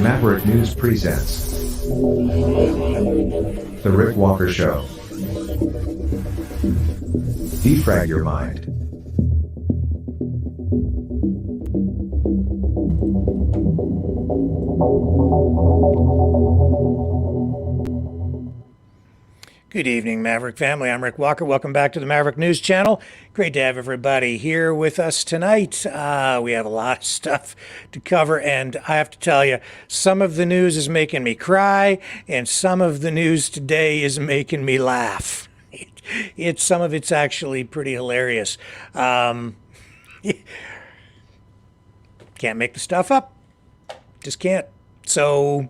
Maverick News presents The Rick Walker Show. Defrag your mind. Good evening, Maverick family. I'm Rick Walker. Welcome back to the Maverick News Channel. Great to have everybody here with us tonight. We have a lot of stuff to cover, and I have to tell you, some of the news is making me cry, and some of the news today is making me laugh. Some of it's actually pretty hilarious. Can't make the stuff up. Just can't. So,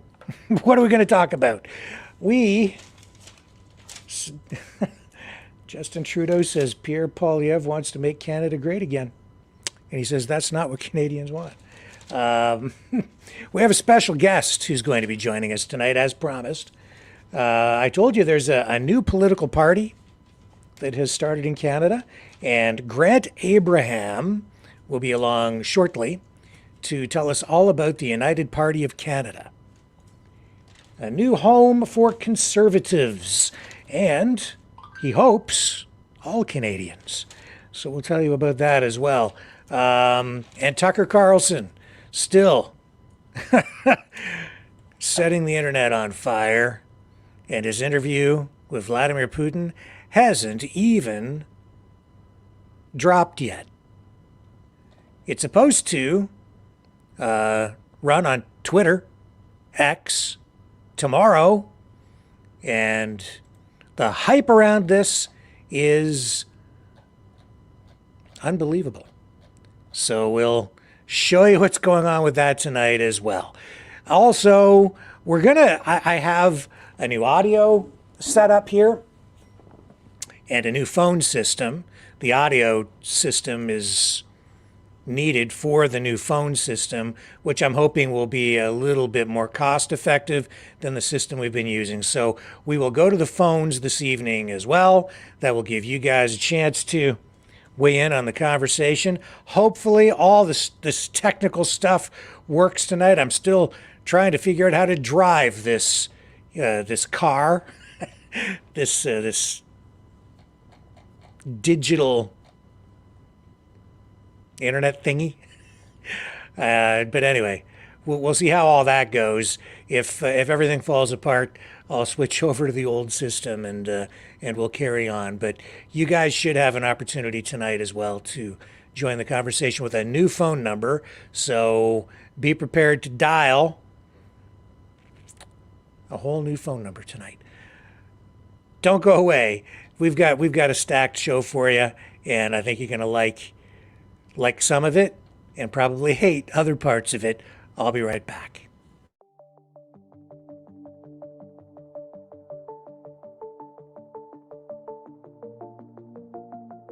what are we going to talk about? Justin Trudeau says Pierre Poilievre wants to make Canada great again. And he says that's not what Canadians want. We have a special guest who's going to be joining us tonight, as promised. I told you there's a new political party that has started in Canada, and Grant Abraham will be along shortly to tell us all about the United Party of Canada. A new home for conservatives. And he hopes all Canadians. So we'll tell you about that as well. And Tucker Carlson, still setting the internet on fire. And his interview with Vladimir Putin hasn't even dropped yet. It's supposed to run on Twitter, X, tomorrow. And the hype around this is unbelievable. So we'll show you what's going on with that tonight as well. Also, I have a new audio set up here and a new phone system. The audio system is needed for the new phone system, which I'm hoping will be a little bit more cost effective than the system we've been using. So we will go to the phones this evening as well. That will give you guys a chance to weigh in on the conversation. Hopefully all this technical stuff works tonight. I'm still trying to figure out how to drive this car, this digital internet thingy. But anyway, we'll see how all that goes. If everything falls apart, I'll switch over to the old system and we'll carry on. But you guys should have an opportunity tonight as well to join the conversation with a new phone number. So be prepared to dial a whole new phone number tonight. Don't go away. We've got a stacked show for you, and I think you're gonna like some of it and probably hate other parts of it. I'll be right back.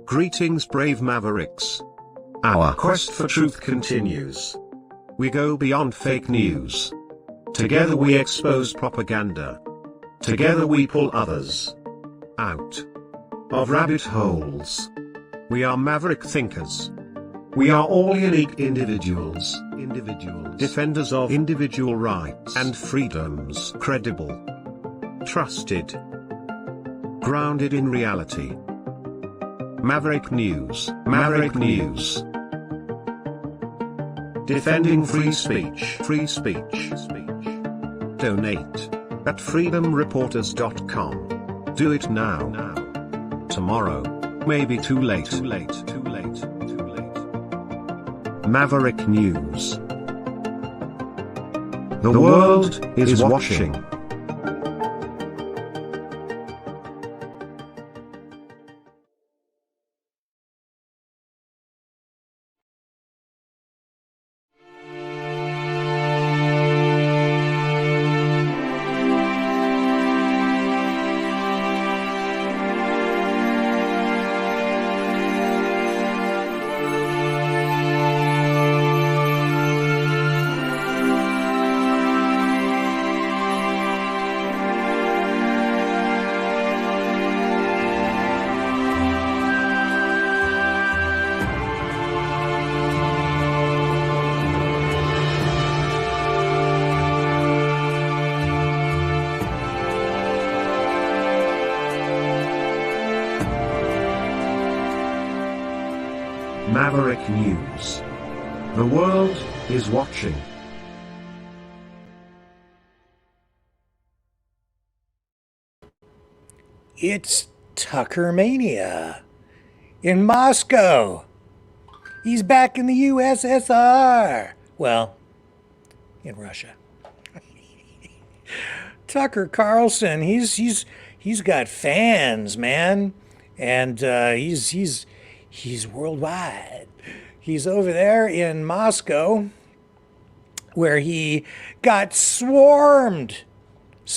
Greetings, brave Mavericks. Our quest for truth continues. We go beyond fake news. Together we expose propaganda. Together we pull others out of rabbit holes. We are maverick thinkers. We are all unique individuals, defenders of individual rights and freedoms, credible, trusted, grounded in reality. Maverick News, defending free speech, Donate at freedomreporters.com. Do it now. Tomorrow may be too late. Maverick News. The world is watching. Maverick News. The world is watching. It's Tucker Mania in Moscow. He's back in the USSR. Well, in Russia. Tucker Carlson, he's got fans, man, and he's worldwide. He's over there in Moscow, where he got swarmed.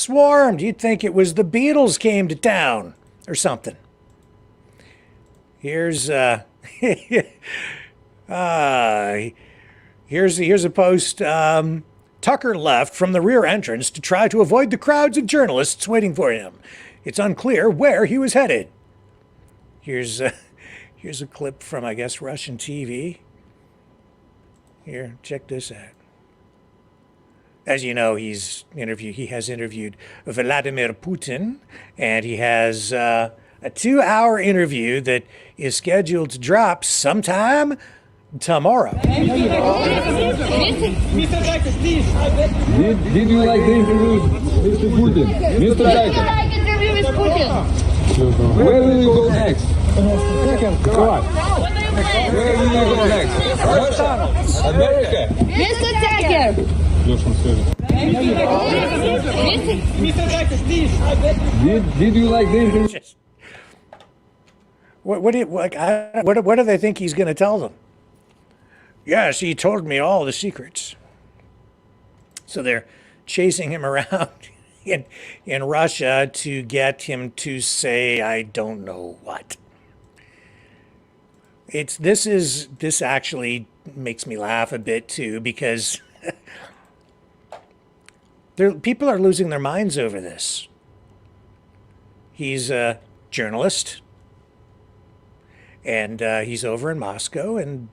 You'd think it was the Beatles came to town or something. Here's here's a post. Tucker left from the rear entrance to try to avoid the crowds of journalists waiting for him. It's unclear where he was headed. Here's a clip from, I guess, Russian TV. Here, check this out. As you know, he has interviewed Vladimir Putin, and he has a 2-hour interview that is scheduled to drop sometime tomorrow. Did you like the interview with Mr. Putin? Mr. Tucker? Like interview with Putin. Where will you go next? What? Where will you go next? Russia? America? Mr. Tucker. Did you like the interview? What do they think he's going to tell them? Yes, he told me all the secrets. So they're chasing him around in Russia to get him to say, I don't know what. This actually makes me laugh a bit too, because people are losing their minds over this. He's a journalist, and he's over in Moscow, and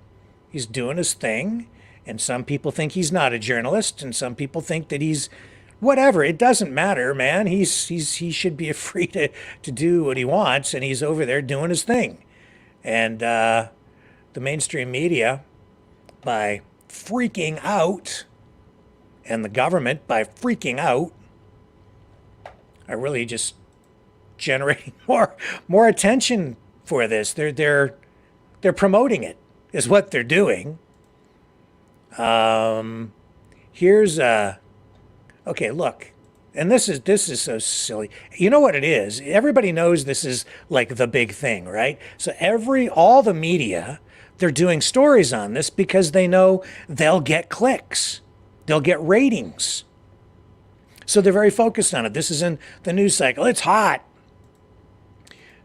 he's doing his thing, and some people think he's not a journalist, and some people think that he's whatever. It doesn't matter, man. He should be free to do what he wants, and he's over there doing his thing. And the mainstream media, by freaking out, and the government by freaking out, are really just generating more attention for this. They're promoting it, is what they're doing. Here's okay, look. And this is so silly. You know what it is? Everybody knows this is like the big thing, right? So all the media, they're doing stories on this because they know they'll get clicks. They'll get ratings. So they're very focused on it. This is in the news cycle. It's hot.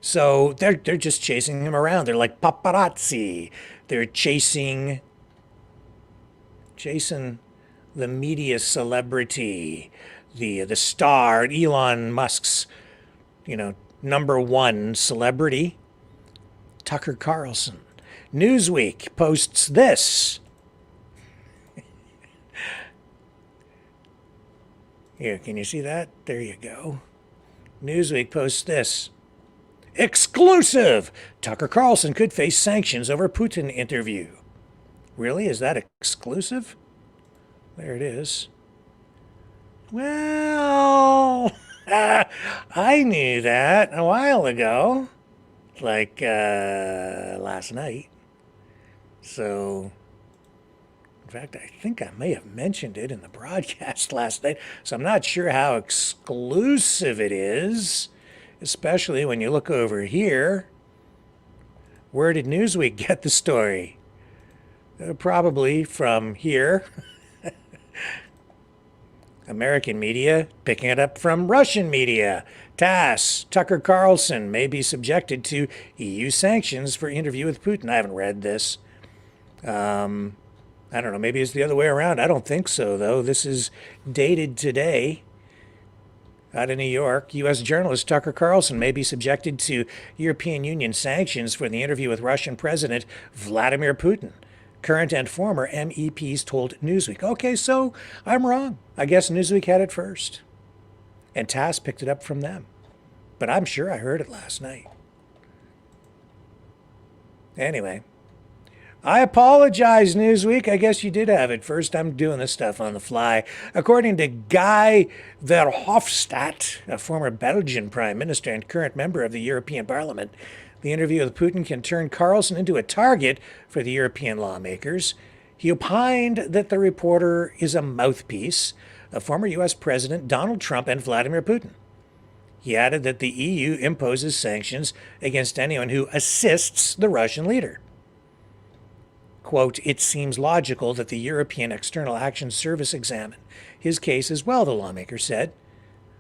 So they're just chasing him around. They're like paparazzi. They're chasing the media celebrity, the star, Elon Musk's, #1 celebrity, Tucker Carlson. Newsweek posts this. Here, can you see that? There you go. Newsweek posts this. Exclusive! Tucker Carlson could face sanctions over Putin interview. Really? Is that exclusive? There it is. Well, I knew that a while ago, like last night. So, in fact, I think I may have mentioned it in the broadcast last night. So I'm not sure how exclusive it is, especially when you look over here. Where did Newsweek get the story? Probably from here. American media picking it up from Russian media. TASS, Tucker Carlson may be subjected to EU sanctions for interview with Putin. I haven't read this. I don't know, maybe it's the other way around. I don't think so, though. This is dated today. Out of New York, U.S. journalist Tucker Carlson may be subjected to European Union sanctions for the interview with Russian President Vladimir Putin. Current and former MEPs told Newsweek. Okay, so I'm wrong. I guess Newsweek had it first. And TASS picked it up from them. But I'm sure I heard it last night. Anyway, I apologize, Newsweek. I guess you did have it first. I'm doing this stuff on the fly. According to Guy Verhofstadt, a former Belgian prime minister and current member of the European Parliament, the interview with Putin can turn Carlson into a target for the European lawmakers. He opined that the reporter is a mouthpiece of former U.S. President Donald Trump and Vladimir Putin. He added that the EU imposes sanctions against anyone who assists the Russian leader. Quote, it seems logical that the European External Action Service examine his case as well, the lawmaker said.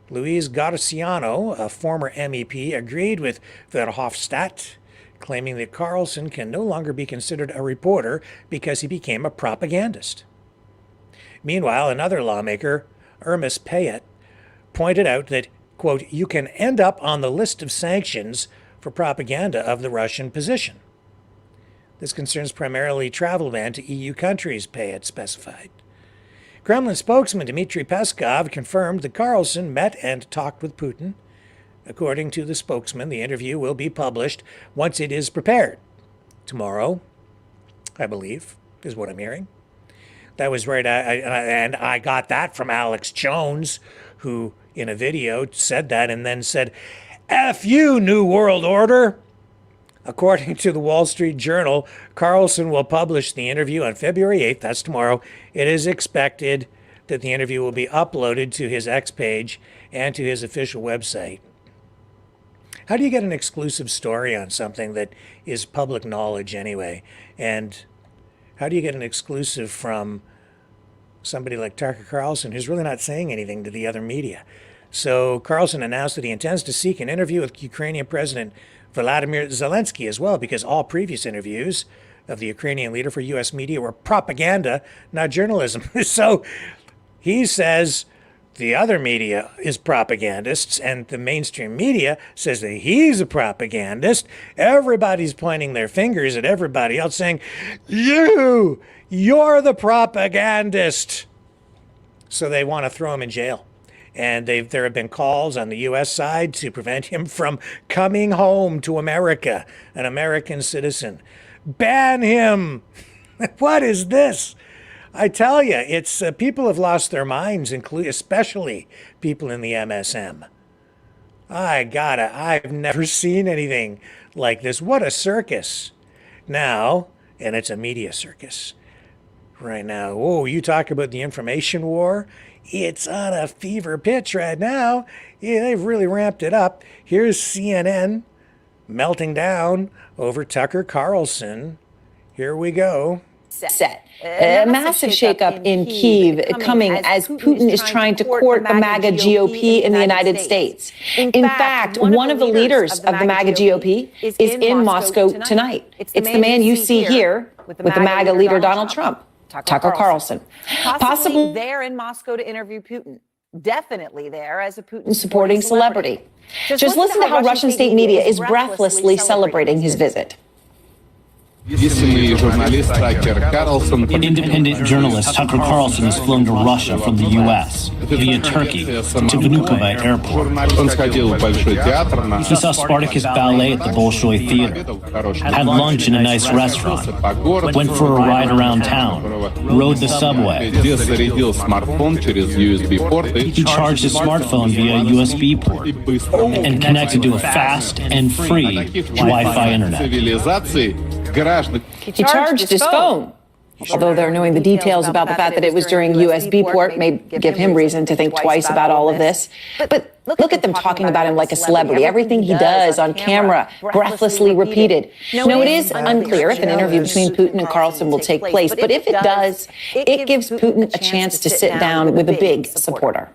Luis Garciano, a former MEP, agreed with Verhofstadt, claiming that Carlson can no longer be considered a reporter because he became a propagandist. Meanwhile, another lawmaker, Ermis Payet, pointed out that, quote, you can end up on the list of sanctions for propaganda of the Russian position. This concerns primarily travel ban to EU countries, Payet specified. Kremlin spokesman Dmitry Peskov confirmed that Carlson met and talked with Putin. According to the spokesman, the interview will be published once it is prepared. Tomorrow, I believe, is what I'm hearing. That was right, and I got that from Alex Jones, who in a video said that and then said, F you, New World Order. According to the Wall Street Journal, Carlson will publish the interview on February 8th, that's tomorrow. It is expected that the interview will be uploaded to his X page and to his official website. How do you get an exclusive story on something that is public knowledge anyway? And how do you get an exclusive from somebody like Tucker Carlson, who's really not saying anything to the other media? So Carlson announced that he intends to seek an interview with Ukrainian President Vladimir Zelensky as well, because all previous interviews of the Ukrainian leader for U.S. media were propaganda, not journalism. So he says the other media is propagandists, and the mainstream media says that he's a propagandist. Everybody's pointing their fingers at everybody else saying, you're the propagandist. So they want to throw him in jail. And there have been calls on the U.S. side to prevent him from coming home to America, an American citizen. Ban him. What is this? I tell you, it's people have lost their minds, especially people in the MSM. I've never seen anything like this. What a circus. Now, and it's a media circus right now. Oh, you talk about the information war. It's on a fever pitch right now. Yeah, they've really ramped it up. Here's CNN melting down over Tucker Carlson. Here we go. Set. A massive shakeup in Kyiv coming as Putin is trying to court the MAGA GOP in the United States. In fact, one of the leaders of the MAGA GOP is in Moscow tonight. It's the man you see here with the MAGA leader Donald Trump. Tucker Carlson. Possibly there in Moscow to interview Putin. Definitely there as a Putin supporting celebrity. Just listen to how Russian state media is breathlessly celebrating his visit. Independent journalist Tucker Carlson has flown to Russia from the U.S. via Turkey to Vnukovo Airport. He saw Spartacus Ballet at the Bolshoi Theater, had lunch in a nice restaurant, went for a ride around town, rode the subway. He charged his smartphone via a USB port and connected to a fast and free Wi-Fi internet. He charged his phone. Although they're knowing the details about the fact that it was during USB port may give him reason to think twice about all of this. But look at them talking about him like a celebrity. Everything he does on camera, breathlessly repeated. No, it is unclear if an interview between Putin and Carlson will take place. But if it does, it gives Putin a chance to sit down with a big supporter.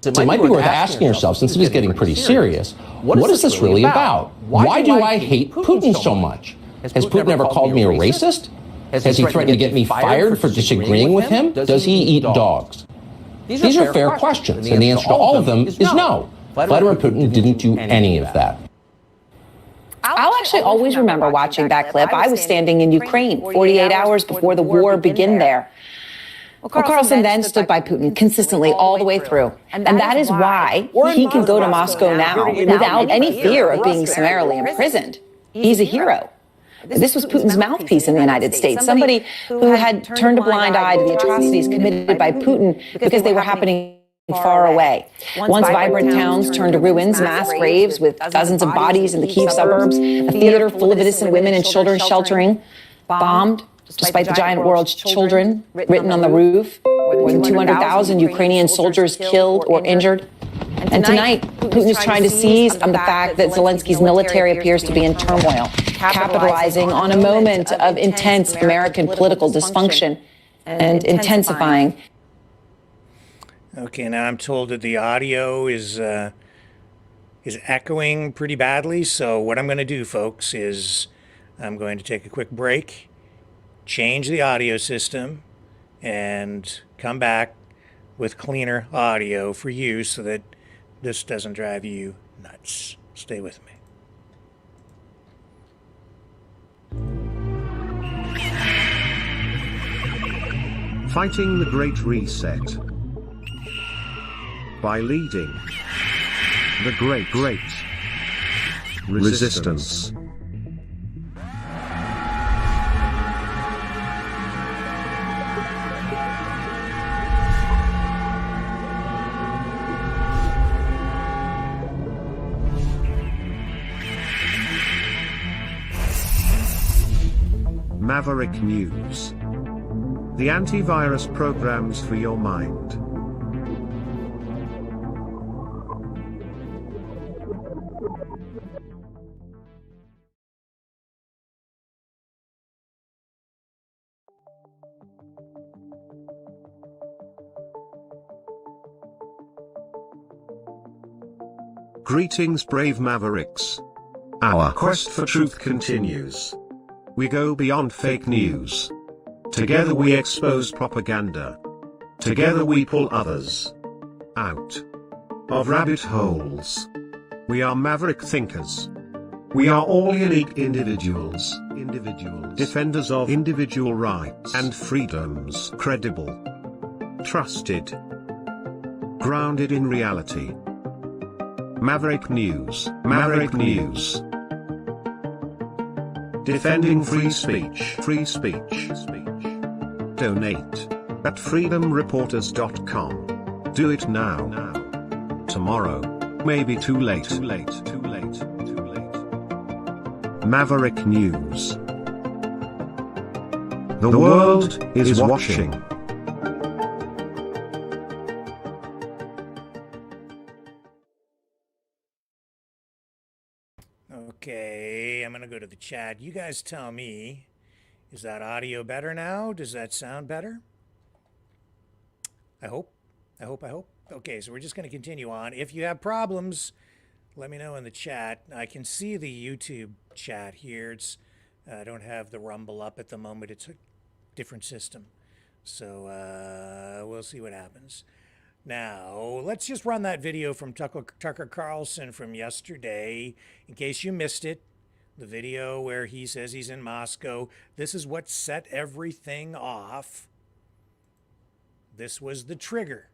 It might be worth asking yourself, since he's getting pretty serious, what is this really about? Why do I hate Putin so much? Has Putin ever called me a racist? Has he threatened to get me fired for disagreeing with him? Does he eat dogs? These are fair questions, and the answer to all of them is no. Vladimir Putin didn't do any of that. I'll actually always remember watching that clip. I was standing in Ukraine 48 hours before the war began there. Well, Carlson then stood by Putin consistently all the way through. And that is why he can go to Moscow now without any fear of being summarily imprisoned. He's a hero. This was Putin's mouthpiece in the United States, somebody who had turned a blind eye to the atrocities committed by Putin because they were happening far away. Once vibrant towns turned to ruins, mass graves with dozens of bodies in the Kyiv suburbs, a theater full of innocent women and children sheltering, bombed, despite the giant world's children written on the roof, more than 200,000 Ukrainian soldiers killed or injured. And tonight, Putin is trying to seize on the fact that Zelensky's military appears to be in turmoil, capitalizing on a moment of intense American political dysfunction and intensifying. Okay, now I'm told that the audio is echoing pretty badly. So what I'm going to do, folks, is I'm going to take a quick break, change the audio system, and come back with cleaner audio for you so that this doesn't drive you nuts. Stay with me. Fighting the Great Reset. By leading the Great Resistance. Maverick News. The antivirus programs for your mind. Greetings, brave Mavericks. Our quest for truth continues. We go beyond fake news. Together we expose propaganda. Together we pull others out of rabbit holes. We are maverick thinkers. We are all unique individuals. Defenders of individual rights and freedoms. Credible. Trusted. Grounded in reality. Maverick News. Defending free speech. Donate at freedomreporters.com. Do it now. Tomorrow may be too late. Maverick News. The world is watching. Okay, I'm going to go to the chat. You guys tell me, is that audio better now? Does that sound better? I hope. Okay, so we're just going to continue on. If you have problems, let me know in the chat. I can see the YouTube chat here. I don't have the Rumble up at the moment. It's a different system. So we'll see what happens. Now, let's just run that video from Tucker Carlson from yesterday, in case you missed it. The video where he says he's in Moscow. This is what set everything off. This was the trigger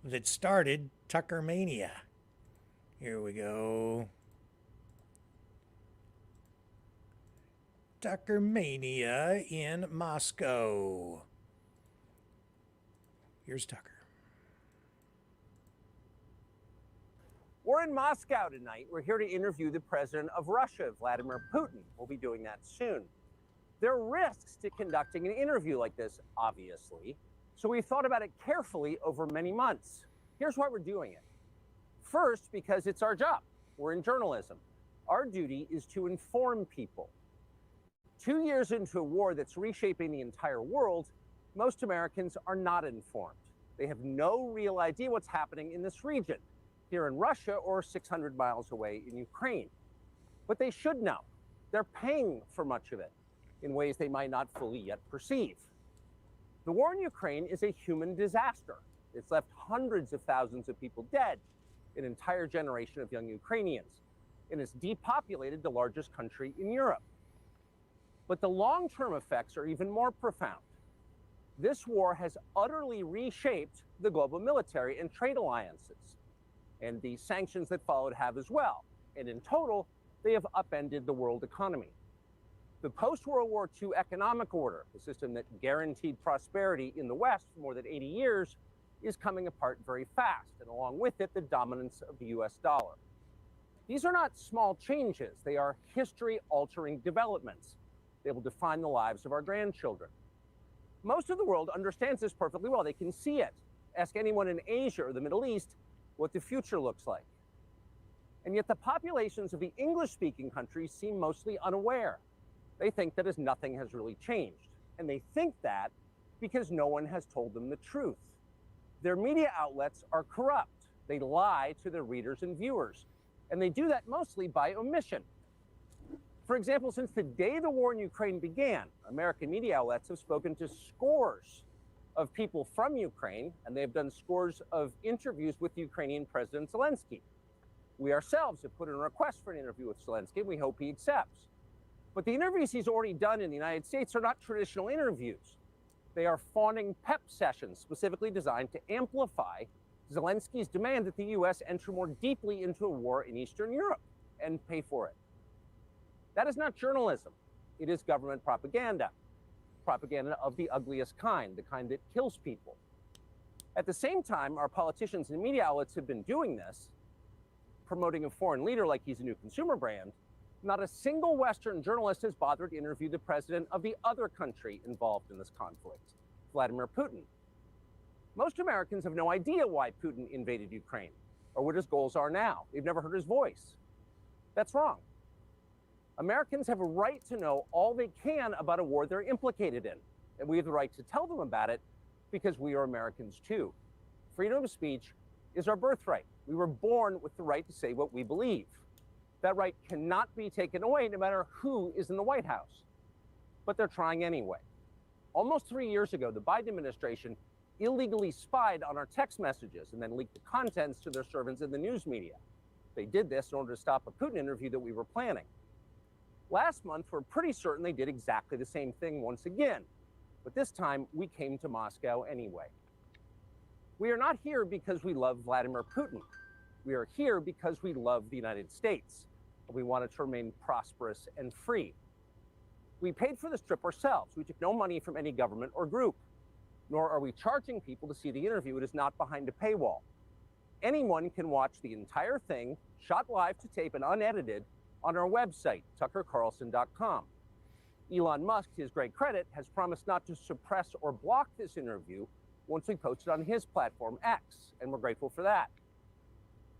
that started Tucker Mania. Here we go. Tucker Mania in Moscow. Here's Tucker. We're in Moscow tonight. We're here to interview the president of Russia, Vladimir Putin. We'll be doing that soon. There are risks to conducting an interview like this, obviously. So we thought about it carefully over many months. Here's why we're doing it. First, because it's our job. We're in journalism. Our duty is to inform people. 2 years into a war that's reshaping the entire world, most Americans are not informed. They have no real idea what's happening in this region, here in Russia or 600 miles away in Ukraine. But they should know. They're paying for much of it in ways they might not fully yet perceive. The war in Ukraine is a human disaster. It's left hundreds of thousands of people dead, an entire generation of young Ukrainians, and it's depopulated the largest country in Europe. But the long-term effects are even more profound. This war has utterly reshaped the global military and trade alliances, and the sanctions that followed have as well. And in total, they have upended the world economy. The post-World War II economic order, the system that guaranteed prosperity in the West for more than 80 years, is coming apart very fast, and along with it, the dominance of the US dollar. These are not small changes. They are history-altering developments. They will define the lives of our grandchildren. Most of the world understands this perfectly well. They can see it. Ask anyone in Asia or the Middle East what the future looks like. And yet the populations of the English-speaking countries seem mostly unaware. They think that as nothing has really changed. And they think that because no one has told them the truth. Their media outlets are corrupt. They lie to their readers and viewers. And they do that mostly by omission. For example, since the day the war in Ukraine began, American media outlets have spoken to scores of people from Ukraine, and they've done scores of interviews with Ukrainian President Zelensky. We ourselves have put in a request for an interview with Zelensky, and we hope he accepts. But the interviews he's already done in the United States are not traditional interviews. They are fawning pep sessions specifically designed to amplify Zelensky's demand that the U.S. enter more deeply into a war in Eastern Europe and pay for it. That is not journalism. It is government propaganda. Propaganda of the ugliest kind, the kind that kills people. At the same time, our politicians and media outlets have been doing this, promoting a foreign leader like he's a new consumer brand. Not a single Western journalist has bothered to interview the president of the other country involved in this conflict, Vladimir Putin. Most Americans have no idea why Putin invaded Ukraine or what his goals are now. They've never heard his voice. That's wrong. Americans have a right to know all they can about a war they're implicated in, and we have the right to tell them about it because we are Americans too. Freedom of speech is our birthright. We were born with the right to say what we believe. That right cannot be taken away no matter who is in the White House. But they're trying anyway. Almost 3 years ago, the Biden administration illegally spied on our text messages and then leaked the contents to their servants in the news media. They did this in order to stop a Putin interview that we were planning. Last month, we're pretty certain they did exactly the same thing once again. But this time, we came to Moscow anyway. We are not here because we love Vladimir Putin. We are here because we love the United States. We want it to remain prosperous and free. We paid for this trip ourselves. We took no money from any government or group, nor are we charging people to see the interview. It is not behind a paywall. Anyone can watch the entire thing, shot live to tape and unedited, on our website, tuckercarlson.com. Elon Musk, to his great credit, has promised not to suppress or block this interview once we post it on his platform, X, and we're grateful for that.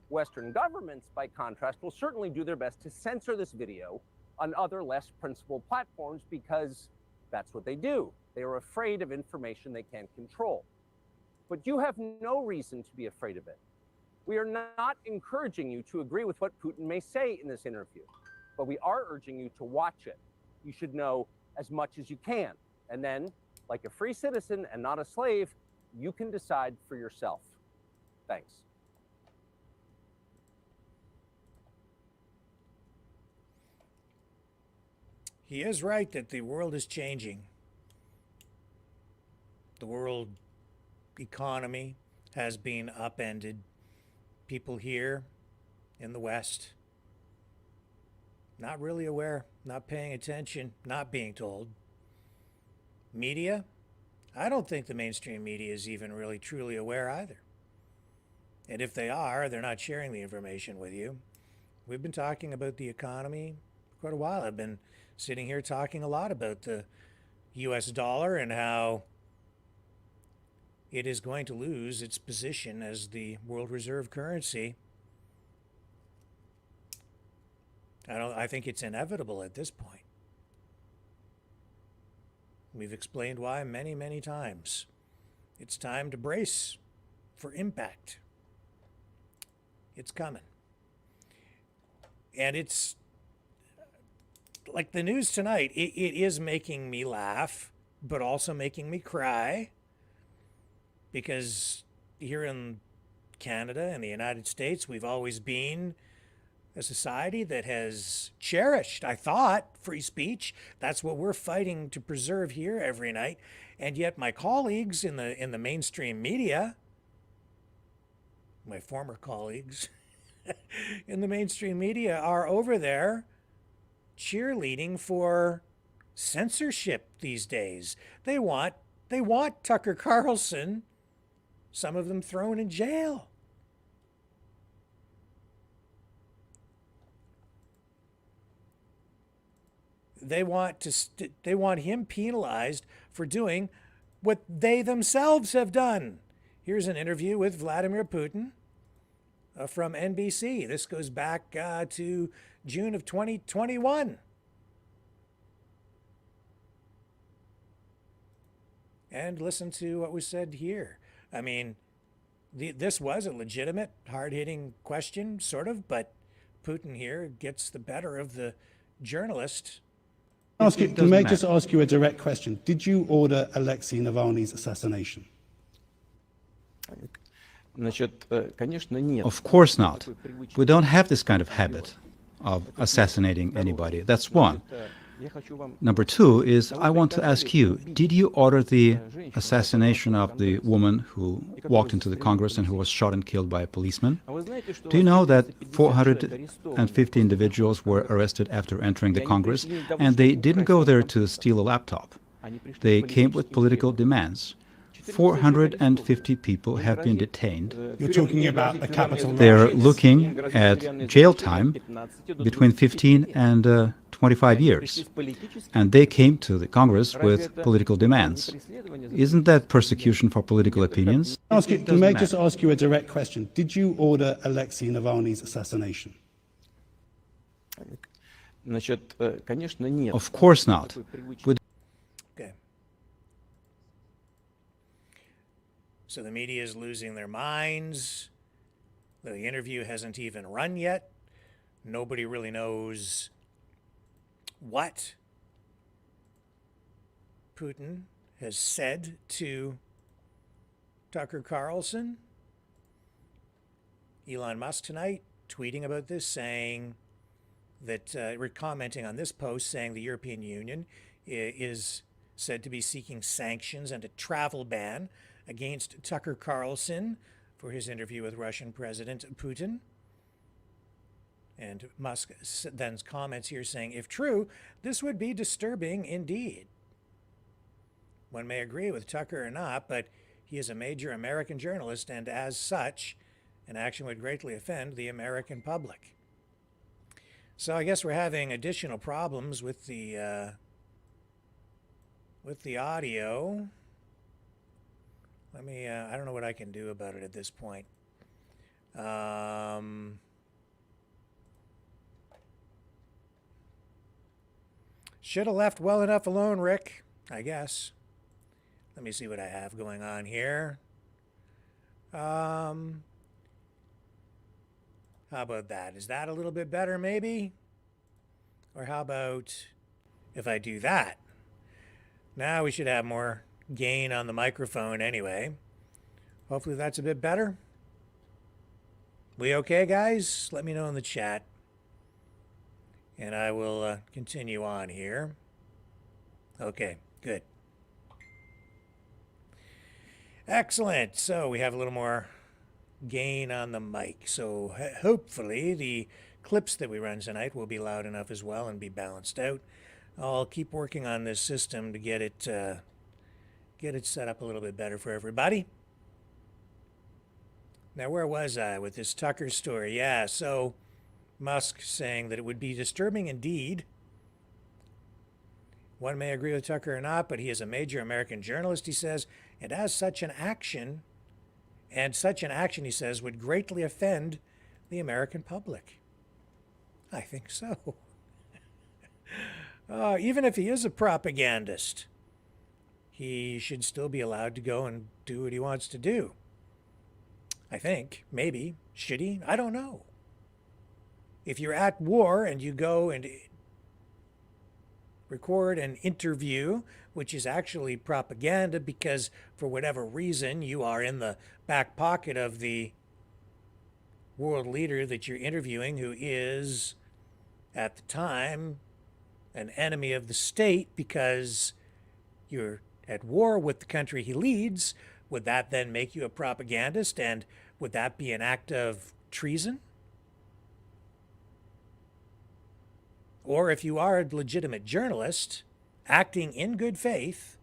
Western governments, by contrast, will certainly do their best to censor this video on other less principled platforms because that's what they do. They are afraid of information they can't control. But you have no reason to be afraid of it. We are not encouraging you to agree with what Putin may say in this interview, but we are urging you to watch it. You should know as much as you can. And then, like a free citizen and not a slave, you can decide for yourself. Thanks. He is right that the world is changing. The world economy has been upended. People here in the West not really aware, not paying attention, not being told. Media, I don't think the mainstream media is even really truly aware either. And if they are, they're not sharing the information with you. We've been talking about the economy for quite a while. I've been sitting here talking a lot about the US dollar and how it is going to lose its position as the world reserve currency. I think it's inevitable at this point. We've explained why many, many times. It's time to brace for impact. It's coming. And it's like the news tonight, it is making me laugh, but also making me cry. Because here in Canada and the United States, we've always been a society that has cherished, I thought, free speech. That's what we're fighting to preserve here every night. And yet my colleagues in the mainstream media, my former colleagues, in the mainstream media are over there cheerleading for censorship these days. They want Tucker Carlson, some of them thrown in jail. They want him penalized for doing what they themselves have done. Here's an interview with Vladimir Putin from NBC. This goes back to June of 2021. And listen to what was said here. I mean, this was a legitimate, hard-hitting question, sort of, but Putin here gets the better of the journalist. May I just ask you a direct question? Did you order Alexei Navalny's assassination? Of course not. We don't have this kind of habit of assassinating anybody. That's one. Number two is, I want to ask you, did you order the assassination of the woman who walked into the Congress and who was shot and killed by a policeman? Do you know that 450 individuals were arrested after entering the Congress, and they didn't go there to steal a laptop? They came with political demands. 450 people have been detained. You're talking about the capital. They're looking at jail time between 15 and 25 years. And they came to the Congress with political demands. Isn't that persecution for political opinions? May I just ask you a direct question? Did you order Alexei Navalny's assassination? Of course not. Okay. So the media is losing their minds. The interview hasn't even run yet. Nobody really knows what Putin has said to Tucker Carlson. Elon Musk tonight tweeting about this, saying that, commenting on this post, saying the European Union is said to be seeking sanctions and a travel ban against Tucker Carlson for his interview with Russian President Putin. And Musk then comments here saying, if true, this would be disturbing indeed. One may agree with Tucker or not, but he is a major American journalist, and as such, an action would greatly offend the American public. So I guess we're having additional problems with the audio. Let me, I don't know what I can do about it at this point. Should have left well enough alone, Rick, I guess. Let me see what I have going on here. How about that? Is that a little bit better, maybe? Or how about if I do that? Now we should have more gain on the microphone anyway. Hopefully that's a bit better. We okay, guys? Let me know in the chat. And I will continue on here. Okay, good. Excellent. So we have a little more gain on the mic. So hopefully the clips that we run tonight will be loud enough as well and be balanced out. I'll keep working on this system to get it set up a little bit better for everybody. Now, where was I with this Tucker story? Yeah, so Musk saying that it would be disturbing indeed. One may agree with Tucker or not, but he is a major American journalist, he says, and as such an action, he says, would greatly offend the American public. I think so. Even if he is a propagandist, he should still be allowed to go and do what he wants to do. I think, maybe. Should he? I don't know. If you're at war and you go and record an interview, which is actually propaganda because for whatever reason you are in the back pocket of the world leader that you're interviewing, who is at the time an enemy of the state because you're at war with the country he leads, would that then make you a propagandist? And would that be an act of treason? Or if you are a legitimate journalist acting in good faith,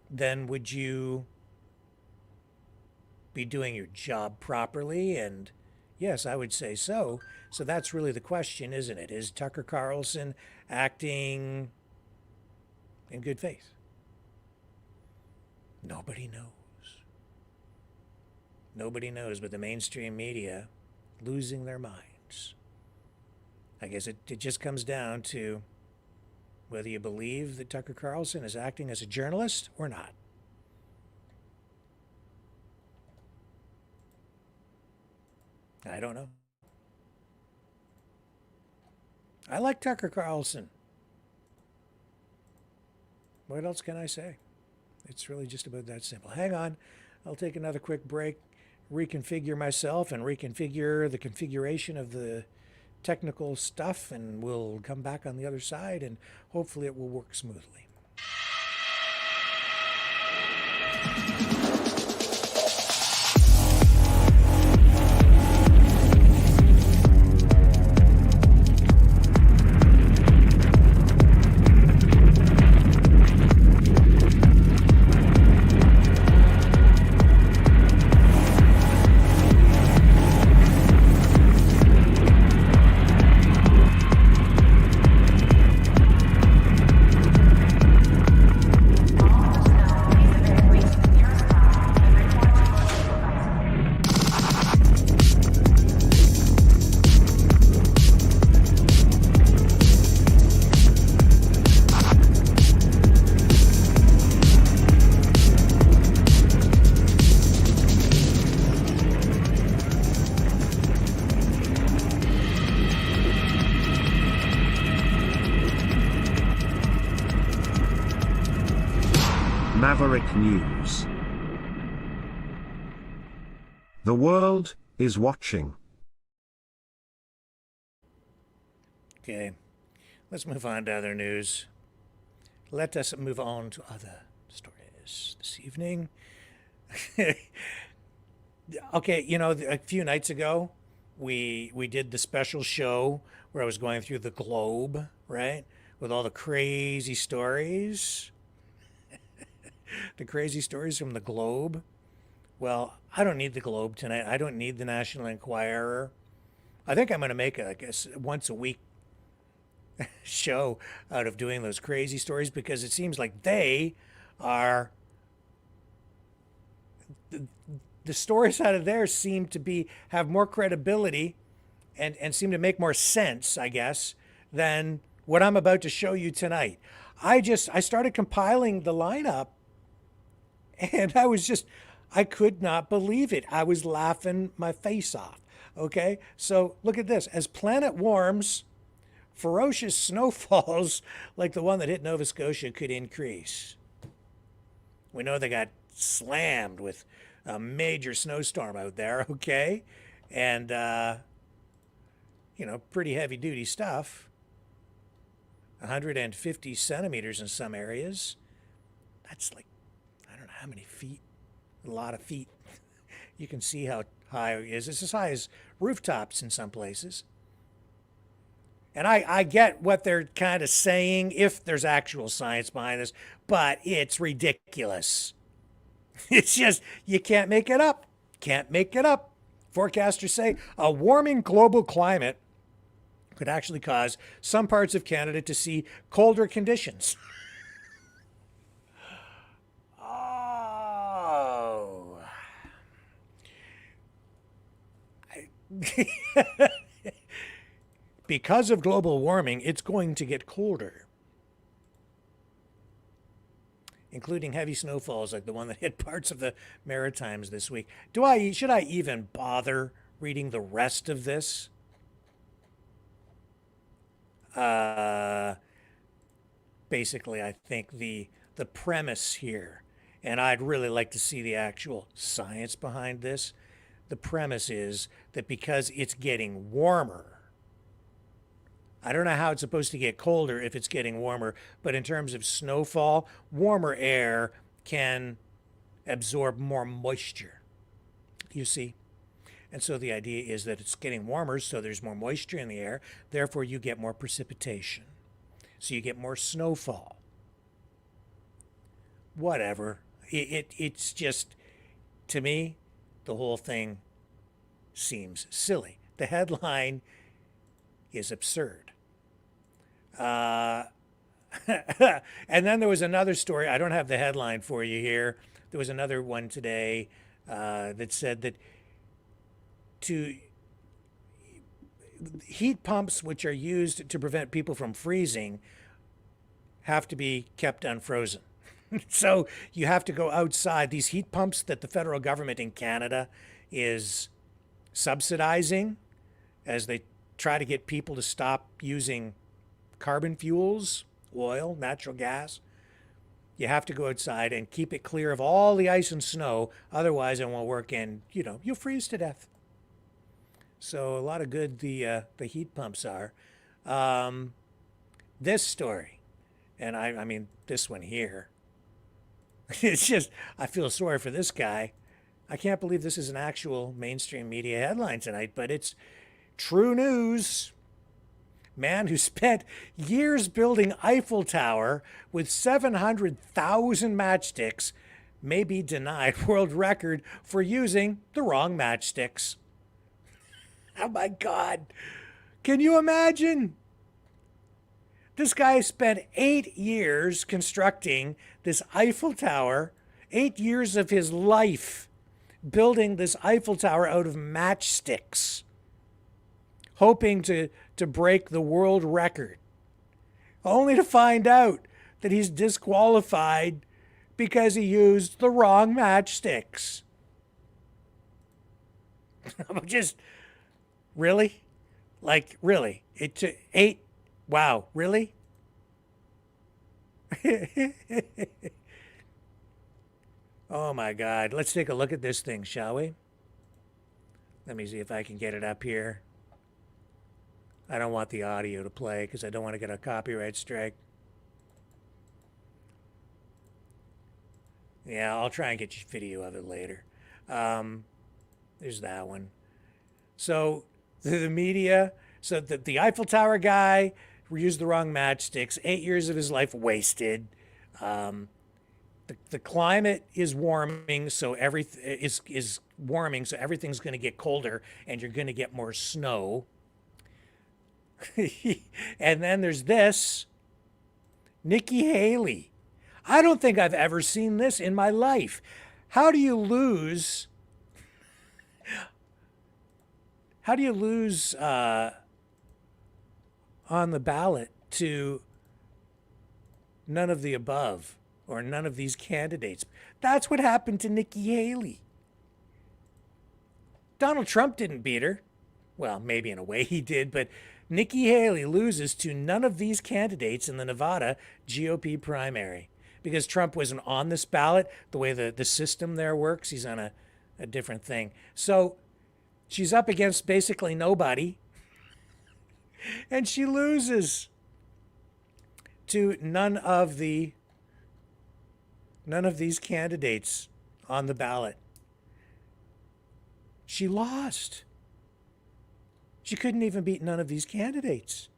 then would you be doing your job properly? And yes, I would say so. So that's really the question, isn't it? Is Tucker Carlson acting in good faith? Nobody knows. Nobody knows, but the mainstream media losing their minds. I guess it just comes down to whether you believe that Tucker Carlson is acting as a journalist or not. I don't know. I like Tucker Carlson. What else can I say? It's really just about that simple. Hang on. I'll take another quick break, reconfigure myself, and reconfigure the configuration of the technical stuff, and we'll come back on the other side, and hopefully it will work smoothly. Maverick News. The world is watching. Okay, let's move on to other news. Let us move on to other stories this evening. Okay, you know, a few nights ago, we did the special show where I was going through the globe, right? With all the crazy stories. The crazy stories from the Globe. Well, I don't need the Globe tonight. I don't need the National Enquirer. I think I'm going to make a once a week show out of doing those crazy stories, because it seems like they are the stories out of there seem to have more credibility and seem to make more sense, I guess, than what I'm about to show you tonight. I started compiling the lineup, and I could not believe it. I was laughing my face off. Okay, so look at this. As planet warms, ferocious snowfalls like the one that hit Nova Scotia could increase. We know they got slammed with a major snowstorm out there, okay? And, pretty heavy duty stuff. 150 centimeters in some areas. That's like, I don't know how many feet. A lot of feet. You can see how high it is. It's as high as rooftops in some places. And I get what they're kind of saying, if there's actual science behind this, but it's ridiculous. It's just, you can't make it up. Can't make it up. Forecasters say a warming global climate could actually cause some parts of Canada to see colder conditions. Oh. Because of global warming, it's going to get colder, including heavy snowfalls like the one that hit parts of the Maritimes this week. Should I even bother reading the rest of this? Basically, I think the premise here, and I'd really like to see the actual science behind this. The premise is that because it's getting warmer, I don't know how it's supposed to get colder if it's getting warmer, but in terms of snowfall, warmer air can absorb more moisture, you see? And so the idea is that it's getting warmer, so there's more moisture in the air, therefore you get more precipitation. so you get more snowfall. Whatever. It's just, to me, the whole thing seems silly. The headline is absurd. And then there was another story. I don't have the headline for you here. There was another one today that said that heat pumps, which are used to prevent people from freezing, have to be kept unfrozen. So you have to go outside. These heat pumps that the federal government in Canada is subsidizing as they try to get people to stop using carbon fuels, oil, natural gas. You have to go outside and keep it clear of all the ice and snow. Otherwise, it won't work, and you'll freeze to death. So a lot of good the heat pumps are. This story, and I mean this one here. It's just, I feel sorry for this guy. I can't believe this is an actual mainstream media headline tonight, but it's true news. Man who spent years building Eiffel Tower with 700,000 matchsticks may be denied world record for using the wrong matchsticks. Oh my God. Can you imagine? This guy spent 8 years constructing this Eiffel Tower, 8 years of his life building this Eiffel Tower out of matchsticks, hoping to break the world record, only to find out that he's disqualified because he used the wrong matchsticks. Just, really? Like, really? It took 8, wow, really? Oh my God. Let's take a look at this thing, shall we? Let me see if I can get it up here. I don't want the audio to play because I don't want to get a copyright strike. Yeah, I'll try and get you video of it later. There's that one. So the media, so the Eiffel Tower guy used the wrong matchsticks. 8 years of his life wasted. The climate is warming, so everything is warming, so everything's going to get colder, and you're going to get more snow. And then there's this, Nikki Haley. I don't think I've ever seen this in my life. How do you lose? How do you lose on the ballot to none of the above or none of these candidates? That's what happened to Nikki Haley. Donald Trump didn't beat her. Well, maybe in a way he did, but Nikki Haley loses to none of these candidates in the Nevada GOP primary because Trump wasn't on this ballot. The way the system there works, he's on a different thing. So she's up against basically nobody, and she loses to none of these candidates on the ballot. She lost. She couldn't even beat none of these candidates.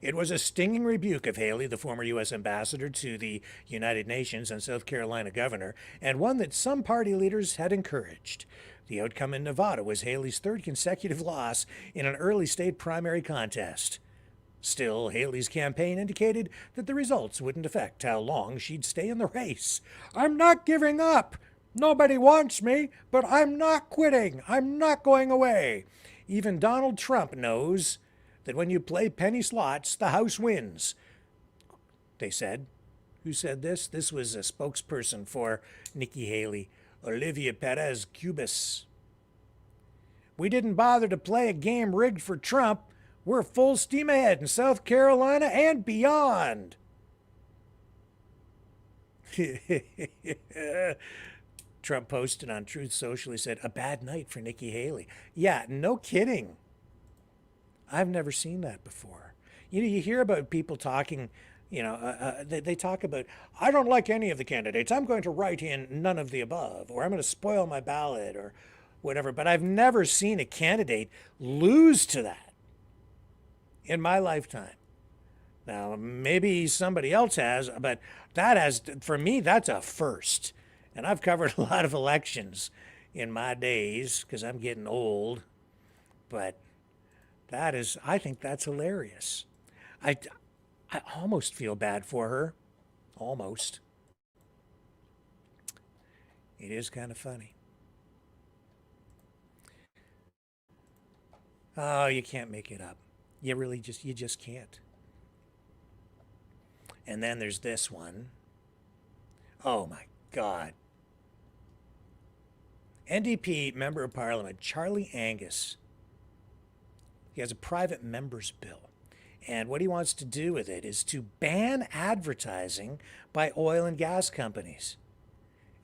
It was a stinging rebuke of Haley, the former U.S. ambassador to the United Nations and South Carolina governor, and one that some party leaders had encouraged. The outcome in Nevada was Haley's third consecutive loss in an early state primary contest. Still, Haley's campaign indicated that the results wouldn't affect how long she'd stay in the race. "I'm not giving up. Nobody wants me, but I'm not quitting. I'm not going away." Even Donald Trump knows that when you play penny slots, the House wins, they said. Who said this? This was a spokesperson for Nikki Haley, Olivia Perez Cubis. "We didn't bother to play a game rigged for Trump. We're full steam ahead in South Carolina and beyond." Trump posted on Truth Social, he said, "A bad night for Nikki Haley." Yeah, no kidding. I've never seen that before. You hear about people talking, they talk about, "I don't like any of the candidates. I'm going to write in none of the above," or "I'm going to spoil my ballot," or whatever. But I've never seen a candidate lose to that in my lifetime. Now, maybe somebody else has, but that has, for me, that's a first. And I've covered a lot of elections in my days because I'm getting old. But that is, I think that's hilarious. I almost feel bad for her. Almost. It is kind of funny. Oh, you can't make it up. You just can't. And then there's this one. Oh my God. NDP Member of Parliament, Charlie Angus. He has a private member's bill. And what he wants to do with it is to ban advertising by oil and gas companies.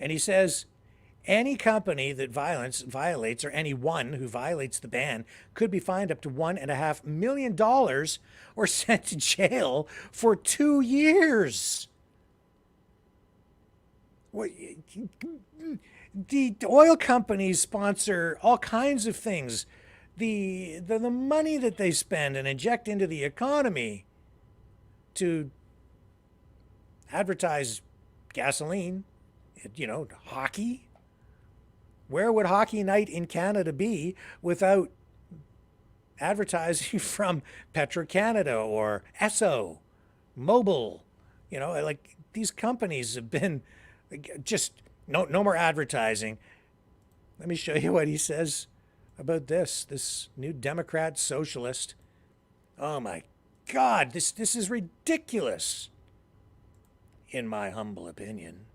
And he says any company that violates, or anyone who violates the ban, could be fined up to $1.5 million or sent to jail for 2 years. The oil companies sponsor all kinds of things. The money that they spend and inject into the economy to advertise gasoline, hockey. Where would hockey night in Canada be without advertising from Petro-Canada or Esso, Mobil? Like these companies have been just no more advertising. Let me show you what he says about this new Democrat socialist. Oh my God, this is ridiculous, in my humble opinion.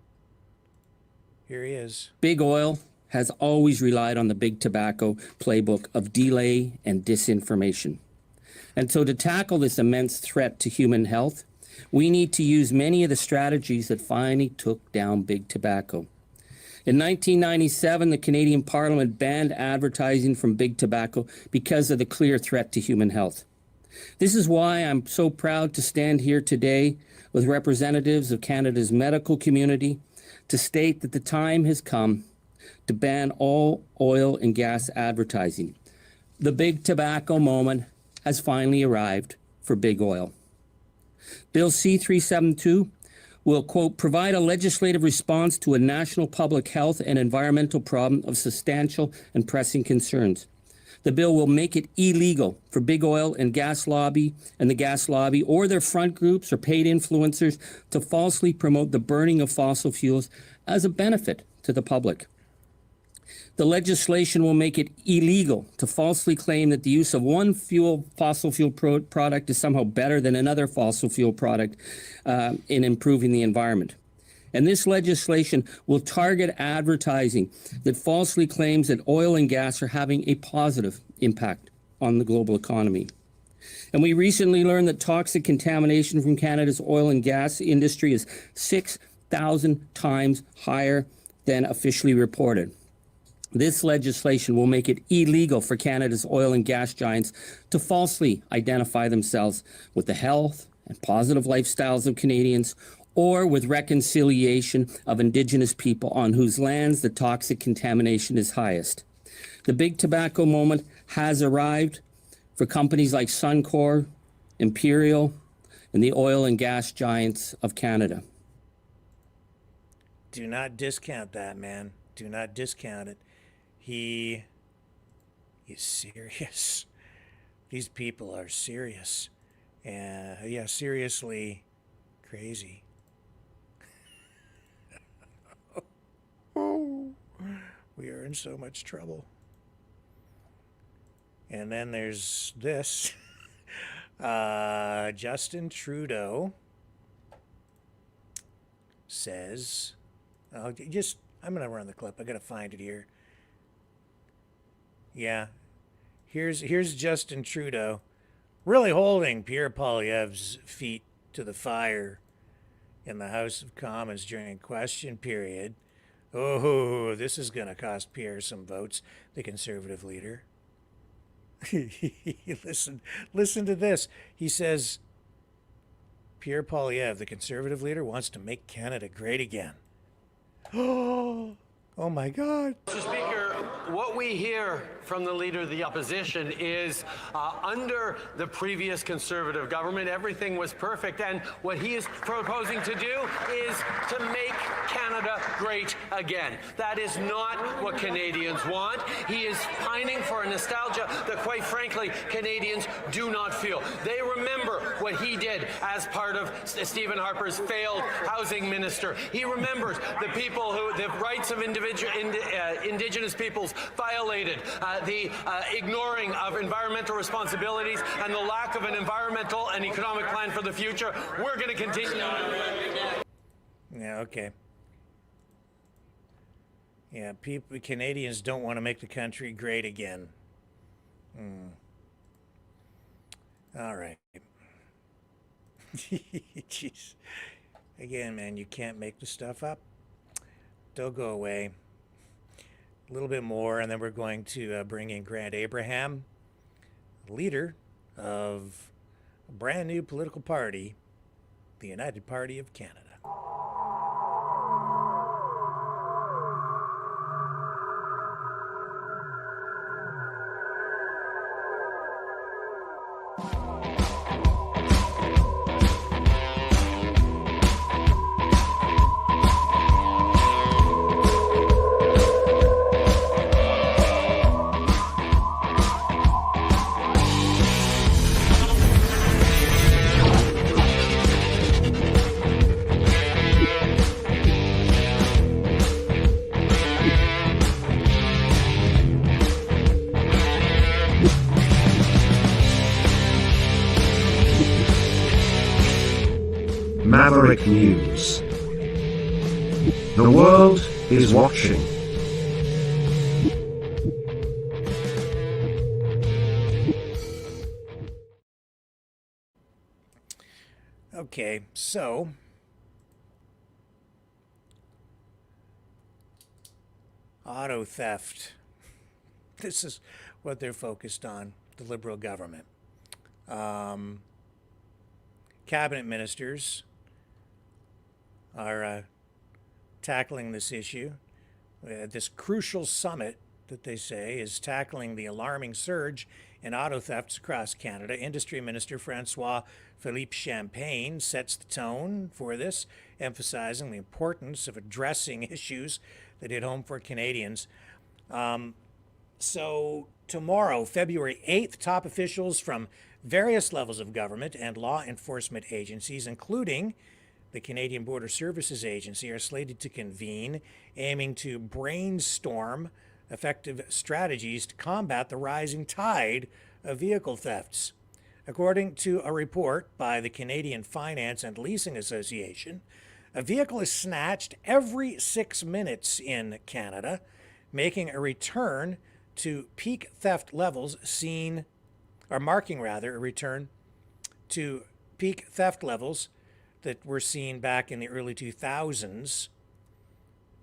Here he is. Big oil has always relied on the big tobacco playbook of delay and disinformation. And so to tackle this immense threat to human health, we need to use many of the strategies that finally took down big tobacco. In 1997, the Canadian Parliament banned advertising from big tobacco because of the clear threat to human health. This is why I'm so proud to stand here today with representatives of Canada's medical community to state that the time has come to ban all oil and gas advertising. The big tobacco moment has finally arrived for big oil. Bill C-372 will, quote, provide a legislative response to a national public health and environmental problem of substantial and pressing concerns. The bill will make it illegal for big oil and gas lobby and the gas lobby or their front groups or paid influencers to falsely promote the burning of fossil fuels as a benefit to the public. The legislation will make it illegal to falsely claim that the use of one fossil fuel product is somehow better than another fossil fuel product in improving the environment. And this legislation will target advertising that falsely claims that oil and gas are having a positive impact on the global economy. And we recently learned that toxic contamination from Canada's oil and gas industry is 6,000 times higher than officially reported. This legislation will make it illegal for Canada's oil and gas giants to falsely identify themselves with the health and positive lifestyles of Canadians or with reconciliation of Indigenous people on whose lands the toxic contamination is highest. The big tobacco moment has arrived for companies like Suncor, Imperial, and the oil and gas giants of Canada. Do not discount that, man. Do not discount it. He is serious. These people are serious. Yeah, seriously crazy. Oh, we are in so much trouble. And then there's this. Justin Trudeau says, I'm going to run the clip. I got to find it here. Yeah. Here's Justin Trudeau really holding Pierre Poilievre's feet to the fire in the House of Commons during question period. Oh, this is going to cost Pierre some votes, the Conservative leader. Listen to this. He says, Pierre Poilievre, the Conservative leader, wants to make Canada great again. Oh my God. Mr. Speaker, What we hear from the leader of the opposition is under the previous Conservative government, everything was perfect. And what he is proposing to do is to make Canada great again. That is not what Canadians want. He is pining for a nostalgia that, quite frankly, Canadians do not feel. They remember what he did as part of Stephen Harper's failed housing minister. He remembers the people who, the rights of Indigenous peoples violated, the ignoring of environmental responsibilities, and the lack of an environmental and economic plan for the future. We're going to continue. Yeah, okay. Yeah, Canadians don't want to make the country great again. All right. Jeez. Again, man, you can't make the stuff up. Don't go away. A little bit more, and then we're going to bring in Grant Abraham, leader of a brand new political party, the United Party of Canada. Maverick News. The world is watching. Okay, so auto theft. This is what they're focused on, the Liberal government. Cabinet ministers are tackling this issue. This crucial summit that they say is tackling the alarming surge in auto thefts across Canada. Industry Minister François-Philippe Champagne sets the tone for this, emphasizing the importance of addressing issues that hit home for Canadians. So tomorrow, February 8th, top officials from various levels of government and law enforcement agencies, including the Canadian Border Services Agency, are slated to convene, aiming to brainstorm effective strategies to combat the rising tide of vehicle thefts. According to a report by the Canadian Finance and Leasing Association, a vehicle is snatched every 6 minutes in Canada, making a return to peak theft levels seen, or marking rather a return to peak theft levels that were seen back in the early 2000s.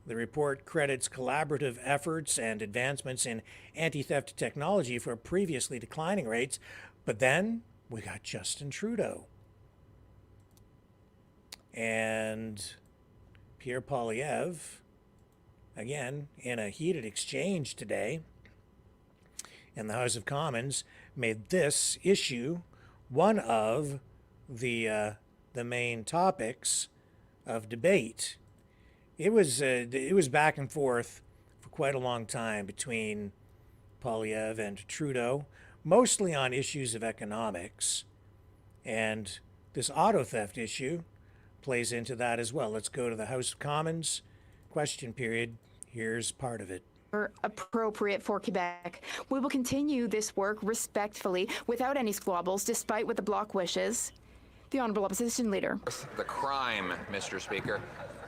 The report credits collaborative efforts and advancements in anti-theft technology for previously declining rates, but then we got Justin Trudeau and Pierre Poilievre, again, in a heated exchange today in the House of Commons, made this issue one of the main topics of debate. It was back and forth for quite a long time between Poilievre and Trudeau, mostly on issues of economics, and this auto theft issue plays into that as well. Let's go to the House of Commons question period. Here's part of it. Appropriate for Quebec. We will continue this work respectfully, without any squabbles, despite what the Bloc wishes. The Honourable Opposition Leader. The crime, Mr. Speaker.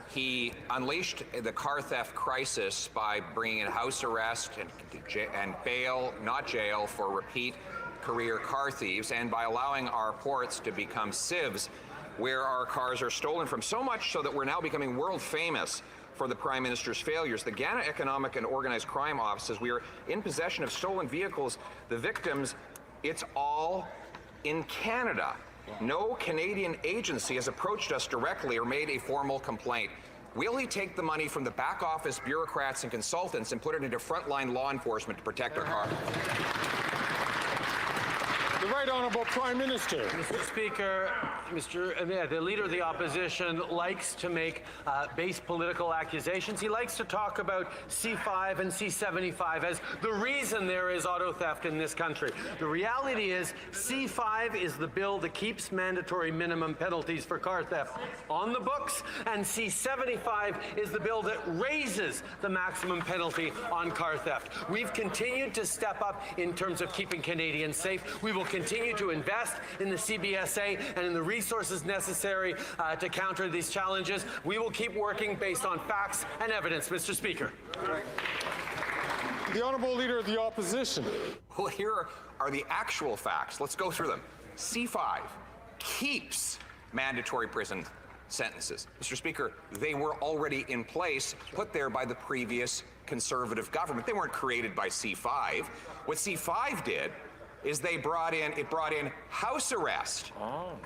He unleashed the car theft crisis by bringing in house arrest and bail, not jail, for repeat career car thieves, and by allowing our ports to become sieves where our cars are stolen from, so much so that we're now becoming world famous for the Prime Minister's failures. The Ghana Economic and Organized Crime Offices, we are in possession of stolen vehicles. The victims, it's all in Canada. No Canadian agency has approached us directly or made a formal complaint. Will he take the money from the back office bureaucrats and consultants and put it into frontline law enforcement to protect our car? The Right Honourable Prime Minister. Mr. Speaker, the Leader of the Opposition likes to make base political accusations. He likes to talk about C5 and C75 as the reason there is auto theft in this country. The reality is C5 is the bill that keeps mandatory minimum penalties for car theft on the books, and C75 is the bill that raises the maximum penalty on car theft. We've continued to step up in terms of keeping Canadians safe. We will continue to invest in the CBSA and in the resources necessary to counter these challenges. We will keep working based on facts and evidence, Mr. Speaker. The Honourable Leader of the Opposition. Well, here are the actual facts. Let's go through them. C5 keeps mandatory prison sentences. Mr. Speaker, they were already in place, put there by the previous Conservative government. They weren't created by C5. What C5 did is it brought in house arrest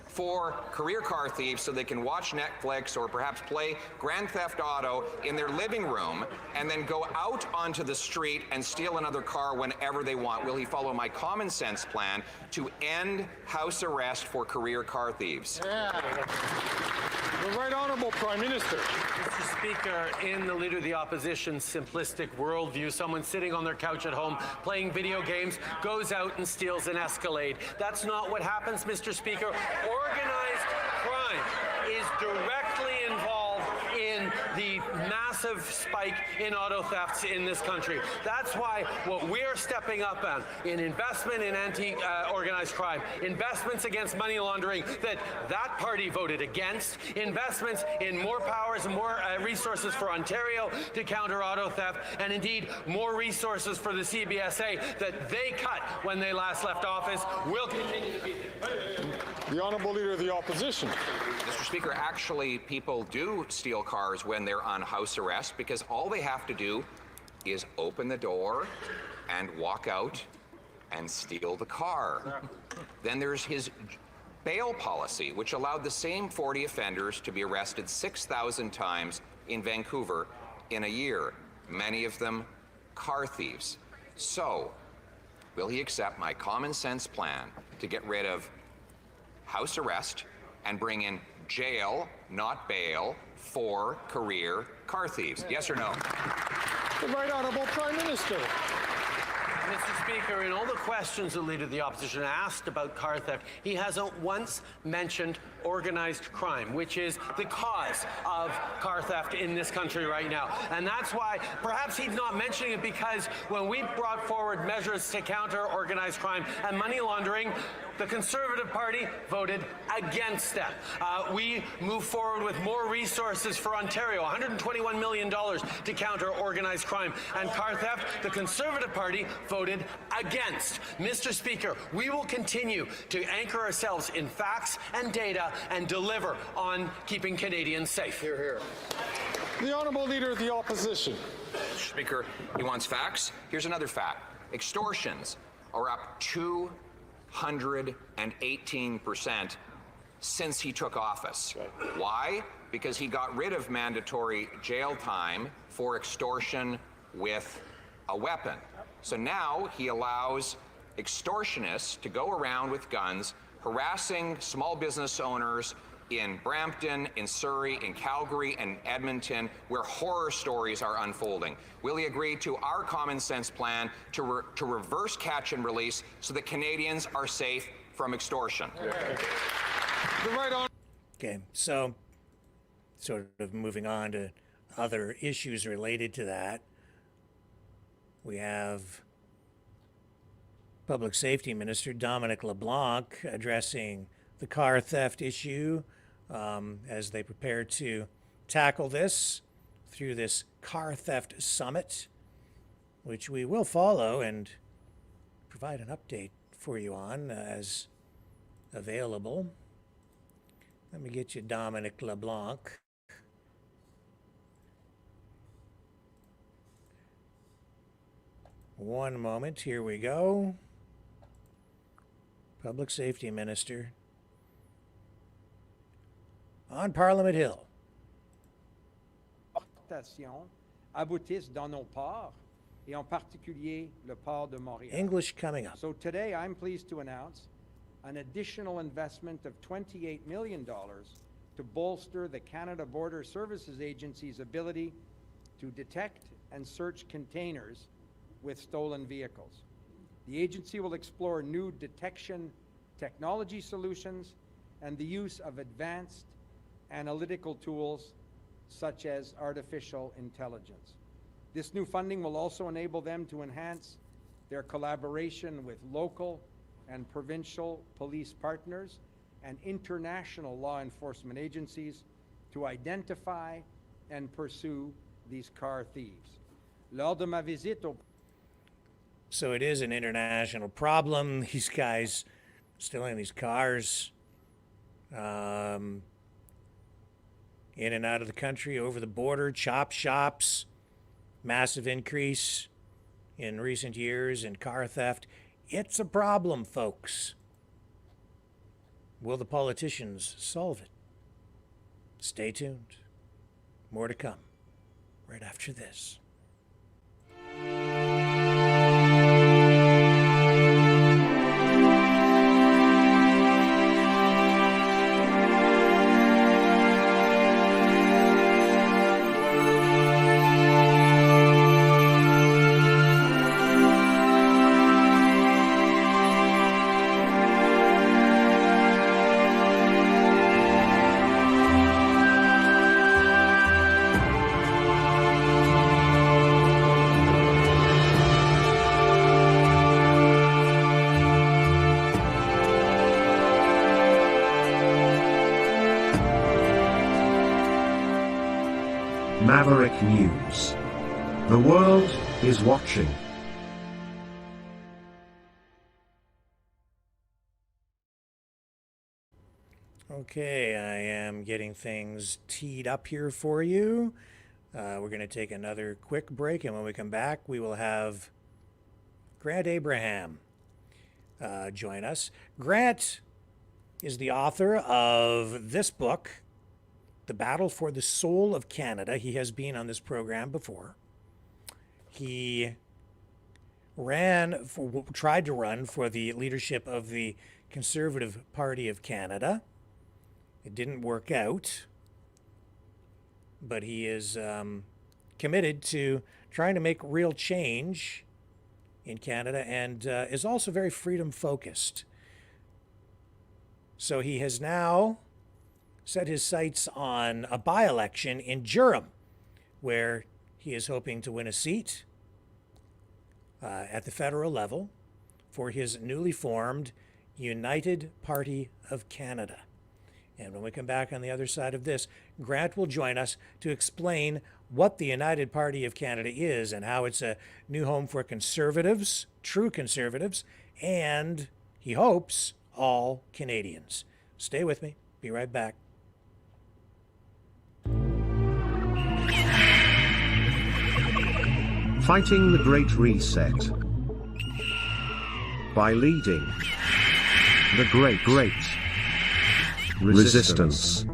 for career car thieves so they can watch Netflix or perhaps play Grand Theft Auto in their living room and then go out onto the street and steal another car whenever they want. Will he follow my common sense plan to end house arrest for career car thieves? Yeah. The Right Honourable Prime Minister. Mr. Speaker, in the Leader of the Opposition's simplistic worldview, someone sitting on their couch at home playing video games goes out and steals an Escalade. That's not what happens, Mr. Speaker. Organized crime is directly involved in the massive spike in auto thefts in this country. That's why what we're stepping up on in investment in anti-organized crime, investments against money laundering that party voted against, investments in more powers and more resources for Ontario to counter auto theft, and indeed more resources for the CBSA that they cut when they last left office will continue to be there. The Honourable Leader of the Opposition. Mr. Speaker, actually, people do steal cars when they're on house arrest because all they have to do is open the door and walk out and steal the car. Then there's his bail policy, which allowed the same 40 offenders to be arrested 6,000 times in Vancouver in a year, many of them car thieves. So, will he accept my common sense plan to get rid of house arrest and bring in jail, not bail, for career car thieves? Yes or no? The Right Honourable Prime Minister. Mr. Speaker, in all the questions the Leader of the Opposition asked about car theft, he hasn't once mentioned organized crime, which is the cause of car theft in this country right now. And that's why perhaps he's not mentioning it, because when we brought forward measures to counter organized crime and money laundering, the Conservative Party voted against them. We moved forward with more resources for Ontario, $121 million to counter organized crime and car theft. The Conservative Party voted against. Mr. Speaker, we will continue to anchor ourselves in facts and data and deliver on keeping Canadians safe. Hear, hear. The Honourable Leader of the Opposition. Mr. Speaker, he wants facts. Here's another fact. Extortions are up 218% since he took office. Right. Why? Because he got rid of mandatory jail time for extortion with a weapon. So now he allows extortionists to go around with guns, harassing small business owners in Brampton, in Surrey, in Calgary, and Edmonton, where horror stories are unfolding. Will he agree to our common sense plan to reverse catch and release so that Canadians are safe from extortion? Okay, so sort of moving on to other issues related to that. We have Public Safety Minister Dominic LeBlanc addressing the car theft issue as they prepare to tackle this through this car theft summit, which we will follow and provide an update for you on as available. Let me get you Dominic LeBlanc. One moment, here we go. Public Safety Minister on Parliament Hill. exportations aboutissent dans nos ports, et en particulier le port de Montréal. English coming up. So today I'm pleased to announce an additional investment of $28 million to bolster the Canada Border Services Agency's ability to detect and search containers with stolen vehicles. The agency will explore new detection technology solutions and the use of advanced analytical tools such as artificial intelligence. This new funding will also enable them to enhance their collaboration with local and provincial police partners and international law enforcement agencies to identify and pursue these car thieves. Lors de ma visite au So it is an international problem. These guys stealing these cars in and out of the country, over the border, chop shops, massive increase in recent years in car theft. It's a problem, folks. Will the politicians solve it? Stay tuned. More to come right after this. Maverick News. The world is watching. Okay, I am getting things teed up here for you. We're going to take another quick break, and when we come back, we will have Grant Abraham join us. Grant is the author of this book, The Battle for the Soul of Canada. He has been on this program before. He tried to run for the leadership of the Conservative Party of Canada. It didn't work out, but he is committed to trying to make real change in Canada and is also very freedom-focused. So he has now set his sights on a by-election in Durham, where he is hoping to win a seat at the federal level for his newly formed United Party of Canada. And when we come back on the other side of this, Grant will join us to explain what the United Party of Canada is and how it's a new home for conservatives, true conservatives, and, he hopes, all Canadians. Stay with me. Be right back. Fighting the Great Reset. By leading the Great Resistance.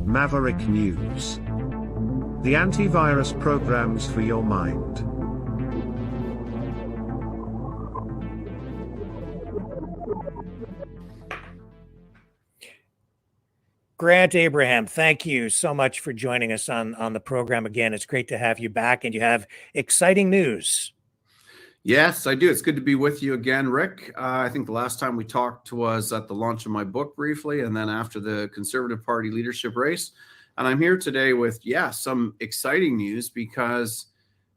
Maverick News. The antivirus programs for your mind. Grant Abraham, thank you so much for joining us on the program again. It's great to have you back, and you have exciting news. Yes, I do. It's good to be with you again, Rick. I think the last time we talked was at the launch of my book briefly, and then after the Conservative Party leadership race. And I'm here today with, some exciting news because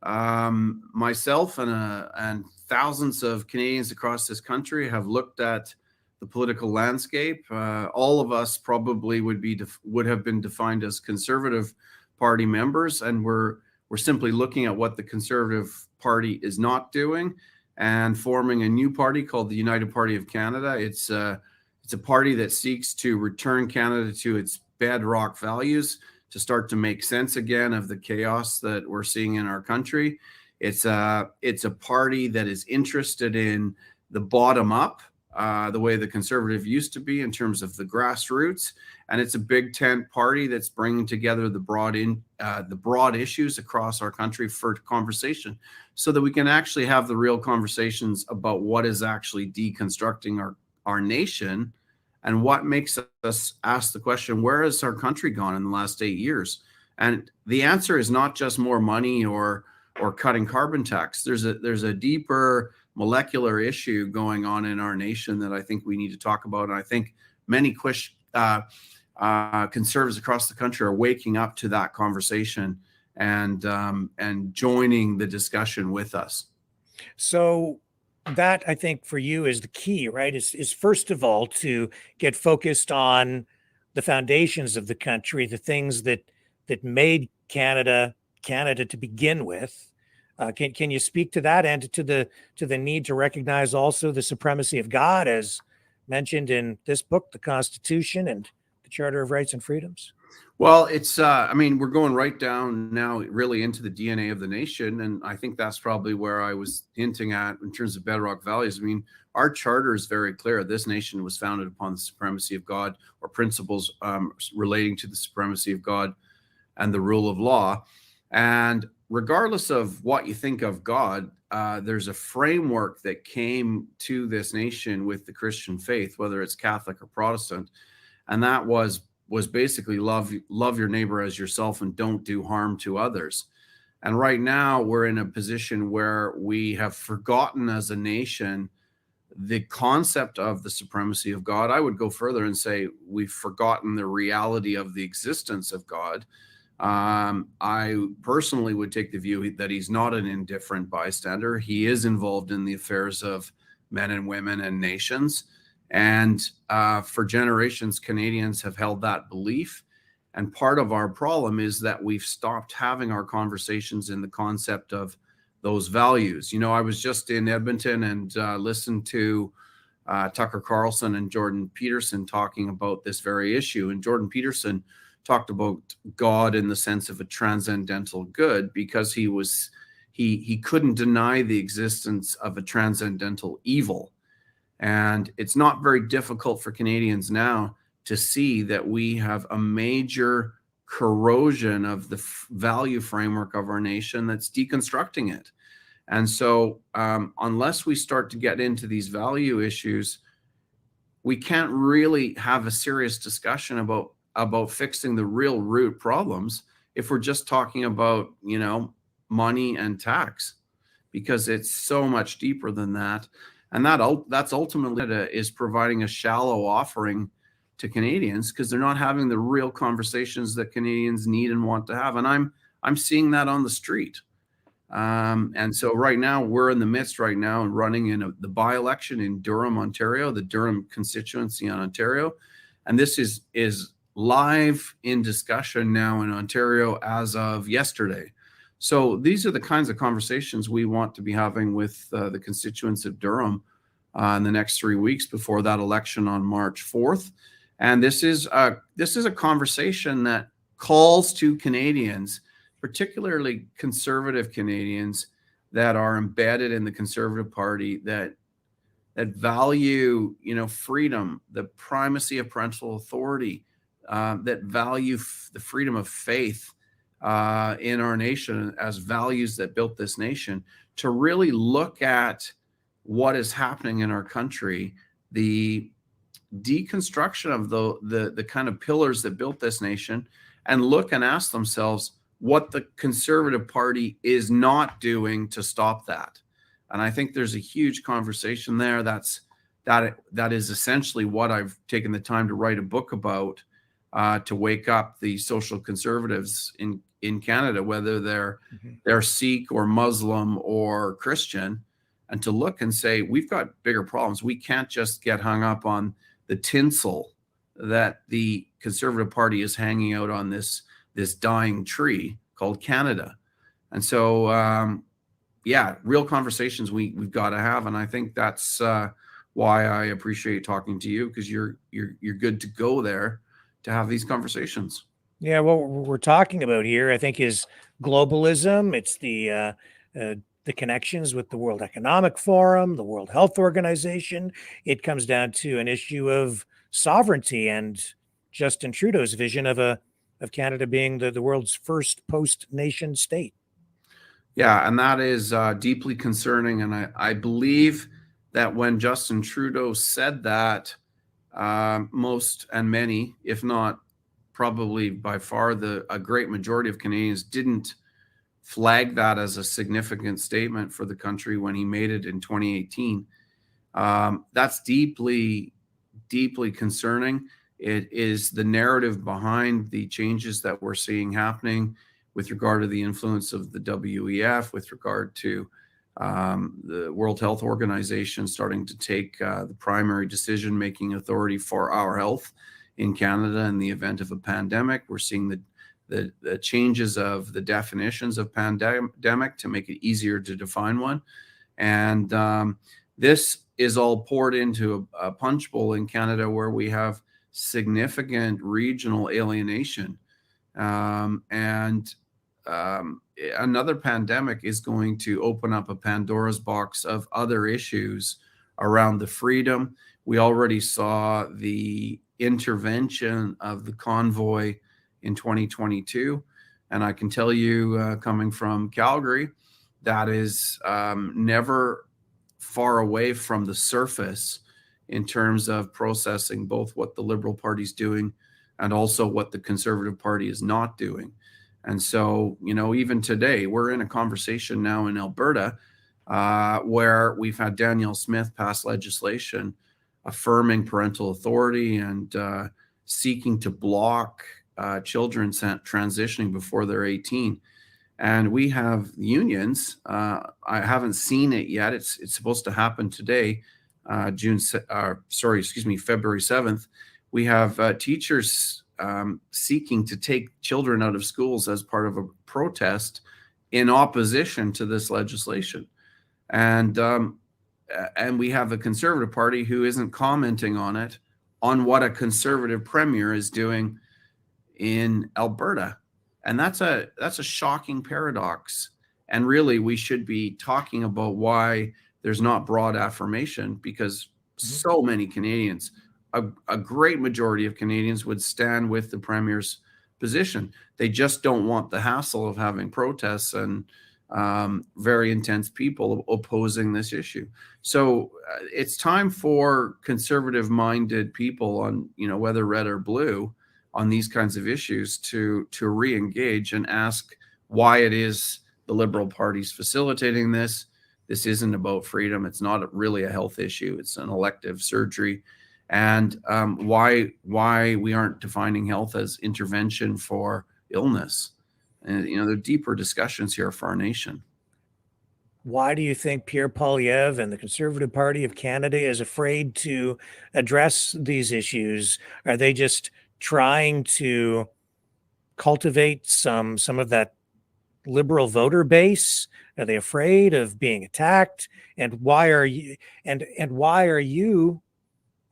myself and thousands of Canadians across this country have looked at the political landscape. All of us probably would have been defined as Conservative Party members, and we're simply looking at what the Conservative Party is not doing and forming a new party called the United Party of Canada. It's a party that seeks to return Canada to its bedrock values, to start to make sense again of the chaos that we're seeing in our country. It's a party that is interested in the bottom up, the way the Conservative used to be in terms of the grassroots, and it's a big tent party that's bringing together the broad issues across our country for conversation, so that we can actually have the real conversations about what is actually deconstructing our nation, and what makes us ask the question, where has our country gone in the last 8 years? And the answer is not just more money or cutting carbon tax. There's a deeper molecular issue going on in our nation that I think we need to talk about. And I think many conservatives across the country are waking up to that conversation and joining the discussion with us. So that, I think, for you is the key, right? Is first of all to get focused on the foundations of the country, the things that made Canada to begin with. Can you speak to that, and to the need to recognize also the supremacy of God as mentioned in this book, the Constitution and the Charter of Rights and Freedoms? Well, it's, I mean, we're going right down now really into the DNA of the nation. And I think that's probably where I was hinting at in terms of bedrock values. I mean, our charter is very clear. This nation was founded upon the supremacy of God, or principles relating to the supremacy of God and the rule of law. And regardless of what you think of God, there's a framework that came to this nation with the Christian faith, whether it's Catholic or Protestant. And that was basically love your neighbor as yourself and don't do harm to others. And right now we're in a position where we have forgotten as a nation the concept of the supremacy of God. I would go further and say we've forgotten the reality of the existence of God. I personally would take the view that he's not an indifferent bystander. He is involved in the affairs of men and women and nations. And for generations, Canadians have held that belief. And part of our problem is that we've stopped having our conversations in the concept of those values. You know, I was just in Edmonton and listened to Tucker Carlson and Jordan Peterson talking about this very issue. And Jordan Peterson talked about God in the sense of a transcendental good, because he couldn't deny the existence of a transcendental evil. And it's not very difficult for Canadians now to see that we have a major corrosion of the value framework of our nation that's deconstructing it. And so unless we start to get into these value issues, we can't really have a serious discussion about fixing the real root problems if we're just talking about, you know, money and tax, because it's so much deeper than that. And that's ultimately is providing a shallow offering to Canadians, because they're not having the real conversations that Canadians need and want to have. And I'm seeing that on the street. And so right now we're in the midst right now and running in the by-election in Durham, Ontario, the Durham constituency in Ontario. And this is live in discussion now in Ontario as of yesterday. So these are the kinds of conversations we want to be having with the constituents of Durham in the next 3 weeks before that election on March 4th. And this is a conversation that calls to Canadians, particularly conservative Canadians that are embedded in the Conservative Party, that value, you know, freedom, the primacy of parental authority, that value the freedom of faith in our nation as values that built this nation, to really look at what is happening in our country, the deconstruction of the kind of pillars that built this nation, and look and ask themselves what the Conservative Party is not doing to stop that. And I think there's a huge conversation there. That is essentially what I've taken the time to write a book about, to wake up the social conservatives in Canada, whether they're Sikh or Muslim or Christian, and to look and say, we've got bigger problems. We can't just get hung up on the tinsel that the Conservative Party is hanging out on this dying tree called Canada. And so, yeah, real conversations we've got to have. And I think that's why I appreciate talking to you, because you're good to go there to have these conversations. Yeah, what we're talking about here, I think, is globalism. It's the connections with the World Economic Forum, the World Health Organization. It comes down to an issue of sovereignty and Justin Trudeau's vision of Canada being the world's first post-nation state. Yeah, and that is deeply concerning. And I believe that when Justin Trudeau said that, most and many, if not probably by far a great majority of Canadians, didn't flag that as a significant statement for the country when he made it in 2018. That's deeply, deeply concerning. It is the narrative behind the changes that we're seeing happening with regard to the influence of the WEF, with regard to the World Health Organization starting to take the primary decision-making authority for our health in Canada in the event of a pandemic. We're seeing the changes of the definitions of pandemic to make it easier to define one. And this is all poured into a punch bowl in Canada where we have significant regional alienation. Another pandemic is going to open up a Pandora's box of other issues around the freedom. We already saw the intervention of the convoy in 2022. And I can tell you, coming from Calgary, that is never far away from the surface in terms of processing both what the Liberal Party's doing and also what the Conservative Party is not doing. And so, even today, we're in a conversation now in Alberta where we've had Danielle Smith pass legislation affirming parental authority and seeking to block children transitioning before they're 18. And we have unions. I haven't seen it yet. It's supposed to happen today, February 7th. We have teachers seeking to take children out of schools as part of a protest in opposition to this legislation. And we have a Conservative Party who isn't commenting on what a Conservative premier is doing in Alberta. And that's a shocking paradox. And really, we should be talking about why there's not broad affirmation, because so many Canadians, a great majority of Canadians, would stand with the Premier's position. They just don't want the hassle of having protests and very intense people opposing this issue. So it's time for conservative-minded people on, whether red or blue, on these kinds of issues to re-engage and ask why it is the Liberal Party's facilitating this. This isn't about freedom. It's not really a health issue. It's an elective surgery. And why we aren't defining health as intervention for illness. And, there are deeper discussions here for our nation. Why do you think Pierre Poilievre and the Conservative Party of Canada is afraid to address these issues? Are they just trying to cultivate some of that liberal voter base? Are they afraid of being attacked? And why are you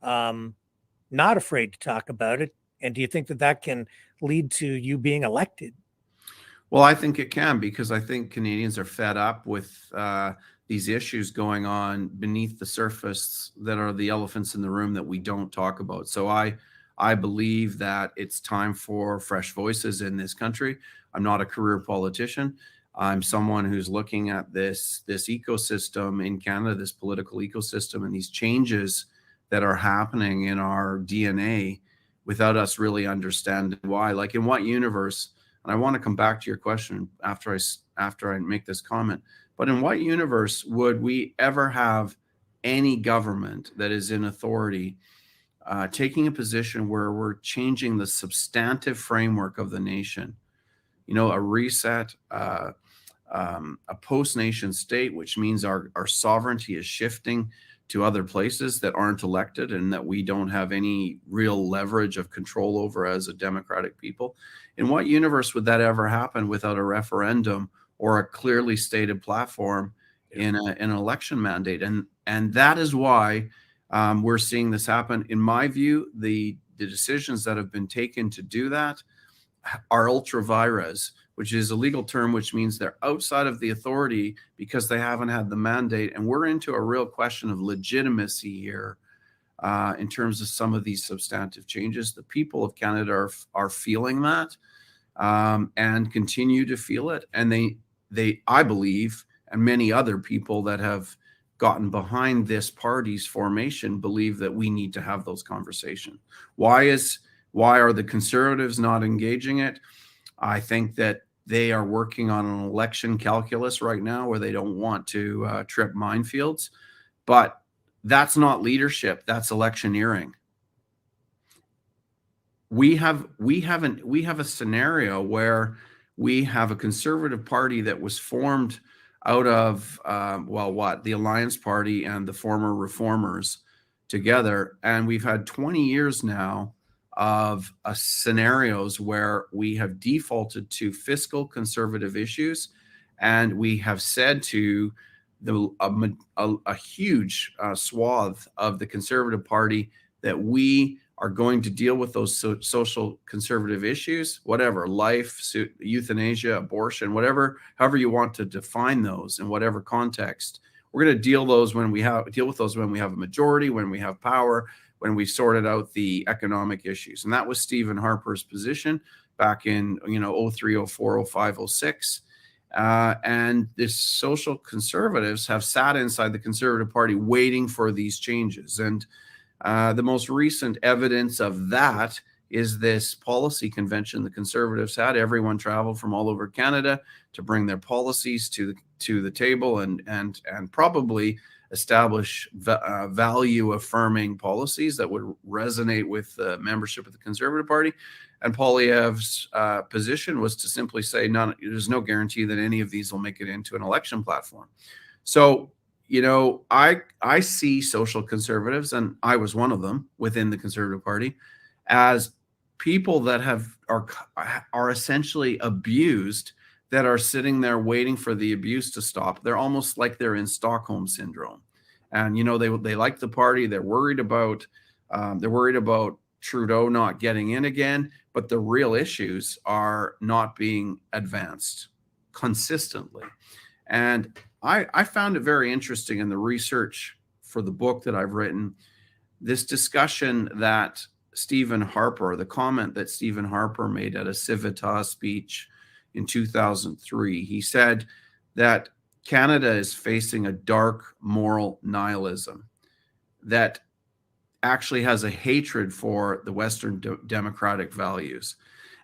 not afraid to talk about it? And do you think that can lead to you being elected? Well, I think it can, because I think Canadians are fed up with these issues going on beneath the surface that are the elephants in the room that we don't talk about. So I believe that it's time for fresh voices in this country. I'm not a career politician. I'm someone who's looking at this ecosystem in Canada, this political ecosystem, and these changes that are happening in our DNA without us really understanding why. Like, in what universe, and I want to come back to your question after I make this comment, but in what universe would we ever have any government that is in authority taking a position where we're changing the substantive framework of the nation, a reset, a post-nation state, which means our sovereignty is shifting to other places that aren't elected and that we don't have any real leverage of control over as a democratic people? In what universe would that ever happen without a referendum or a clearly stated platform in an election mandate? And that is why we're seeing this happen. In my view, the decisions that have been taken to do that are ultra vires, which is a legal term, which means they're outside of the authority because they haven't had the mandate. And we're into a real question of legitimacy here in terms of some of these substantive changes. The people of Canada are feeling that and continue to feel it. And they, I believe, and many other people that have gotten behind this party's formation believe that we need to have those conversations. Why are the Conservatives not engaging it? I think that they are working on an election calculus right now where they don't want to trip minefields, but that's not leadership. That's electioneering. We have a scenario where we have a Conservative Party that was formed out of the Alliance Party and the former Reformers together, and we've had 20 years now of scenarios where we have defaulted to fiscal conservative issues, and we have said to a huge swath of the Conservative Party that we are going to deal with those social conservative issues, whatever, life, euthanasia, abortion, whatever, however you want to define those in whatever context. We're going to deal with those when we have a majority, when we have power, when we sorted out the economic issues. And that was Stephen Harper's position back in 03, 04, 05, 06. And the social conservatives have sat inside the Conservative Party waiting for these changes. And the most recent evidence of that is this policy convention the Conservatives had. Everyone traveled from all over Canada to bring their policies to the table and probably establish value affirming policies that would resonate with the membership of the Conservative Party. And Poilievre's position was to simply say, there's no guarantee that any of these will make it into an election platform. So, I see social conservatives, and I was one of them within the Conservative Party, as people that are essentially abused, that are sitting there waiting for the abuse to stop. They're almost like they're in Stockholm syndrome, and they like the party. They're worried about Trudeau not getting in again, but the real issues are not being advanced consistently. And I found it very interesting in the research for the book that I've written, this discussion that the comment that Stephen Harper made at a Civitas speech in 2003. He said that Canada is facing a dark moral nihilism that actually has a hatred for the Western democratic values.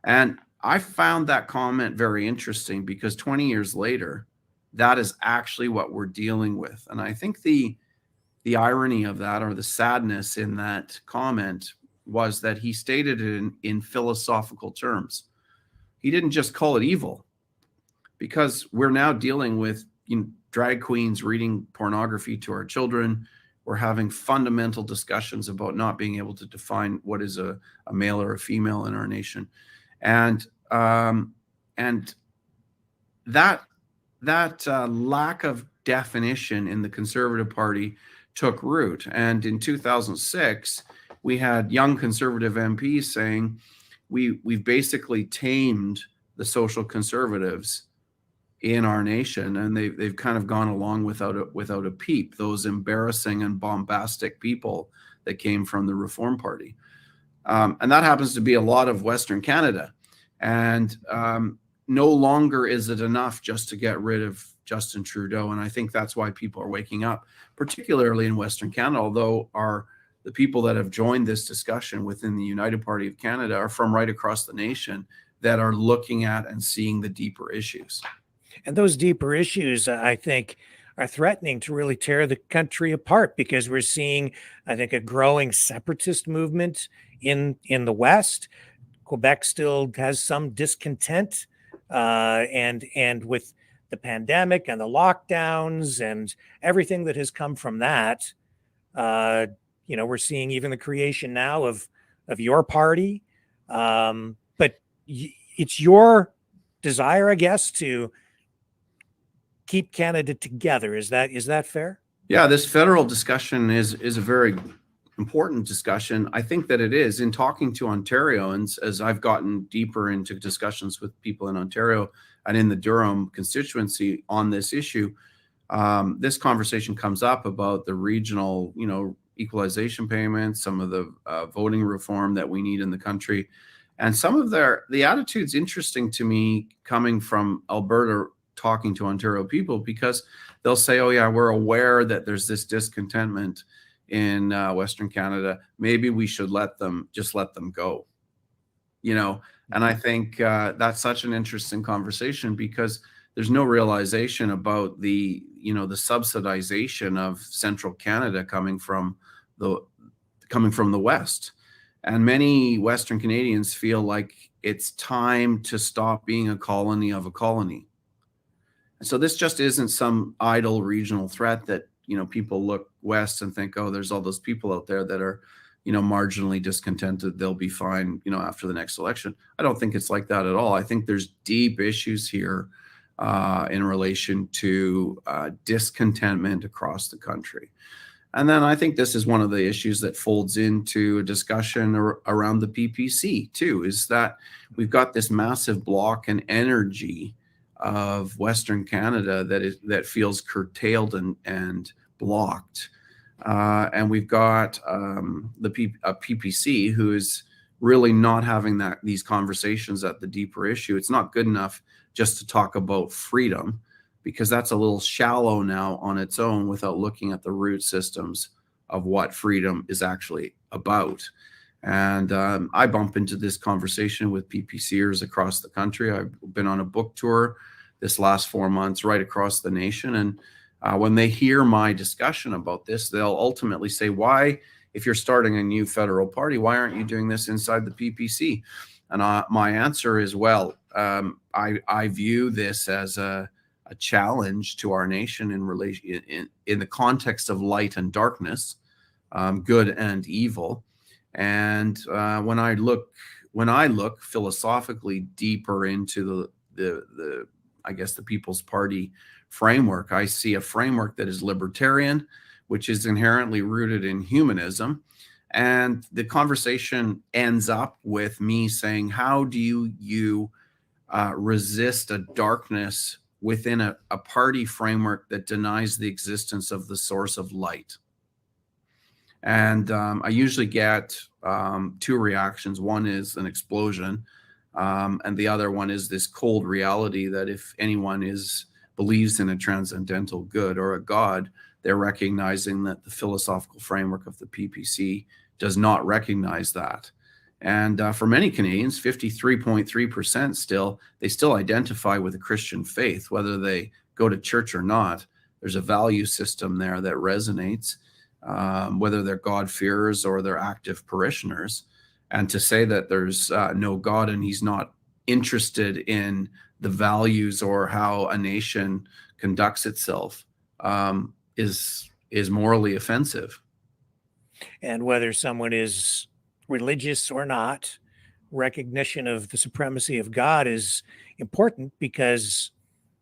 And I found that comment very interesting because 20 years later, that is actually what we're dealing with. And I think the irony of that, or the sadness in that comment, was that he stated it in philosophical terms. He didn't just call it evil, because we're now dealing with drag queens reading pornography to our children. We're having fundamental discussions about not being able to define what is a male or a female in our nation. And that lack of definition in the Conservative Party took root. And in 2006, we had young Conservative MPs saying, we've basically tamed the social conservatives in our nation, and they've kind of gone along without a peep, those embarrassing and bombastic people that came from the Reform Party. And that happens to be a lot of Western Canada. And no longer is it enough just to get rid of Justin Trudeau. And I think that's why people are waking up, particularly in Western Canada, although the people that have joined this discussion within the United Party of Canada are from right across the nation that are looking at and seeing the deeper issues. And those deeper issues, I think, are threatening to really tear the country apart, because we're seeing, I think, a growing separatist movement in the West. Quebec still has some discontent, and with the pandemic and the lockdowns and everything that has come from that, we're seeing even the creation now of your party. But it's your desire, I guess, to keep Canada together. Is that fair? Yeah, this federal discussion is a very important discussion. I think that it is. In talking to Ontarians, as I've gotten deeper into discussions with people in Ontario and in the Durham constituency on this issue, this conversation comes up about the regional, equalization payments, some of the voting reform that we need in the country. And some of the attitude's interesting to me coming from Alberta talking to Ontario people, because they'll say, oh yeah, we're aware that there's this discontentment in Western Canada. Maybe we should let them go, and I think that's such an interesting conversation, because there's no realization about the subsidization of central Canada coming from the West. And many Western Canadians feel like it's time to stop being a colony of a colony. And so this just isn't some idle regional threat that, people look west and think, oh, there's all those people out there that are, marginally discontented. They'll be fine, after the next election. I don't think it's like that at all. I think there's deep issues here in relation to discontentment across the country. And then I think this is one of the issues that folds into a discussion around the PPC too, is that we've got this massive block and energy of Western Canada that feels curtailed and blocked. And we've got a PPC who is really not having these conversations at the deeper issue. It's not good enough just to talk about freedom, because that's a little shallow now on its own without looking at the root systems of what freedom is actually about. And I bump into this conversation with PPCers across the country. I've been on a book tour this last 4 months right across the nation. And when they hear my discussion about this, they'll ultimately say, why, if you're starting a new federal party, why aren't you doing this inside the PPC? And my answer is, well, I view this as a challenge to our nation in relation in the context of light and darkness, good and evil. And when I look philosophically deeper into the I guess the People's Party framework, I see a framework that is libertarian, which is inherently rooted in humanism. And the conversation ends up with me saying, how do you resist a darkness within a party framework that denies the existence of the source of light? And I usually get two reactions. One is an explosion, and the other one is this cold reality that if anyone believes in a transcendental good or a God, they're recognizing that the philosophical framework of the PPC does not recognize that. And for many Canadians, 53.3% they still identify with a Christian faith, whether they go to church or not. There's a value system there that resonates, whether they're God-fearers or they're active parishioners. And to say that there's no God and he's not interested in the values or how a nation conducts itself is morally offensive. And whether someone is religious or not, recognition of the supremacy of God is important, because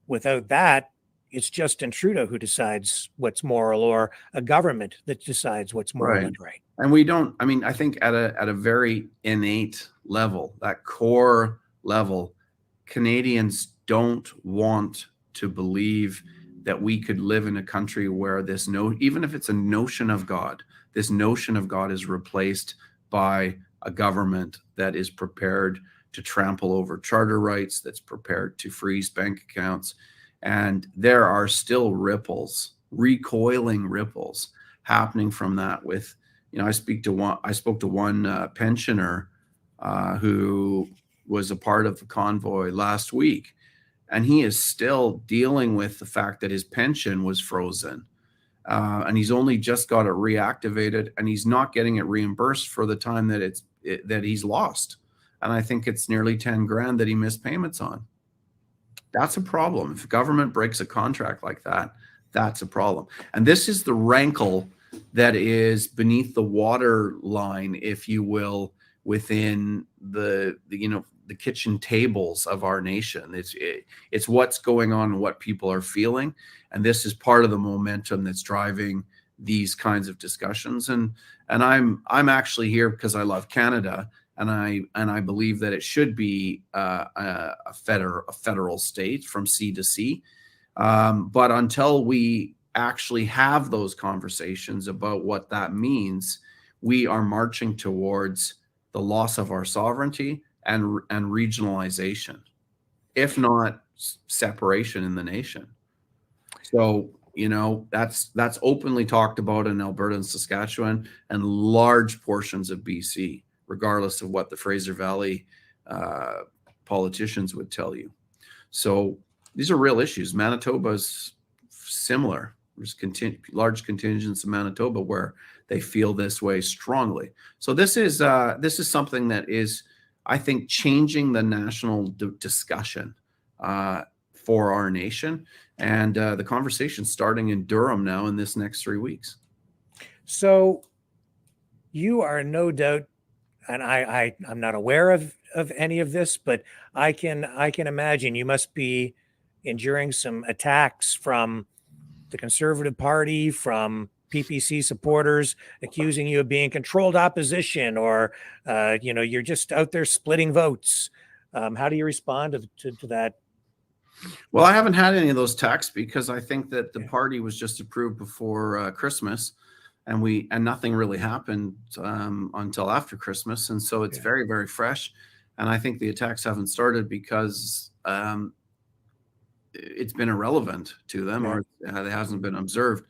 without that, it's Justin Trudeau who decides what's moral, or a government that decides what's moral and right. And we don't, I think at a very innate level, that core level, Canadians don't want to believe that we could live in a country where even if it's a notion of God, this notion of God is replaced by a government that is prepared to trample over charter rights, that's prepared to freeze bank accounts. And there are still recoiling ripples happening from that. With, I spoke to one pensioner who was a part of the convoy last week, and he is still dealing with the fact that his pension was frozen. And he's only just got it reactivated, and he's not getting it reimbursed for the time that he's lost. And I think it's nearly 10 grand that he missed payments on. That's a problem. If government breaks a contract like that, that's a problem. And this is the rankle that is beneath the water line, if you will, within the kitchen tables of our nation. It's what's going on and what people are feeling. And this is part of the momentum that's driving these kinds of discussions. And I'm actually here because I love Canada, and I believe that it should be a federal state from sea to sea. But until we actually have those conversations about what that means, we are marching towards the loss of our sovereignty and regionalization, if not separation in the nation. So, you know, that's openly talked about in Alberta and Saskatchewan and large portions of BC, regardless of what the Fraser Valley politicians would tell you. So these are real issues. Manitoba's similar. There's large contingents in Manitoba where they feel this way strongly. So this is something that is, I think, changing the national discussion for our nation, and the conversation starting in Durham now in this next 3 weeks. So you are no doubt, and I'm not aware of any of this, but I can imagine you must be enduring some attacks from the Conservative Party, from PPC supporters accusing you of being controlled opposition, or you're just out there splitting votes. How do you respond to that? Well, I haven't had any of those attacks because I think that the party was just approved before Christmas, and nothing really happened until after Christmas, and so it's very, very fresh. And I think the attacks haven't started because it's been irrelevant to them, or it hasn't been observed.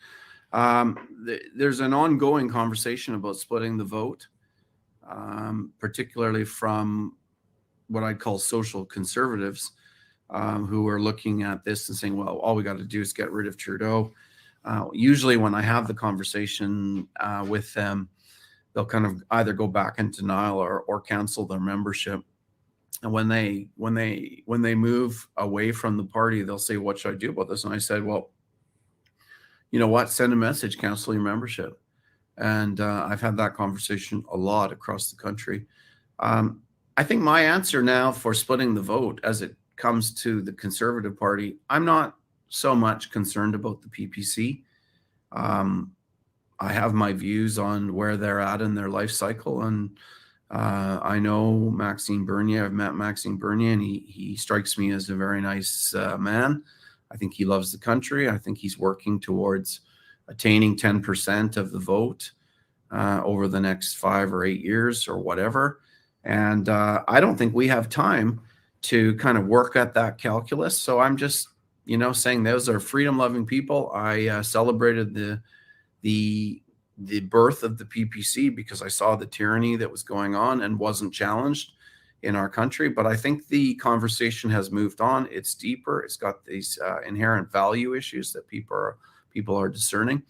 There's an ongoing conversation about splitting the vote, particularly from what I'd call social conservatives, who are looking at this and saying, well, all we got to do is get rid of Trudeau. Usually when I have the conversation with them, they'll kind of either go back in denial or cancel their membership. And when they move away from the party, they'll say, what should I do about this? And I said, well, you know what? Send a message, cancel your membership. And I've had that conversation a lot across the country. I think my answer now for splitting the vote as it comes to the Conservative Party, I'm not so much concerned about the PPC. I have my views on where they're at in their life cycle. And I know Maxime Bernier. I've met Maxime Bernier, and he strikes me as a very nice man. I think he loves the country. I think he's working towards attaining 10% of the vote over the next 5 or 8 years or whatever. And I don't think we have time to kind of work at that calculus. So I'm just, saying those are freedom-loving people. I celebrated the birth of the PPC because I saw the tyranny that was going on and wasn't challenged in our country. But I think the conversation has moved on. It's deeper. It's got these inherent value issues that people are discerning.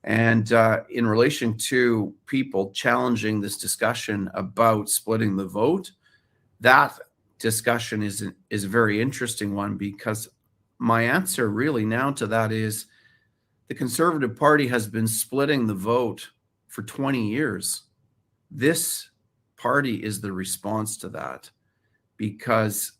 And in relation to people challenging this discussion about splitting the vote, that discussion is a very interesting one, because my answer really now to that is the Conservative Party has been splitting the vote for 20 years. This party is the response to that, because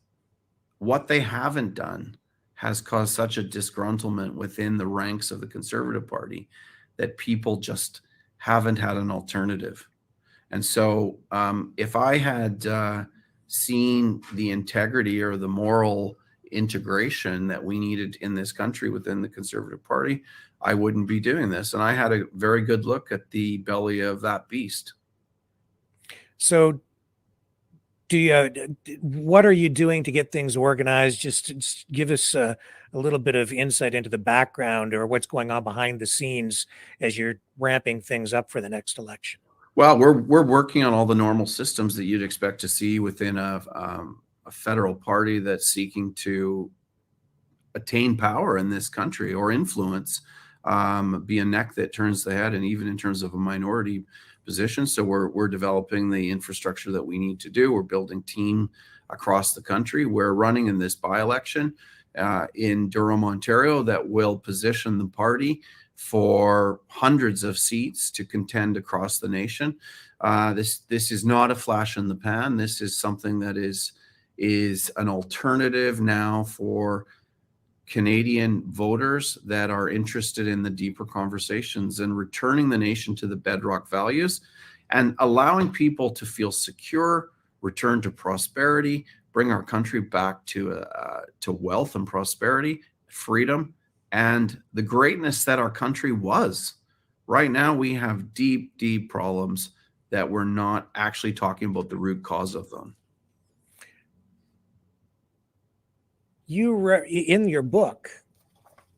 what they haven't done has caused such a disgruntlement within the ranks of the Conservative Party that people just haven't had an alternative. And so if I had seen the integrity or the moral integration that we needed in this country within the Conservative Party, I wouldn't be doing this. And I had a very good look at the belly of that beast. So what are you doing to get things organized? Just give us a little bit of insight into the background or what's going on behind the scenes as you're ramping things up for the next election. Well, we're working on all the normal systems that you'd expect to see within a federal party that's seeking to attain power in this country or influence, be a neck that turns the head, and even in terms of a minority position. So we're developing the infrastructure that we need to do. We're building team across the country. We're running in this by-election in Durham, Ontario, that will position the party for hundreds of seats to contend across the nation. This is not a flash in the pan. This is something that is an alternative now for Canadian voters that are interested in the deeper conversations and returning the nation to the bedrock values and allowing people to feel secure, return to prosperity, bring our country back to wealth and prosperity, freedom, and the greatness that our country was. Right now, we have deep, deep problems that we're not actually talking about the root cause of them. In your book,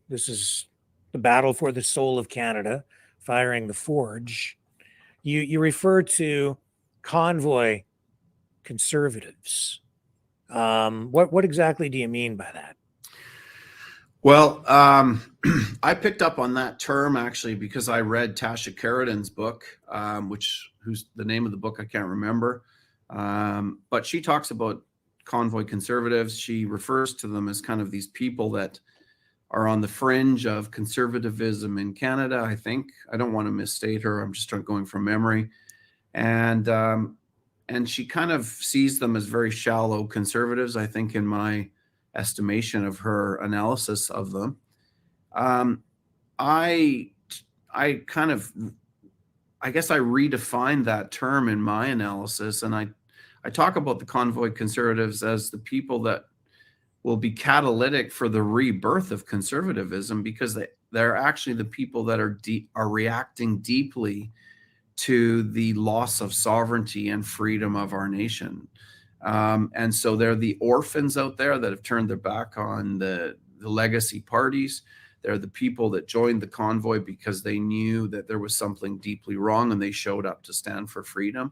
this is The Battle for the Soul of Canada, Firing the Forge, you refer to convoy conservatives. What exactly do you mean by that? Well, I picked up on that term actually because I read Tasha Karadan's book, who's the name of the book I can't remember, but she talks about convoy conservatives. She refers to them as kind of these people that are on the fringe of conservatism in Canada. I think I don't want to misstate her. I'm just going from memory, and she kind of sees them as very shallow conservatives. I think in my estimation of her analysis of them. I guess I redefined that term in my analysis, and I talk about the convoy conservatives as the people that will be catalytic for the rebirth of conservatism, because they're actually the people that are reacting deeply to the loss of sovereignty and freedom of our nation. And so they're the orphans out there that have turned their back on the legacy parties. They're the people that joined the convoy because they knew that there was something deeply wrong and they showed up to stand for freedom.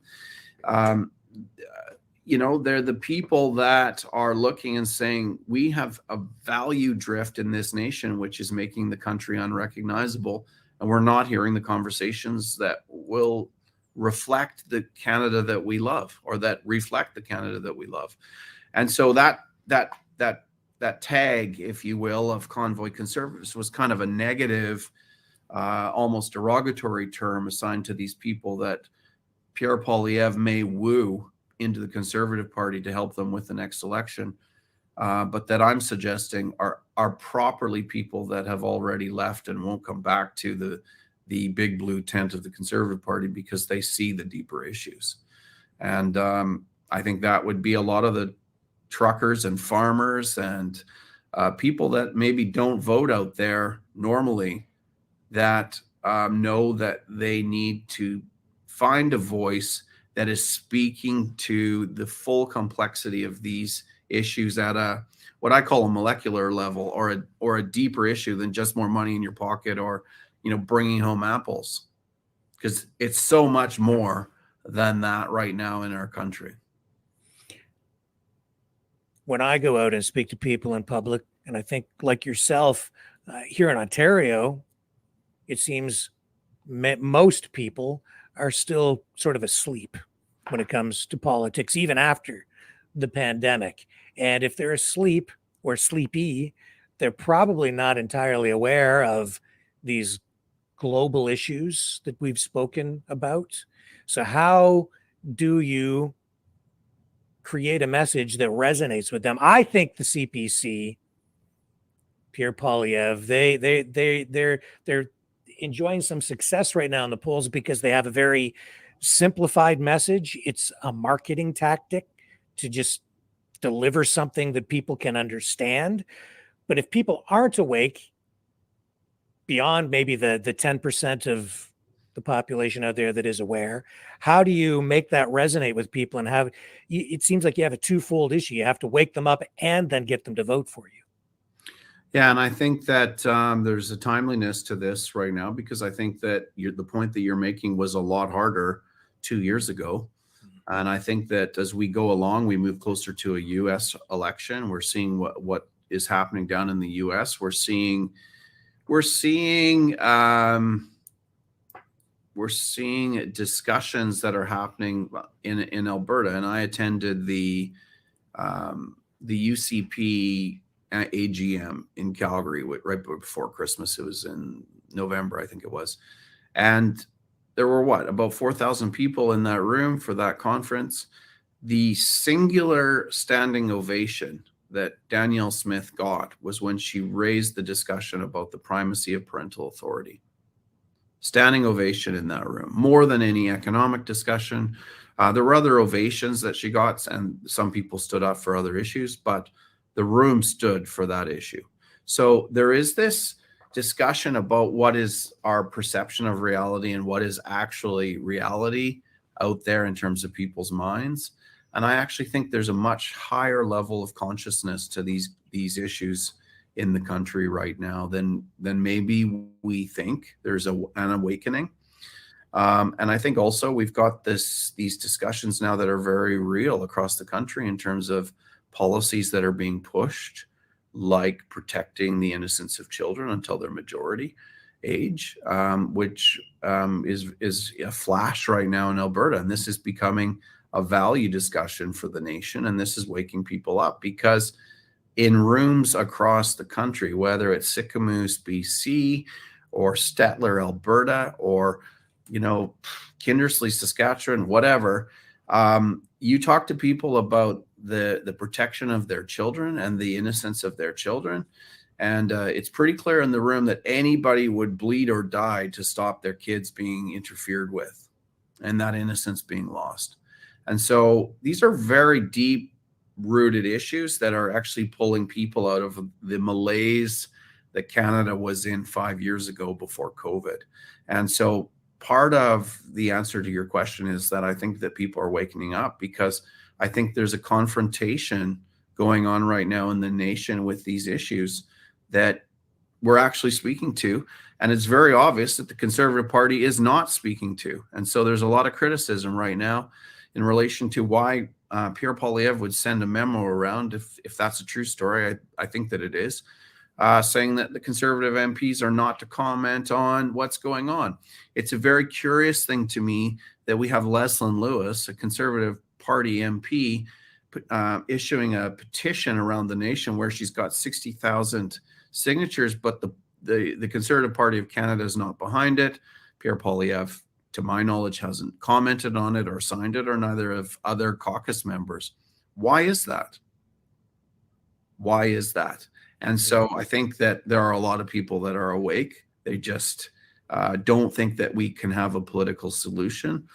They're the people that are looking and saying, we have a value drift in this nation, which is making the country unrecognizable. And we're not hearing the conversations that will reflect the Canada that we love, or that reflect the Canada that we love. And so that tag, if you will, of convoy conservatives was kind of a negative, almost derogatory term assigned to these people that Pierre Poilievre may woo into the Conservative Party to help them with the next election, but that I'm suggesting are properly people that have already left and won't come back to the big blue tent of the Conservative Party because they see the deeper issues. And I think that would be a lot of the truckers and farmers and people that maybe don't vote out there normally, that know that they need to find a voice that is speaking to the full complexity of these issues at what I call a molecular level, or a deeper issue than just more money in your pocket, or bringing home apples, because it's so much more than that right now in our country. When I go out and speak to people in public, and I think like yourself, here in Ontario, it seems most people are still sort of asleep when it comes to politics, even after the pandemic. And if they're asleep or sleepy, they're probably not entirely aware of these global issues that we've spoken about. So how do you create a message that resonates with them? I think the CPC, Pierre Poilievre, they're enjoying some success right now in the polls because they have a very simplified message. It's a marketing tactic to just deliver something that people can understand. But if people aren't awake, beyond maybe the 10% of the population out there that is aware, how do you make that resonate with people? And it seems like you have a twofold issue. You have to wake them up and then get them to vote for you. Yeah, and I think that there's a timeliness to this right now, because I think that the point that you're making was a lot harder 2 years ago. And I think that as we go along, we move closer to a U.S. election. We're seeing what is happening down in the U.S. We're seeing discussions that are happening in Alberta. And I attended the UCP AGM in Calgary right before Christmas. It was in November, I think it was. And there were about 4,000 people in that room for that conference. The singular standing ovation that Danielle Smith got was when she raised the discussion about the primacy of parental authority. Standing ovation in that room, more than any economic discussion. There were other ovations that she got, and some people stood up for other issues, but the room stood for that issue. So there is this discussion about what is our perception of reality and what is actually reality out there in terms of people's minds. And I actually think there's a much higher level of consciousness to these issues in the country right now than maybe we think. There's an awakening. And I think also we've got these discussions now that are very real across the country in terms of policies that are being pushed, like protecting the innocence of children until they're majority age, which is a flash right now in Alberta. And this is becoming a value discussion for the nation. And this is waking people up, because in rooms across the country, whether it's Sicamous, BC, or Stettler, Alberta, or, you know, Kindersley, Saskatchewan, whatever, you talk to people about the protection of their children and the innocence of their children. And it's pretty clear in the room that anybody would bleed or die to stop their kids being interfered with and that innocence being lost. And so these are very deep rooted issues that are actually pulling people out of the malaise that Canada was in 5 years ago before COVID. And so part of the answer to your question is that I think that people are waking up, because I think there's a confrontation going on right now in the nation with these issues that we're actually speaking to. And it's very obvious that the Conservative Party is not speaking to. And so there's a lot of criticism right now in relation to why Pierre Poilievre would send a memo around, if that's a true story. I think that it is, saying that the Conservative MPs are not to comment on what's going on. It's a very curious thing to me that we have Leslyn Lewis, a Conservative Party MP, issuing a petition around the nation where she's got 60,000 signatures, but the Conservative Party of Canada is not behind it. Pierre Poilievre, to my knowledge, hasn't commented on it or signed it, or neither of other caucus members. Why is that? Why is that? And so I think that there are a lot of people that are awake. They just don't think that we can have a political solution.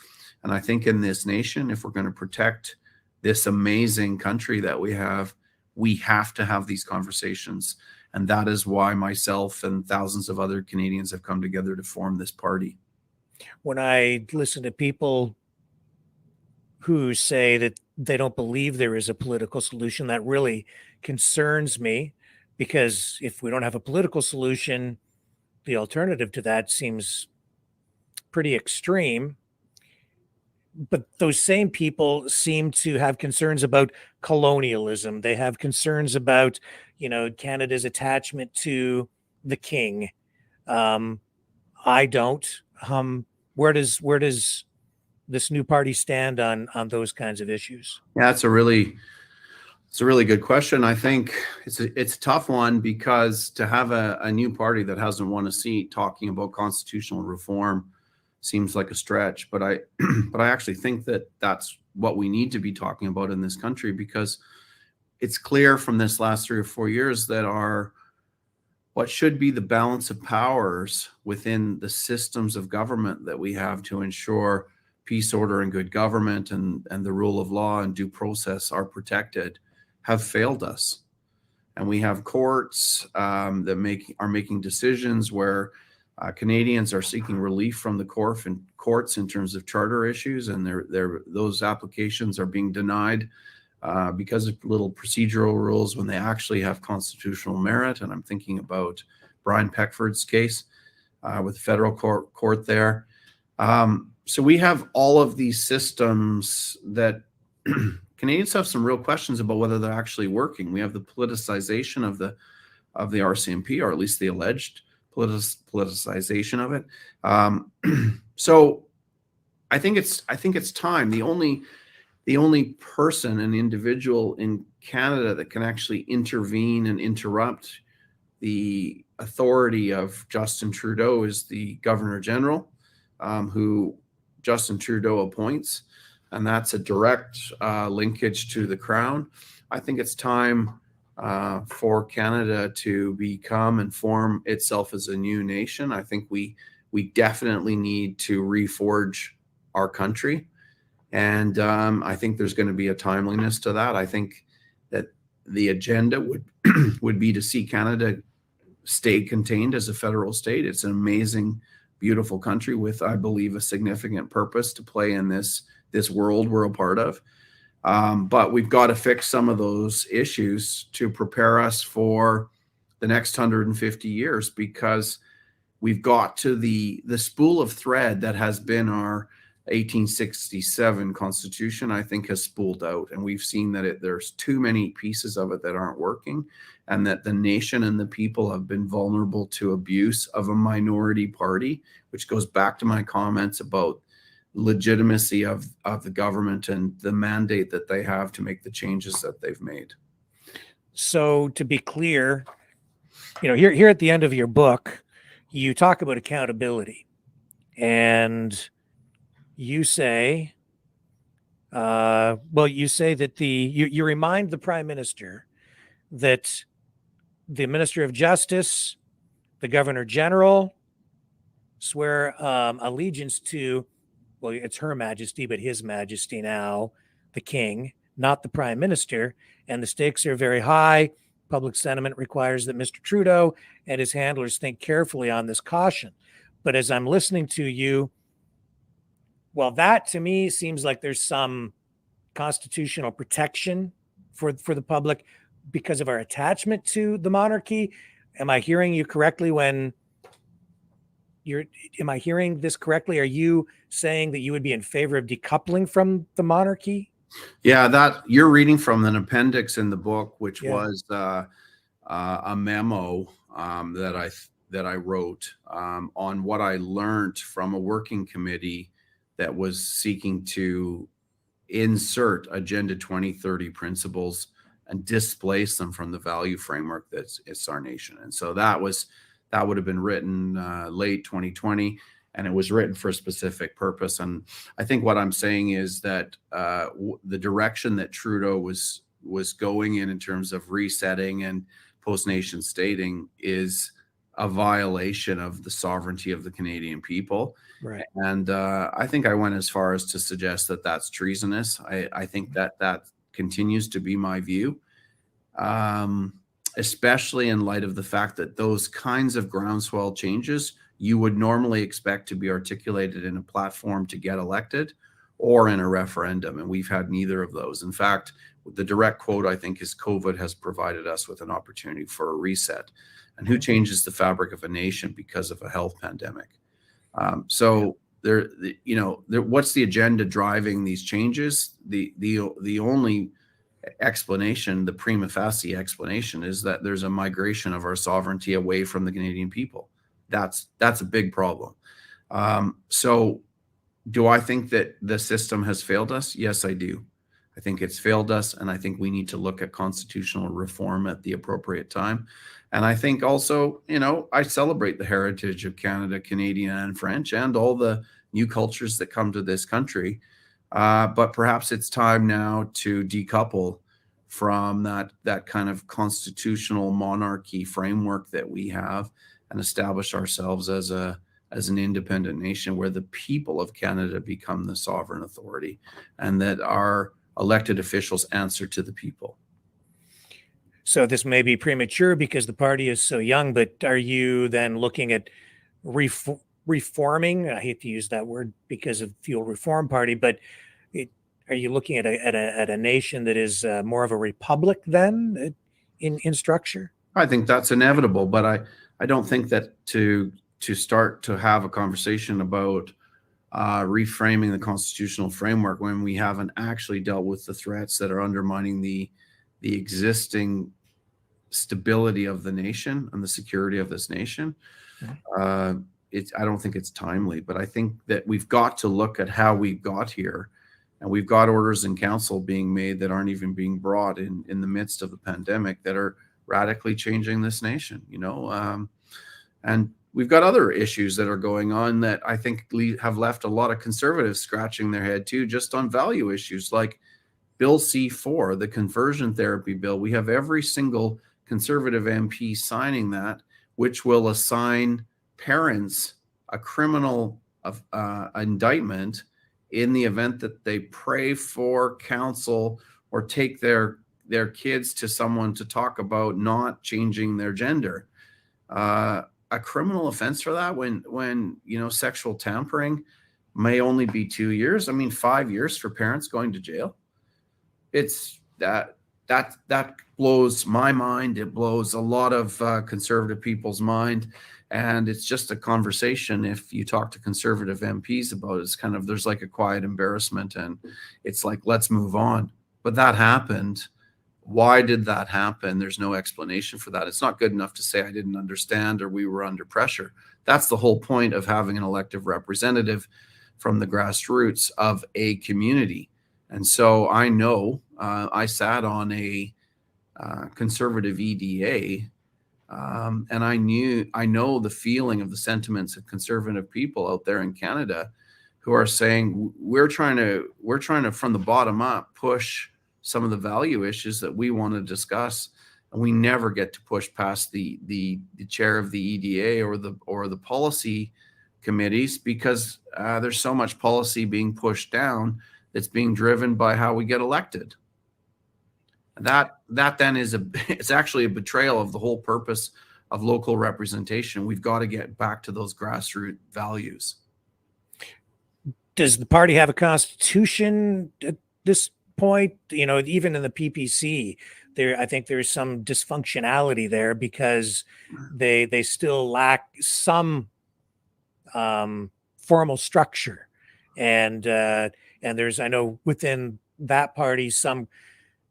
And I think in this nation, if we're going to protect this amazing country that we have to have these conversations. And that is why myself and thousands of other Canadians have come together to form this party. When I listen to people who say that they don't believe there is a political solution, that really concerns me, because if we don't have a political solution, the alternative to that seems pretty extreme. But those same people seem to have concerns about colonialism. They have concerns about, you know, Canada's attachment to the king. I don't. Where does this new party stand on those kinds of issues? Yeah, it's a really good question. I think it's a tough one, because to have a new party that hasn't won a seat talking about constitutional reform seems like a stretch. But I actually think that that's what we need to be talking about in this country, because it's clear from this last 3 or 4 years that what should be the balance of powers within the systems of government that we have to ensure peace, order, and good government and the rule of law and due process are protected have failed us. And we have courts that are making decisions where Canadians are seeking relief from the courts in terms of charter issues, and those applications are being denied because of little procedural rules when they actually have constitutional merit. And I'm thinking about Brian Peckford's case with the federal court there. So we have all of these systems that Canadians have some real questions about whether they're actually working. We have the politicization of the RCMP, or at least the alleged politicization of it. So I think it's time. The only person and individual in Canada that can actually intervene and interrupt the authority of Justin Trudeau is the Governor General, who Justin Trudeau appoints, and that's a direct linkage to the Crown. I think it's time for Canada to become and form itself as a new nation. I think we definitely need to reforge our country. And I think there's going to be a timeliness to that. I think that the agenda would be to see Canada stay contained as a federal state. It's an amazing, beautiful country with, I believe, a significant purpose to play in this world we're a part of. But we've got to fix some of those issues to prepare us for the next 150 years, because we've got to the spool of thread that has been our 1867 Constitution, I think, has spooled out. And we've seen that there's too many pieces of it that aren't working, and that the nation and the people have been vulnerable to abuse of a minority party, which goes back to my comments about legitimacy of the government and the mandate that they have to make the changes that they've made. So to be clear, here at the end of your book, you talk about accountability, and you say, you say that you remind the Prime Minister that the Minister of Justice, the Governor General swear allegiance to, well, it's Her Majesty, but His Majesty now, the King, not the Prime Minister, and the stakes are very high. Public sentiment requires that Mr. Trudeau and his handlers think carefully on this caution. But as I'm listening to you, well, that to me seems like there's some constitutional protection for the public because of our attachment to the monarchy. Am I hearing you correctly am I hearing this correctly? Are you saying that you would be in favor of decoupling from the monarchy? Yeah, that you're reading from an appendix in the book, which was a memo that I wrote on what I learned from a working committee that was seeking to insert Agenda 2030 principles and displace them from the value framework it's our nation. And so that would have been written late 2020, and it was written for a specific purpose. And I think what I'm saying is that the direction that Trudeau was going in terms of resetting and post-nation stating is a violation of the sovereignty of the Canadian people. Right. And I think I went as far as to suggest that that's treasonous. I think that continues to be my view, especially in light of the fact that those kinds of groundswell changes you would normally expect to be articulated in a platform to get elected or in a referendum. And we've had neither of those. In fact, the direct quote, I think, is COVID has provided us with an opportunity for a reset. And who changes the fabric of a nation because of a health pandemic? So what's the agenda driving these changes? The only explanation, the prima facie explanation, is that there's a migration of our sovereignty away from the Canadian people. That's a big problem. So do I think that the system has failed us? Yes, I do. I think it's failed us, and I think we need to look at constitutional reform at the appropriate time. And I think also, I celebrate the heritage of Canada, Canadian and French, and all the new cultures that come to this country. But perhaps it's time now to decouple from that kind of constitutional monarchy framework that we have and establish ourselves as an independent nation where the people of Canada become the sovereign authority and that our elected officials answer to the people. So this may be premature because the party is so young, but are you then looking at reforming? I hate to use that word because of Fuel Reform Party, but are you looking at a nation that is more of a republic then in structure? I think that's inevitable, but I don't think that to start to have a conversation about reframing the constitutional framework when we haven't actually dealt with the threats that are undermining the existing stability of the nation and the security of this nation. I don't think it's timely, but I think that we've got to look at how we got here, and we've got orders in council being made that aren't even being brought in the midst of the pandemic that are radically changing this nation, and we've got other issues that are going on that I think have left a lot of conservatives scratching their head too, just on value issues like Bill C4, the conversion therapy bill, we have every single Conservative MP signing that, which will assign parents a criminal indictment in the event that they pray for, counsel, or take their kids to someone to talk about not changing their gender. A criminal offense for that, when sexual tampering may only be 2 years. I mean, 5 years for parents going to jail. It's that blows my mind. It blows a lot of conservative people's mind. And it's just a conversation. If you talk to conservative MPs about it, it's kind of, there's like a quiet embarrassment, and it's like, let's move on. But that happened. Why did that happen? There's no explanation for that. It's not good enough to say I didn't understand or we were under pressure. That's the whole point of having an elected representative from the grassroots of a community. And so I know I sat on a conservative EDA, and I know the feeling of the sentiments of conservative people out there in Canada who are saying we're trying to from the bottom up push some of the value issues that we want to discuss, and we never get to push past the chair of the EDA or the policy committees, because there's so much policy being pushed down that's being driven by how we get elected. That then it's actually a betrayal of the whole purpose of local representation. We've got to get back to those grassroots values. Does the party have a constitution at this point? Even in the PPC, I think there's some dysfunctionality there because they still lack some formal structure, and there's, I know within that party, some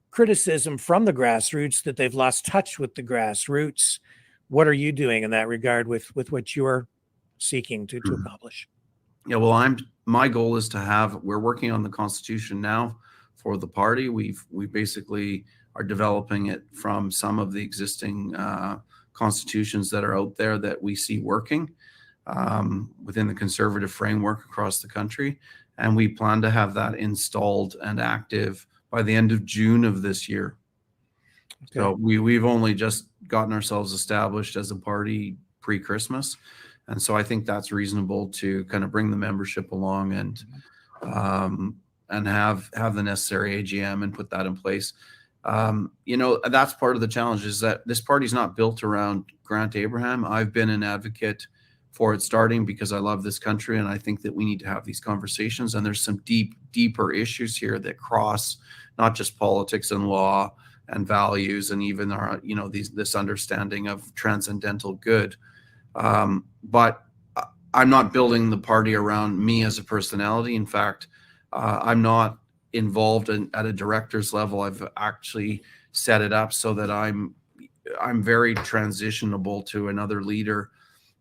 criticism from the grassroots that they've lost touch with the grassroots. What are you doing in that regard with what you're seeking to accomplish? Yeah, well, my goal is we're working on the constitution now for the party. We basically are developing it from some of the existing constitutions that are out there that we see working within the conservative framework across the country. And we plan to have that installed and active by the end of June of this year. Okay. So we've only just gotten ourselves established as a party pre-Christmas. And so I think that's reasonable to kind of bring the membership along and have the necessary AGM and put that in place. That's part of the challenge, is that this party's not built around Grant Abraham. I've been an advocate for it starting because I love this country, and I think that we need to have these conversations. And there's some deeper issues here that cross not just politics and law and values, and even our, this understanding of transcendental good. But I'm not building the party around me as a personality. In fact, I'm not involved at a director's level. I've actually set it up so that I'm very transitionable to another leader.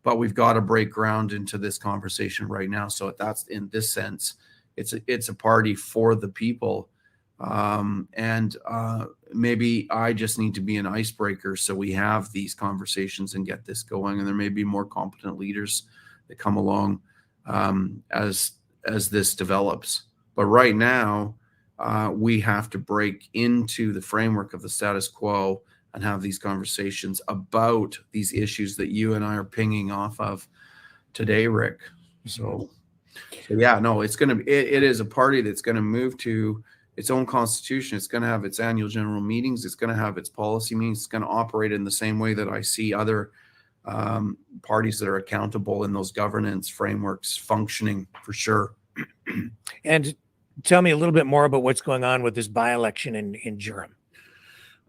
But we've got to break ground into this conversation right now. So that's, in this sense, it's a party for the people. Maybe I just need to be an icebreaker so we have these conversations and get this going. And there may be more competent leaders that come along as this develops. But right now, we have to break into the framework of the status quo and have these conversations about these issues that you and I are pinging off of today, Rick. So yeah, no, it is a party that's going to move to its own constitution. It's going to have its annual general meetings. It's going to have its policy meetings. It's going to operate in the same way that I see other parties that are accountable in those governance frameworks functioning, for sure. And tell me a little bit more about what's going on with this by-election in Durham.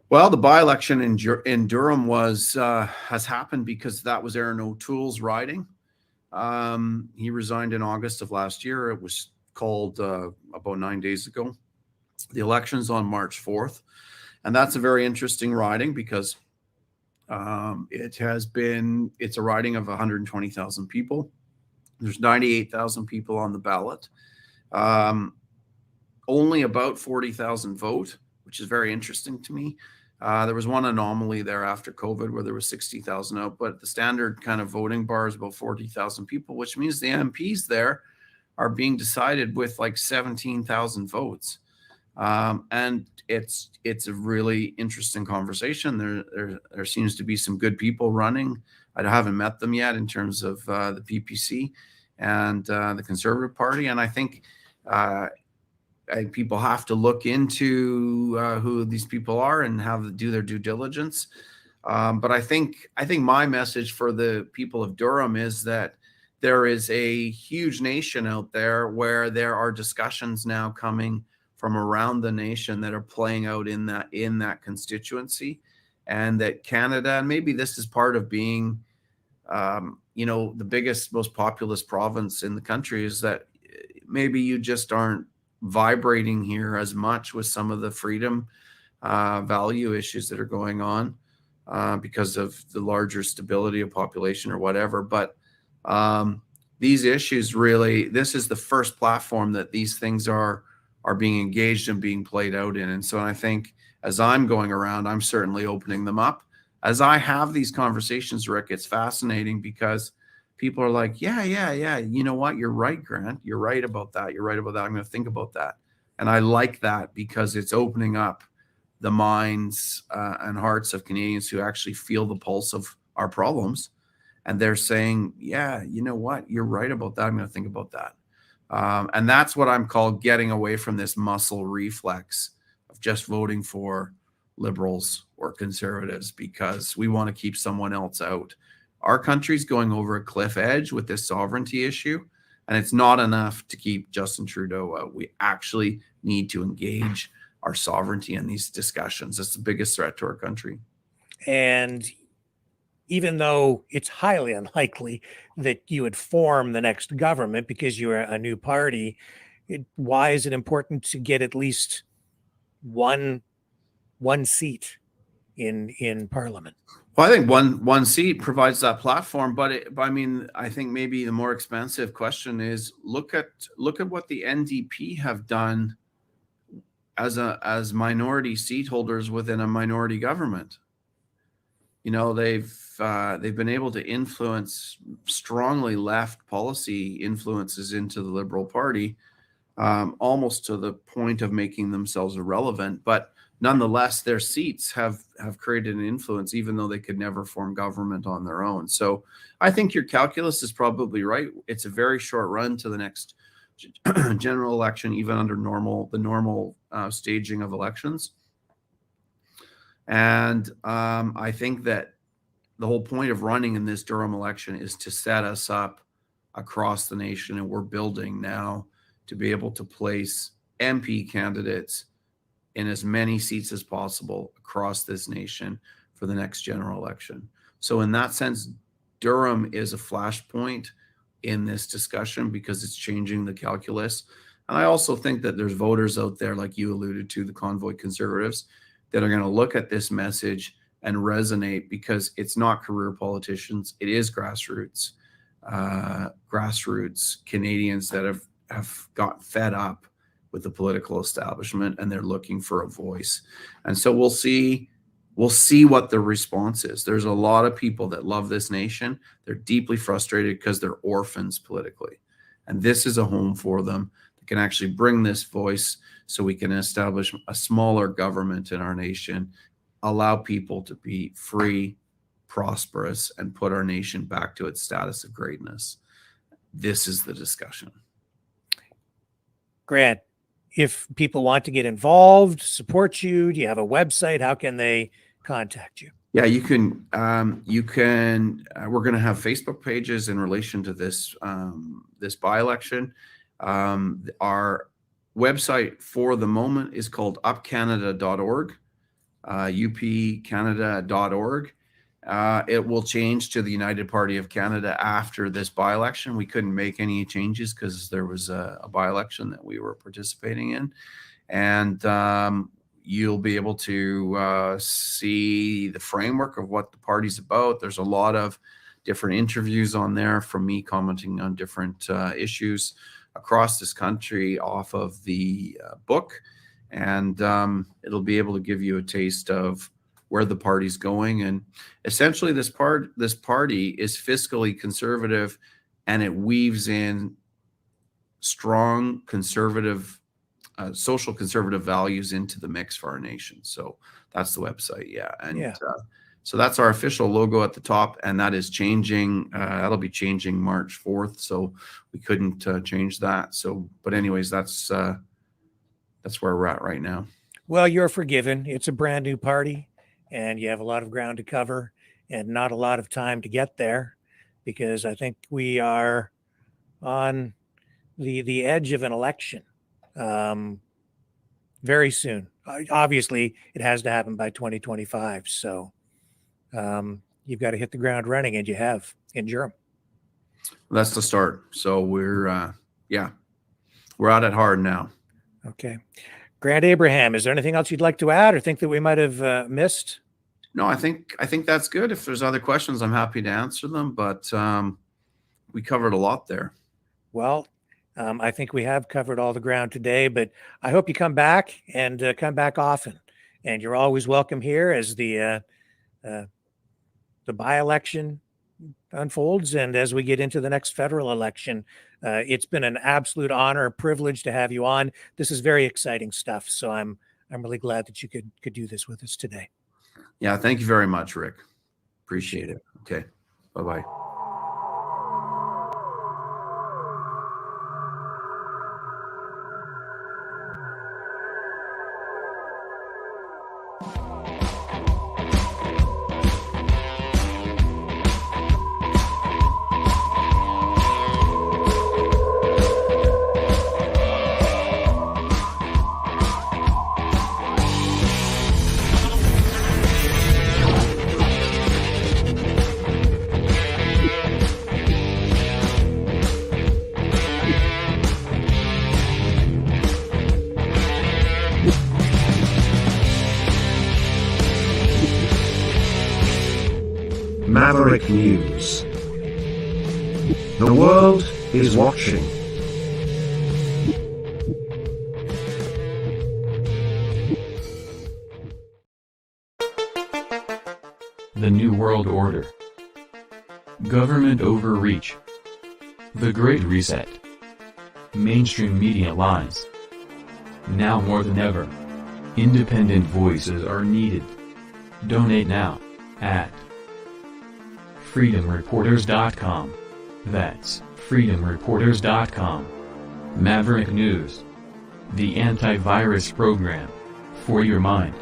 Well, the by-election in Durham has happened because that was Aaron O'Toole's riding. He resigned in August of last year. It was called about 9 days ago. The election's on March 4th. And that's a very interesting riding because it's a riding of 120,000 people. There's 98,000 people on the ballot. Only about 40,000 vote, which is very interesting to me. There was one anomaly there after COVID where there was 60,000 out, but the standard kind of voting bar is about 40,000 people, which means the MPs there are being decided with like 17,000 votes. And it's a really interesting conversation. There seems to be some good people running. I haven't met them yet in terms of the PPC and the Conservative Party. And I think people have to look into who these people are and do their due diligence. But I think my message for the people of Durham is that there is a huge nation out there where there are discussions now coming from around the nation that are playing out in that constituency, and that Canada, and maybe this is part of being, the biggest, most populous province in the country, is that maybe you just aren't vibrating here as much with some of the freedom value issues that are going on because of the larger stability of population or whatever. But these issues really, this is the first platform that these things are being engaged and being played out in. And so I think as I'm going around, I'm certainly opening them up. As I have these conversations, Rick, it's fascinating because people are like, yeah, you know what? You're right, Grant. You're right about that. You're right about that. I'm going to think about that. And I like that because it's opening up the minds and hearts of Canadians who actually feel the pulse of our problems. And they're saying, yeah, you know what? You're right about that. I'm going to think about that. And that's what I'm called getting away from this muscle reflex of just voting for Liberals or Conservatives because we want to keep someone else out. Our country's going over a cliff edge with this sovereignty issue, and it's not enough to keep Justin Trudeau out. We actually need to engage our sovereignty in these discussions. It's the biggest threat to our country. And even though it's highly unlikely that you would form the next government because you're a new party, why is it important to get at least one seat in Parliament? Well, I think one seat provides that platform, but I think maybe the more expensive question is look at what the NDP have done as minority seat holders within a minority government. They've been able to influence strongly left policy influences into the Liberal Party, almost to the point of making themselves irrelevant. But nonetheless, their seats have created an influence, even though they could never form government on their own. So I think your calculus is probably right. It's a very short run to the next general election, even under the normal staging of elections. And I think that the whole point of running in this Durham election is to set us up across the nation. And we're building now to be able to place MP candidates in as many seats as possible across this nation for the next general election. So in that sense, Durham is a flashpoint in this discussion because it's changing the calculus. And I also think that there's voters out there, like you alluded to, the convoy Conservatives, that are going to look at this message and resonate because it's not career politicians. It is grassroots Canadians that have got fed up with the political establishment, and they're looking for a voice. And so we'll see what the response is. There's a lot of people that love this nation. They're deeply frustrated because they're orphans politically. And this is a home for them that can actually bring this voice so we can establish a smaller government in our nation, allow people to be free, prosperous, and put our nation back to its status of greatness. This is the discussion. Grant, if people want to get involved, support you, do you have a website? How can they contact you? Yeah, you can. We're going to have Facebook pages in relation to this by-election. Our website for the moment is called upcanada.org, upcanada.org. It will change to the United Party of Canada after this by-election. We couldn't make any changes because there was a by-election that we were participating in. And you'll be able to see the framework of what the party's about. There's a lot of different interviews on there from me commenting on different issues across this country off of the book. And it'll be able to give you a taste of where the party's going. And essentially this party is fiscally conservative, and it weaves in strong conservative social conservative values into the mix for our nation. So that's the website. Yeah. And so that's our official logo at the top, and that is changing. That'll be changing March 4th. So we couldn't change that. So, but anyways, that's where we're at right now. Well, you're forgiven. It's a brand new party, and you have a lot of ground to cover and not a lot of time to get there, because I think we are on the edge of an election very soon. Obviously, it has to happen by 2025. So you've got to hit the ground running, and you have in Durham. That's the start. So we're at it hard now. Okay. Grant Abraham, is there anything else you'd like to add or think that we might have missed? No, I think that's good. If there's other questions, I'm happy to answer them, but we covered a lot there. Well, I think we have covered all the ground today, but I hope you come back and come back often. And you're always welcome here as the by-election unfolds and as we get into the next federal election. It's been an absolute honor, a privilege to have you on. This is very exciting stuff. So I'm really glad that you could do this with us today. Yeah, thank you very much, Rick. Appreciate it. Okay, bye-bye. Maverick News. The world is watching. The New World Order. Government overreach. The Great Reset. Mainstream media lies. Now more than ever, independent voices are needed. Donate now at freedomreporters.com. That's freedomreporters.com. Maverick News. The antivirus program for your mind.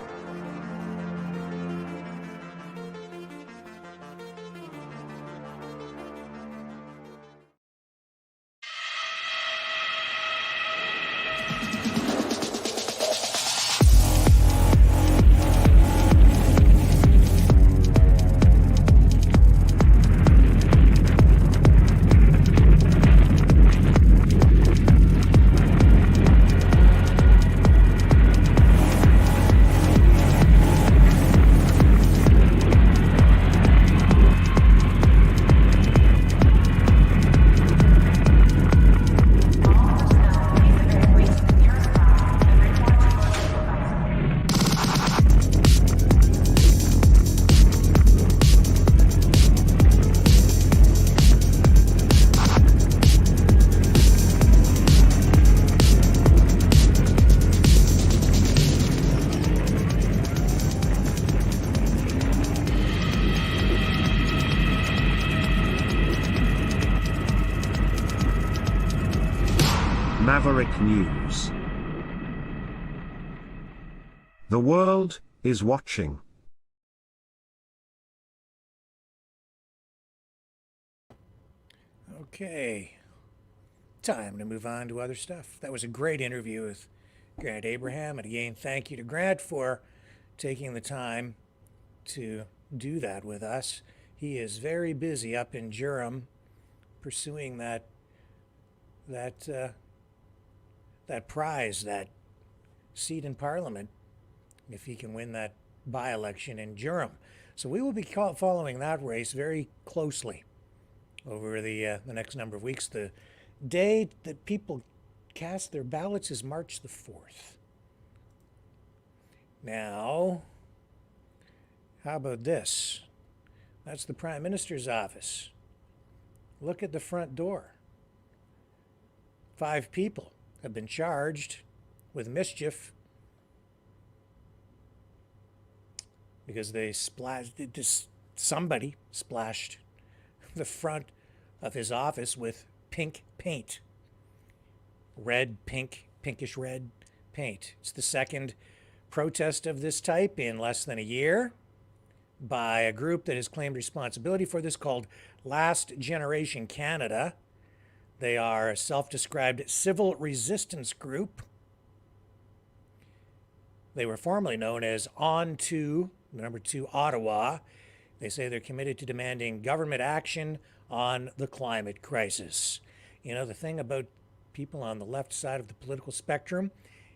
Maverick News. The world is watching. Okay. Time to move on to other stuff. That was a great interview with Grant Abraham. And again, thank you to Grant for taking the time to do that with us. He is very busy up in Durham pursuing that prize, that seat in Parliament, if he can win that by-election in Durham. So we will be following that race very closely over the next number of weeks. The day that people cast their ballots is March the 4th. Now, how about this? That's the Prime Minister's office. Look at the front door. 5 people have been charged with mischief because somebody splashed the front of his office with pink paint. Red, pink, pinkish red paint. It's the second protest of this type in less than a year by a group that has claimed responsibility for this called Last Generation Canada. They are a self-described civil resistance group. They were formerly known as On to, number 2, Ottawa. They say they're committed to demanding government action on the climate crisis. You know, the thing about people on the left side of the political spectrum,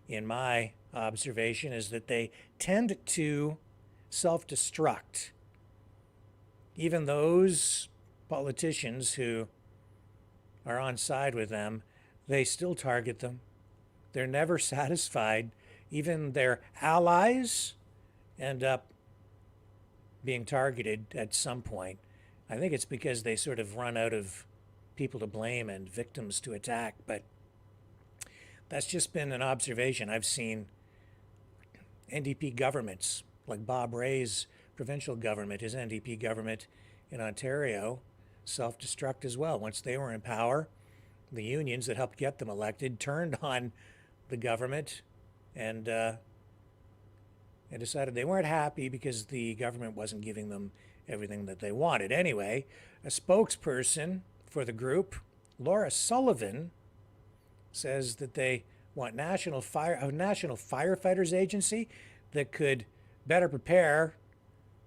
in my observation, is that they tend to self-destruct. Even those politicians who are on side with them, they still target them. They're never satisfied. Even their allies end up being targeted at some point. I think it's because they sort of run out of people to blame and victims to attack, but that's just been an observation. I've seen NDP governments, like Bob Rae's provincial government, his NDP government in Ontario, self-destruct as well. Once they were in power, the unions that helped get them elected turned on the government and decided they weren't happy because the government wasn't giving them everything that they wanted. Anyway, a spokesperson for the group, Laura Sullivan, says that they want a national firefighters agency that could better prepare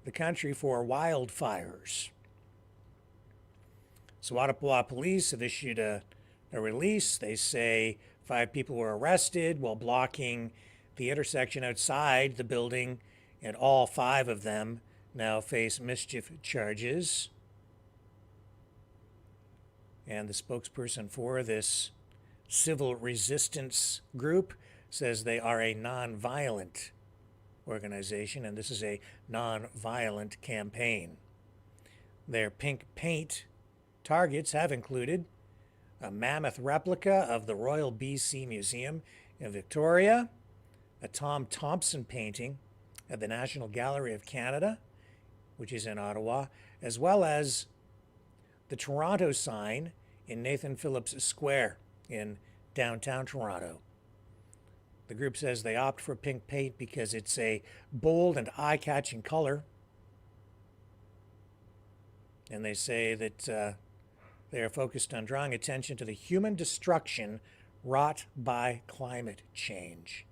the country for wildfires. So Ottawa police have issued a release. They say 5 people were arrested while blocking the intersection outside the building, and all 5 of them now face mischief charges. And the spokesperson for this civil resistance group says they are a non-violent organization, and this is a non-violent campaign. Their pink paint targets have included a mammoth replica of the Royal BC Museum in Victoria, a Tom Thompson painting at the National Gallery of Canada, which is in Ottawa, as well as the Toronto sign in Nathan Phillips Square in downtown Toronto. The group says they opt for pink paint because it's a bold and eye-catching color. And they say that they are focused on drawing attention to the human destruction wrought by climate change.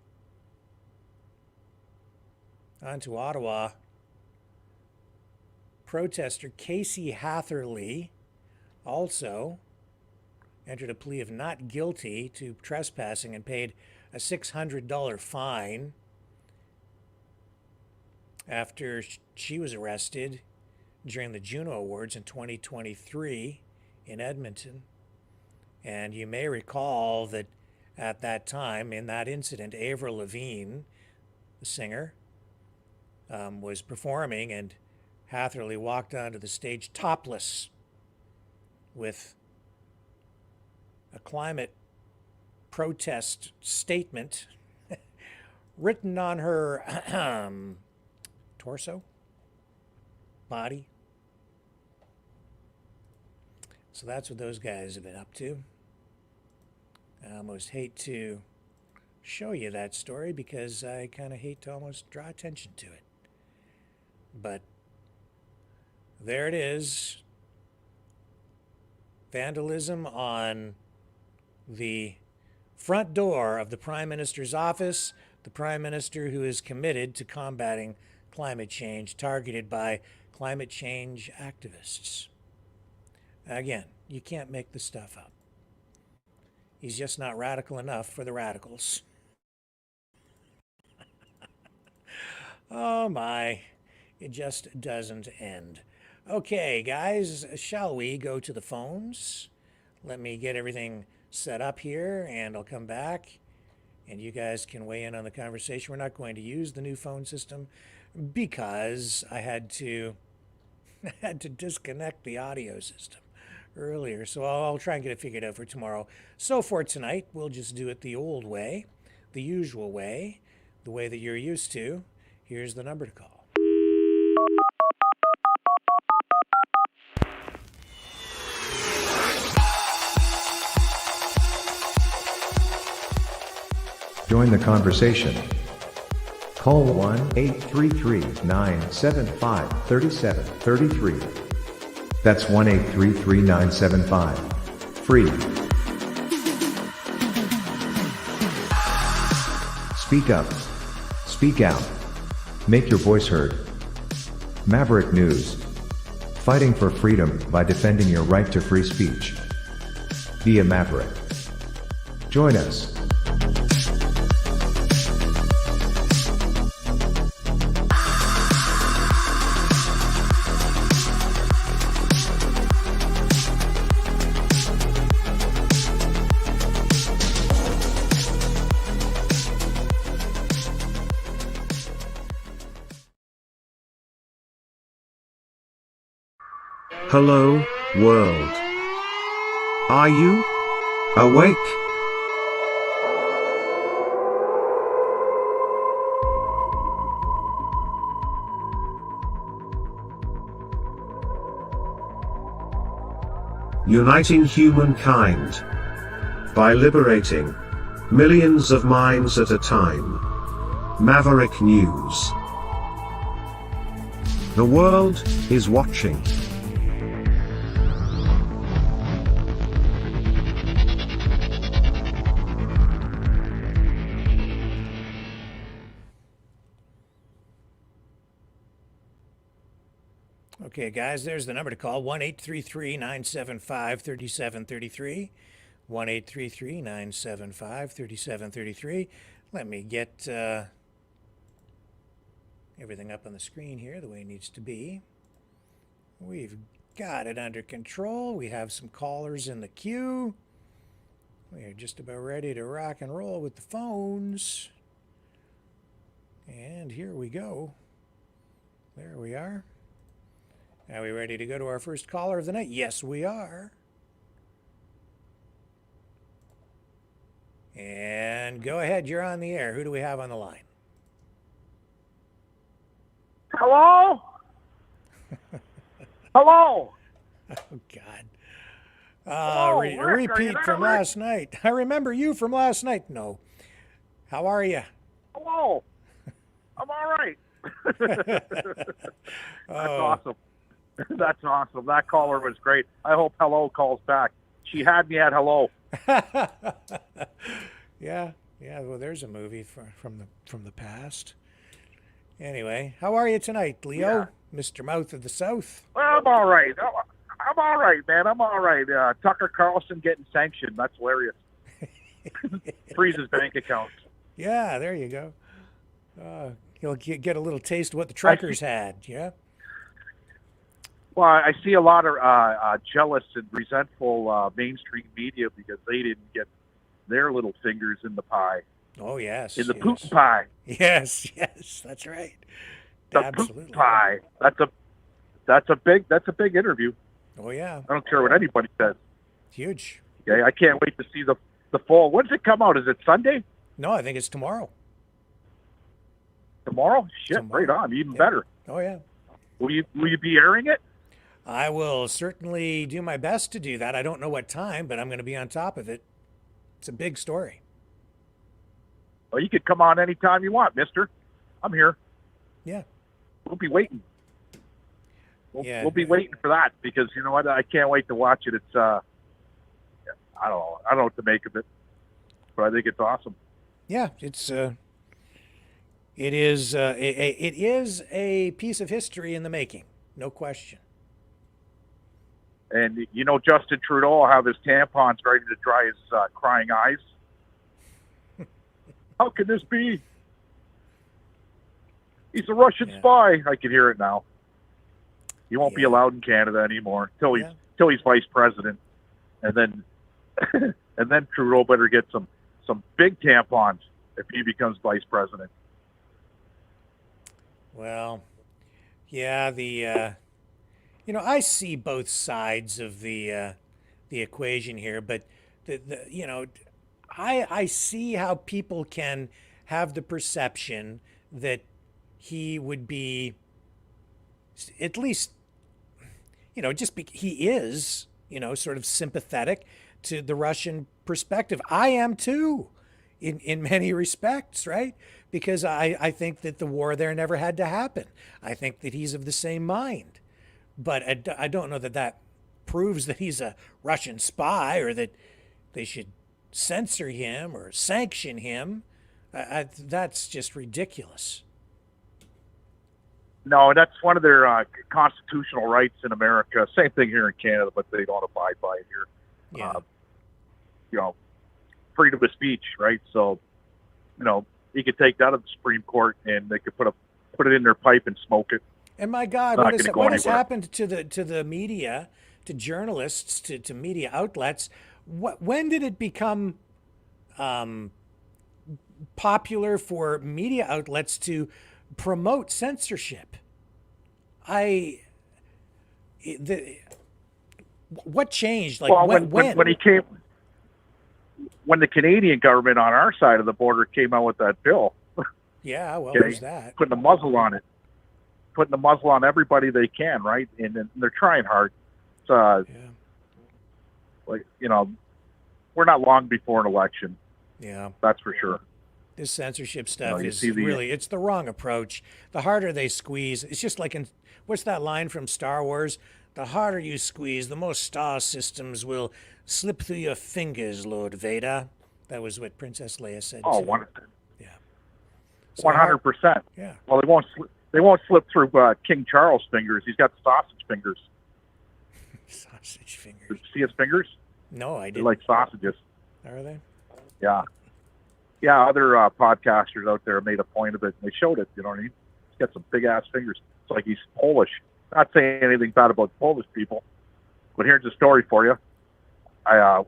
On to Ottawa. Protester Casey Hatherley also entered a plea of not guilty to trespassing and paid a $600 fine after she was arrested during the Juno Awards in 2023 in Edmonton. And you may recall that at that time, in that incident, Avril Lavigne, the singer, was performing, and Hatherley walked onto the stage topless with a climate protest statement written on her torso, body. So that's what those guys have been up to. I almost hate to show you that story because I kind of hate to almost draw attention to it. But there it is. Vandalism on the front door of the Prime Minister's office, the Prime Minister who is committed to combating climate change, targeted by climate change activists. Again, you can't make this stuff up. He's just not radical enough for the radicals. Oh my, it just doesn't end. Okay, guys, shall we go to the phones? Let me get everything set up here, and I'll come back, and you guys can weigh in on the conversation. We're not going to use the new phone system because I had to disconnect the audio system earlier, so I'll try and get it figured out for tomorrow. So for tonight, we'll just do it the old way. the usual way, the way that you're used to, here's the number to call. Join the conversation. Call 1-833-975-3733. That's 1-833-975-FREE. Speak up. Speak out. Make your voice heard. Maverick News. Fighting for freedom by defending your right to free speech. Be a Maverick. Join us. Hello, world. Are you awake? Uniting humankind by liberating millions of minds at a time. Maverick News. The world is watching. Okay, guys, there's the number to call, 1-833-975-3733, 1-833-975-3733. Let me get everything up on the screen here the way it needs to be. We've got it under control. We have some callers in the queue. We are just about ready to rock and roll with the phones. And here we go. There we are. Are we ready to go to our first caller of the night? Yes, we are. And go ahead, you're on the air. Who do we have on the line? Hello? Hello? Oh, God. Hello, Rick, are you Repeat there, from Rick? last night. I remember you from last night. No. How are you? Hello? I'm all right. That's awesome. That's awesome. That caller was great. I hope Hello calls back. She had me at hello. Yeah. Well, there's a movie from the past. Anyway, how are you tonight, Leo? Mr. Mouth of the South. Well, I'm all right. I'm all right, man. I'm all right. Tucker Carlson getting sanctioned. That's hilarious. Freeze his bank account. Yeah, there you go. You'll get a little taste of what the truckers had. Yeah. Well, I see a lot of jealous and resentful mainstream media because they didn't get their little fingers in the pie. Oh, yes. In the Putin pie. Yes, that's right. The Absolutely. Putin pie. That's a big interview. Oh, yeah. I don't care what anybody says. Huge. Okay, I can't wait to see the fall. When does it come out? Is it Sunday? No, I think it's tomorrow. Tomorrow? Shit, right on. Even better. Oh, yeah. Will you be airing it? I will certainly do my best to do that. I don't know what time, but I'm going to be on top of it. It's a big story. Well, you could come on anytime you want, mister. I'm here. Yeah. We'll be waiting. We'll be waiting for that because you know what? I can't wait to watch it. It's I don't know what to make of it, but I think it's awesome. Yeah, it is a piece of history in the making, no question. And you know, Justin Trudeau will have his tampons ready to dry his crying eyes. How can this be? He's a Russian spy. I can hear it now. He won't be allowed in Canada anymore till he's vice president, and then and then Trudeau better get some big tampons if he becomes vice president. Well, yeah, I see both sides of the equation here, but I see how people can have the perception that he would be, at least, he is, sort of sympathetic to the Russian perspective. I am too, in many respects, right? Because I think that the war there never had to happen. I think that he's of the same mind. But I don't know that that proves that he's a Russian spy or that they should censor him or sanction him. That's just ridiculous. No, that's one of their constitutional rights in America. Same thing here in Canada, but they don't abide by it here. Yeah. Freedom of speech, right? So, you could take that to the Supreme Court and they could put it in their pipe and smoke it. And my God, what has happened to the media, to journalists, to media outlets? When did it become popular for media outlets to promote censorship? What changed? Like, well, when the Canadian government on our side of the border came out with that bill. Yeah, well, there's that. Putting the muzzle on it. Putting the muzzle on everybody they can, right? And they're trying hard. So, we're not long before an election. Yeah. That's for sure. This censorship stuff is really, it's the wrong approach. The harder they squeeze, it's just like what's that line from Star Wars? The harder you squeeze, the more star systems will slip through your fingers, Lord Vader. That was what Princess Leia said. Oh, 100%. Yeah. Well, they won't slip through King Charles' fingers. He's got sausage fingers. Sausage fingers. Did you see his fingers? No, I didn't. They're like sausages. Are they? Yeah. Yeah, other podcasters out there made a point of it. And they showed it, you know what I mean? He's got some big-ass fingers. It's like he's Polish. Not saying anything bad about Polish people, but here's a story for you. I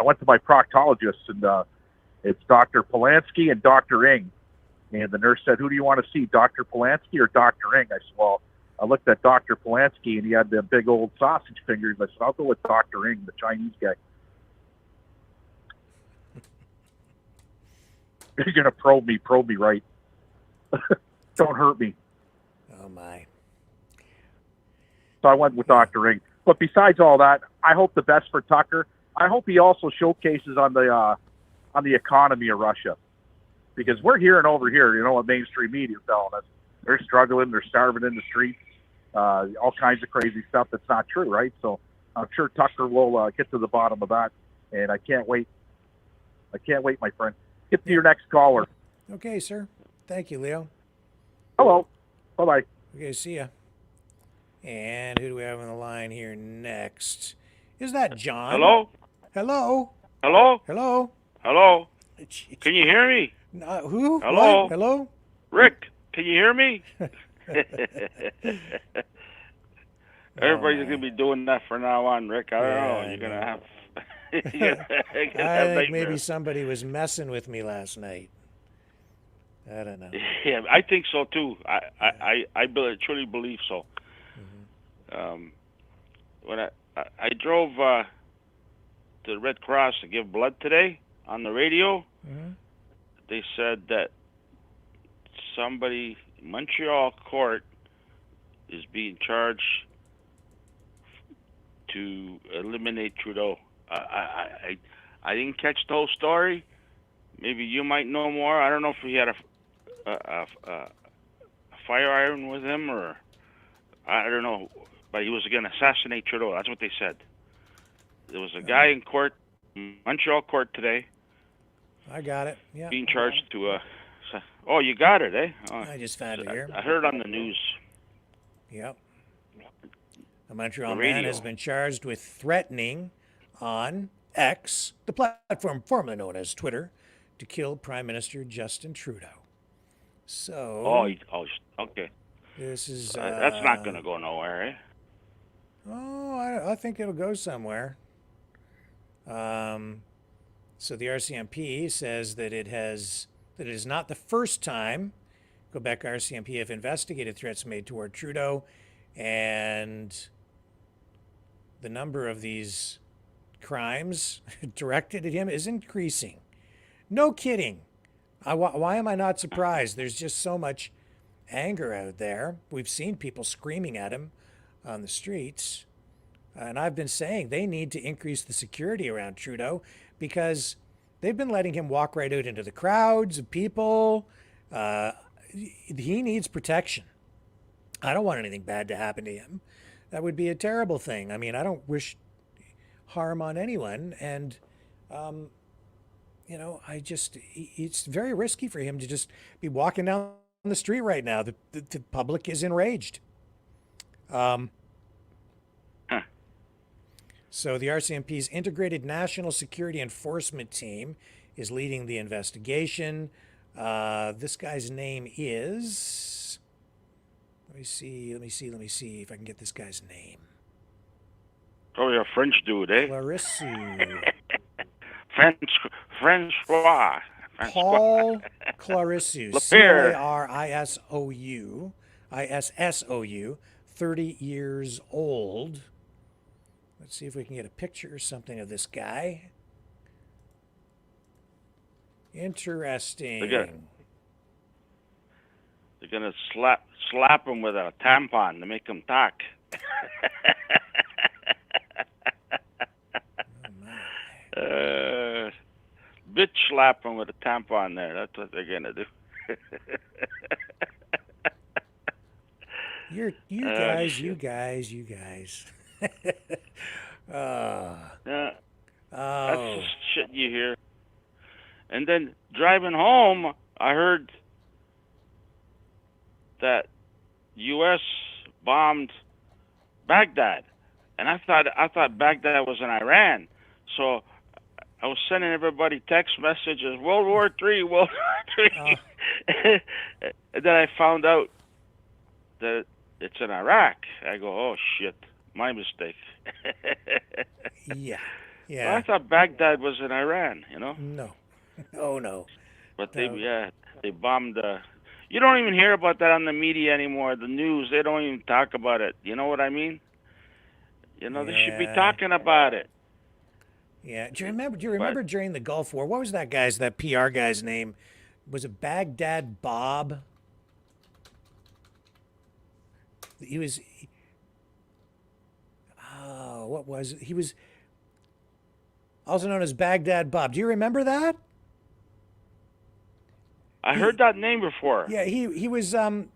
went to my proctologist, and it's Dr. Polanski and Dr. Ing. And the nurse said, who do you want to see, Dr. Polanski or Dr. Ing? I said, well, I looked at Dr. Polanski, and he had the big old sausage fingers. I said, I'll go with Dr. Ing, the Chinese guy. You're going to probe me right. Don't hurt me. Oh, my. So I went with Dr. Ing. But besides all that, I hope the best for Tucker. I hope he also showcases on the economy of Russia. Because we're hearing over here, what mainstream media is telling us. They're struggling, they're starving in the streets, all kinds of crazy stuff that's not true, right? So I'm sure Tucker will get to the bottom of that, and I can't wait. My friend. Get to your next caller. Okay, sir. Thank you, Leo. Hello. Bye-bye. Okay, see ya. And who do we have on the line here next? Is that John? Hello? Hello? Hello? Hello? Hello? Can you hear me? Who? Hello? What? Hello? Rick, can you hear me? Everybody's going to be doing that from now on, Rick. I don't know. You're going to have... I think maybe somebody was messing with me last night. I don't know. Yeah, I think so, too. I truly believe so. Mm-hmm. When I drove to the Red Cross to give blood today on the radio, they said that somebody, Montreal court, is being charged to eliminate Trudeau. I didn't catch the whole story. Maybe you might know more. I don't know if he had a fire iron with him, or I don't know. But he was going to assassinate Trudeau. That's what they said. There was a guy in court, Montreal court today. I got it. Yeah. Being charged to. Oh, you got it, eh? I just found it here. I heard it on the news. Yep. A Montreal man has been charged with threatening on X, the platform formerly known as Twitter, to kill Prime Minister Justin Trudeau. So. Oh, okay. This is. That's not going to go nowhere, eh? Oh, I think it'll go somewhere. So the RCMP says that it is not the first time Quebec RCMP have investigated threats made toward Trudeau, and the number of these crimes directed at him is increasing. No kidding. Why am I not surprised? There's just so much anger out there. We've seen people screaming at him on the streets. And I've been saying they need to increase the security around Trudeau because they've been letting him walk right out into the crowds of people. He needs protection. I don't want anything bad to happen to him. That would be a terrible thing. I mean, I don't wish harm on anyone. And, it's very risky for him to just be walking down the street right now. The public is enraged. So the RCMP's Integrated National Security Enforcement Team is leading the investigation. This guy's name is... Let me see if I can get this guy's name. Probably a French dude, eh? Clarissou. Francois. Paul Clarissou. Clarisou. 30 years old. Let's see if we can get a picture or something of this guy. Interesting. They're gonna slap him with a tampon to make him talk. Bitch slap him with a tampon there. That's what they're gonna do. You guys. That's just shit you hear. And then driving home, I heard that U.S. bombed Baghdad, and I thought Baghdad was in Iran. So I was sending everybody text messages, World War III, World War III. And then I found out that it's in Iraq. I go, oh shit, my mistake. Yeah. Well, I thought Baghdad was in Iran, No. Oh, no. But they bombed. You don't even hear about that on the media anymore. The news, they don't even talk about it. You know what I mean? They should be talking about it. Yeah. Do you remember during the Gulf War? What was that PR guy's name? Was it Baghdad Bob? He was. Oh, what was it? He was also known as Baghdad Bob. Do you remember that? I heard that name before. Yeah, he was the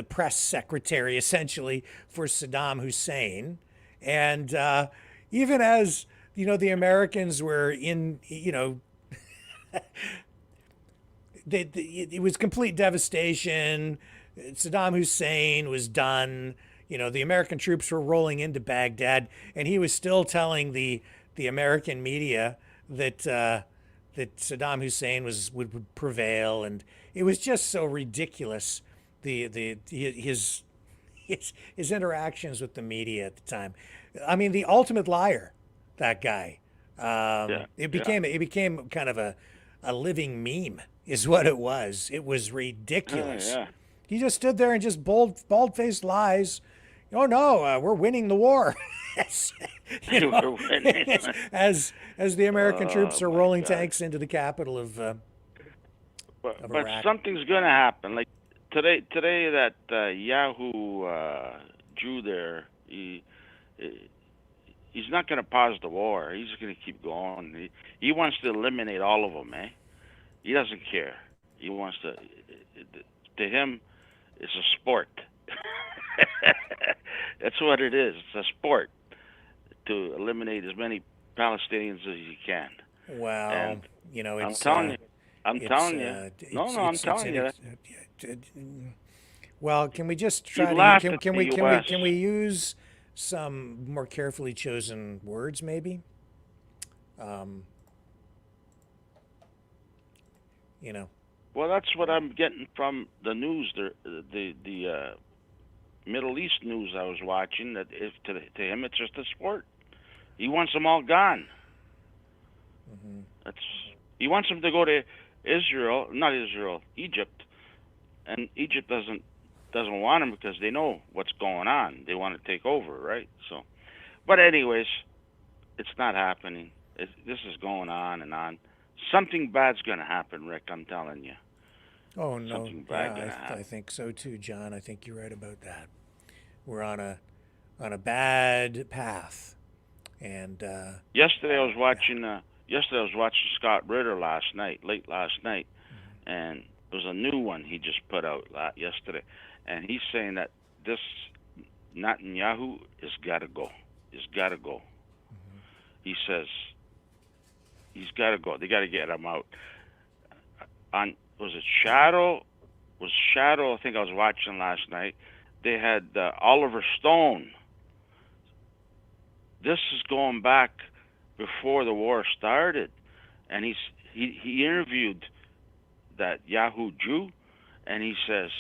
press secretary essentially for Saddam Hussein, and even as the Americans were in it was complete devastation. Saddam Hussein was done. The American troops were rolling into Baghdad, and he was still telling the American media that Saddam Hussein would prevail, and it was just so ridiculous. His interactions with the media at the time. I mean, the ultimate liar, that guy. It became kind of a living meme, is what it was. It was ridiculous. Yeah. He just stood there and just bald-faced lies. Oh no, we're winning the war. As the American troops are rolling tanks into the capital of but Iraq. Something's going to happen. Like today that Yahoo Jew there, he's not going to pause the war. He's going to keep going. He wants to eliminate all of them, eh? He doesn't care. He wants to him, it's a sport. That's what it is. It's a sport to eliminate as many Palestinians as you can. Well, and it's... I'm telling you. I'm telling you. Well, can we just try to... Can we use some more carefully chosen words, maybe? Well, that's what I'm getting from the news. The Middle East news I was watching. That if to him it's just a sport. He wants them all gone. Mm-hmm. He wants them to go to Egypt, and Egypt doesn't want them because they know what's going on. They want to take over, right? So, but anyways, it's not happening. This is going on and on. Something bad's going to happen, Rick. I'm telling you. Oh no! Something bad gonna Yeah, happen. I think so too, John. I think you're right about that. We're on a bad path, and Yesterday I was watching. Yesterday I was watching Scott Ritter late last night, and there was a new one he just put out yesterday, and he's saying that this Netanyahu has got to go. He's got to go. He says he's got to go. They got to get him out. Was it Shadow? Was Shadow? I think I was watching last night. They had Oliver Stone. This is going back before the war started, and he interviewed that Yahoo Jew, and he says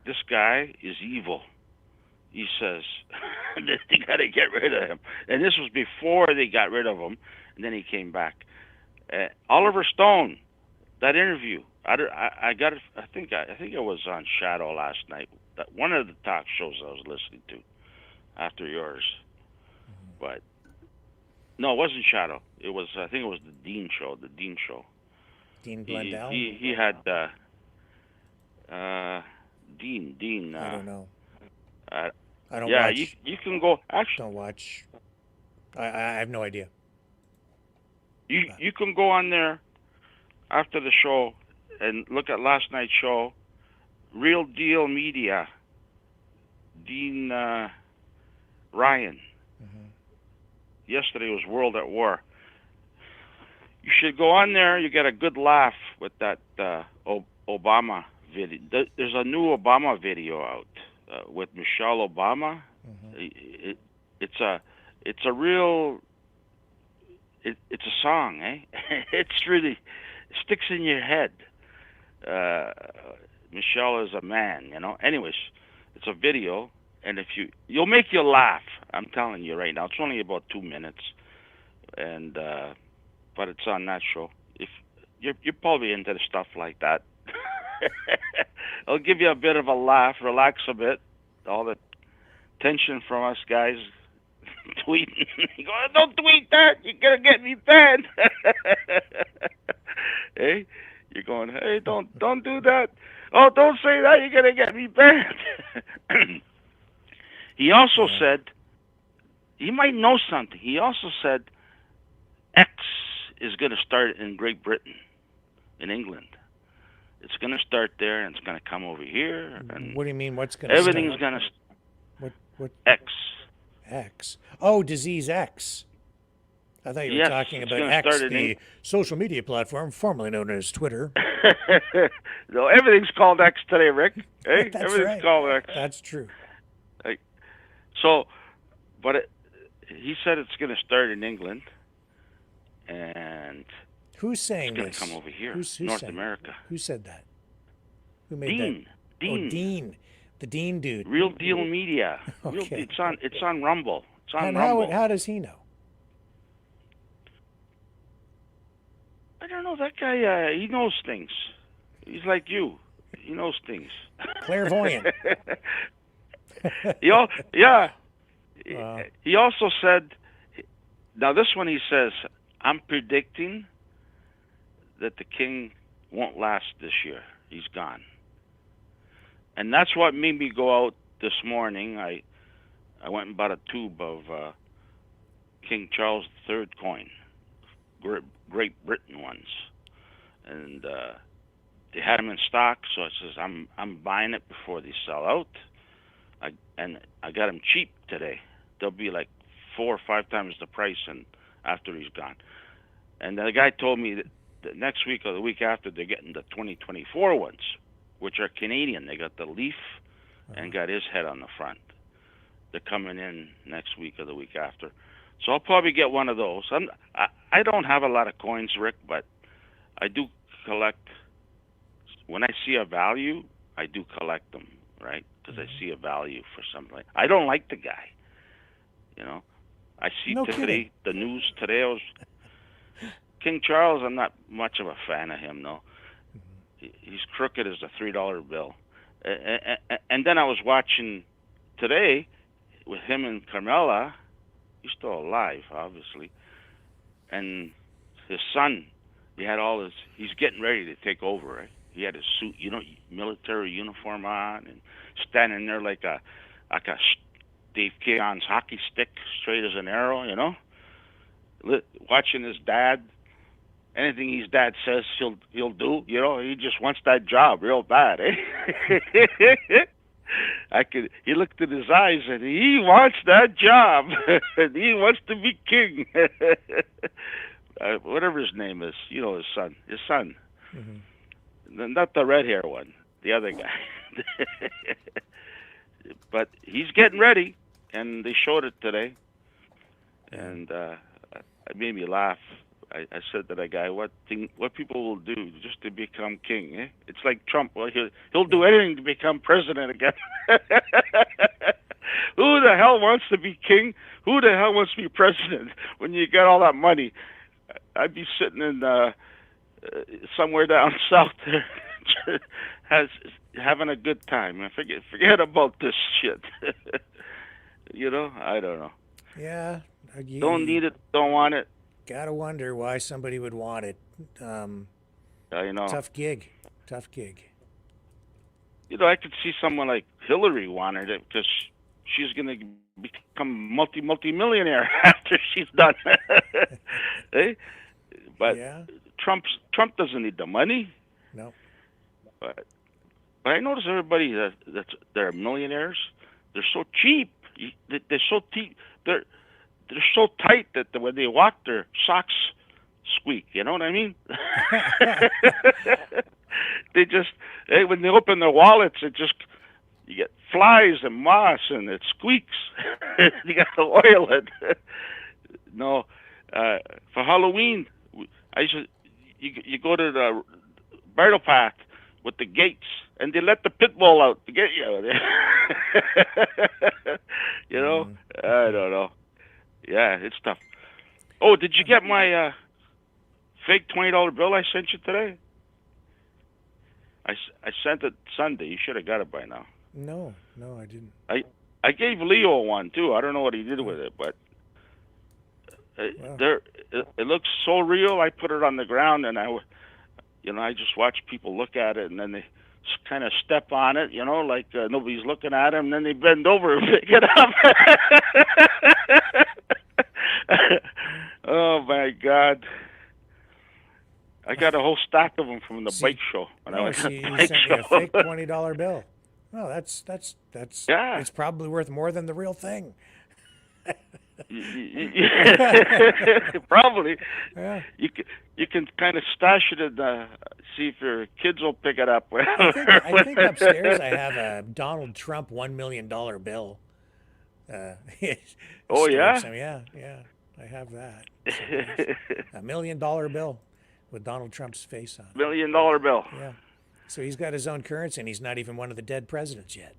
this guy is evil. He says they got to get rid of him, and this was before they got rid of him, and then he came back. Oliver Stone, that interview. I got it. I think it was on Shadow last night. That one of the talk shows I was listening to after yours, but no, it wasn't Shadow. It was I think it was the Dean show. The Dean show. Dean Blundell. He had Dean. I don't know. I don't yeah, watch. you can go. Actually, don't watch. I have no idea. You can go on there after the show and look at last night's show. Real Deal Media. Dean Ryan. Yesterday was World at War. You should go on there. You get a good laugh with that Obama video. There's a new Obama video out with Michelle Obama. It's a real. It's a song, eh? It's really it sticks in your head. Michelle is a man, you know. Anyways, it's a video, and if you'll make you laugh. I'm telling you right now. It's only about 2 minutes, and but it's on that show. If you're probably into stuff like that, it'll give you a bit of a laugh, relax a bit. All the tension from us guys tweeting. You go, don't tweet that. You're gonna get me banned. Hey, you're going. Hey, don't do that. Oh, don't say that. You're gonna get me banned. He also said, he might know something. He also said, X is going to start in Great Britain, in England. It's going to start there, and it's going to come over here. And what do you mean? What's going to? Everything's going to. What? X. X. Oh, disease X. I thought you were talking about X, the social media platform formerly known as Twitter. No, everything's called X today, Rick. Hey, That's everything's right. called X. That's true. So, but he said it's going to start in England, and who's saying it's going this? to come over here, Who's North saying America. Who said that? Who made Dean. that? Oh, Dean. The Dean dude. Real Deal Media. Okay. It's on Rumble. It's on and Rumble. how does he know? I don't know. That guy, he knows things. He's like you. He knows things. Clairvoyant. He also said, now this one he says, I'm predicting that the king won't last this year. He's gone. And that's what made me go out this morning. I went and bought a tube of King Charles III coin, Great Britain ones. And they had them in stock, so I says, I'm buying it before they sell out. I got them cheap today. They'll be like 4 or 5 times the price and after he's gone. And the guy told me that next week or the week after they're getting the 2024 ones, which are Canadian. They got the leaf and got his head on the front. They're coming in next week or the week after. So I'll probably get one of those. I don't have a lot of coins, Rick, but I do collect. When I see a value, I do collect them, right? Because I see a value for something. I don't like the guy. You know, I see today, the news today, King Charles, I'm not much of a fan of him, though. He's crooked as a $3 bill. And then I was watching today with him and Carmela. He's still alive, obviously. and his son, he had all his. He's getting ready to take over. Right? He had his suit, military uniform on, and standing there like a Dave Keon's hockey stick, straight as an arrow. Watching his dad. Anything his dad says, he'll do. He just wants that job real bad. He looked in his eyes and he wants that job. And he wants to be king. Whatever his name is, his son. Mm-hmm. Not the red hair one, the other guy. But he's getting ready, and they showed it today. And it made me laugh. I said to that guy, what people will do just to become king, eh? It's like Trump. Well, he'll do anything to become president again. Who the hell wants to be king? Who the hell wants to be president when you got all that money? I'd be sitting in somewhere down south there, having a good time. And forget about this shit. I don't know. Yeah. Don't need it. Don't want it. Gotta wonder why somebody would want it. Tough gig. I could see someone like Hillary wanted it because she's going to become multi-millionaire after she's done. But yeah. Trump doesn't need the money. No. But I notice everybody they're millionaires. They're so cheap. They're so cheap. They're so tight that when they walk, their socks squeak. You know what I mean? They just when they open their wallets, you get flies and moss and it squeaks. You got to oil it. No, for Halloween, you go to the bridle path with the gates, and they let the pit bull out to get you. I don't know. Yeah, it's tough. Oh, did you get my fake $20 bill I sent you today? I sent it Sunday. You should have got it by now. No, I didn't. I gave Leo one too. I don't know what he did with it, but it looks so real. I put it on the ground, and I just watch people look at it, and then they kind of step on it, like nobody's looking at them, and then they bend over and pick it up. Oh my God! I got a whole stack of them from the bike show. You sent me a fake $20 bill. Oh, that's yeah. It's probably worth more than the real thing. Probably. Yeah. You can kind of stash it and see if your kids will pick it up. I think upstairs I have a Donald Trump $1 million bill. Oh yeah. Yeah. I have that. A $1 million bill with Donald Trump's face on it. $1 million bill. Yeah. So he's got his own currency, and he's not even one of the dead presidents yet.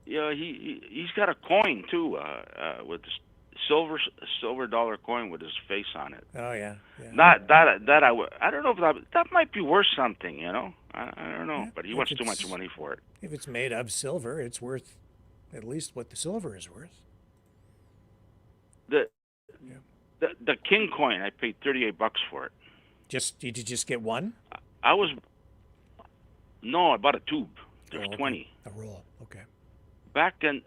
Yeah, he's got a coin too, with silver dollar coin with his face on it. Oh yeah. Not that I don't know if that might be worth something, I don't know, but he wants too much money for it. If it's made of silver, it's worth at least what the silver is worth. The king coin, I paid $38 for it. Did you just get one? I bought a tube. There's 20. A roll. Okay. Back then,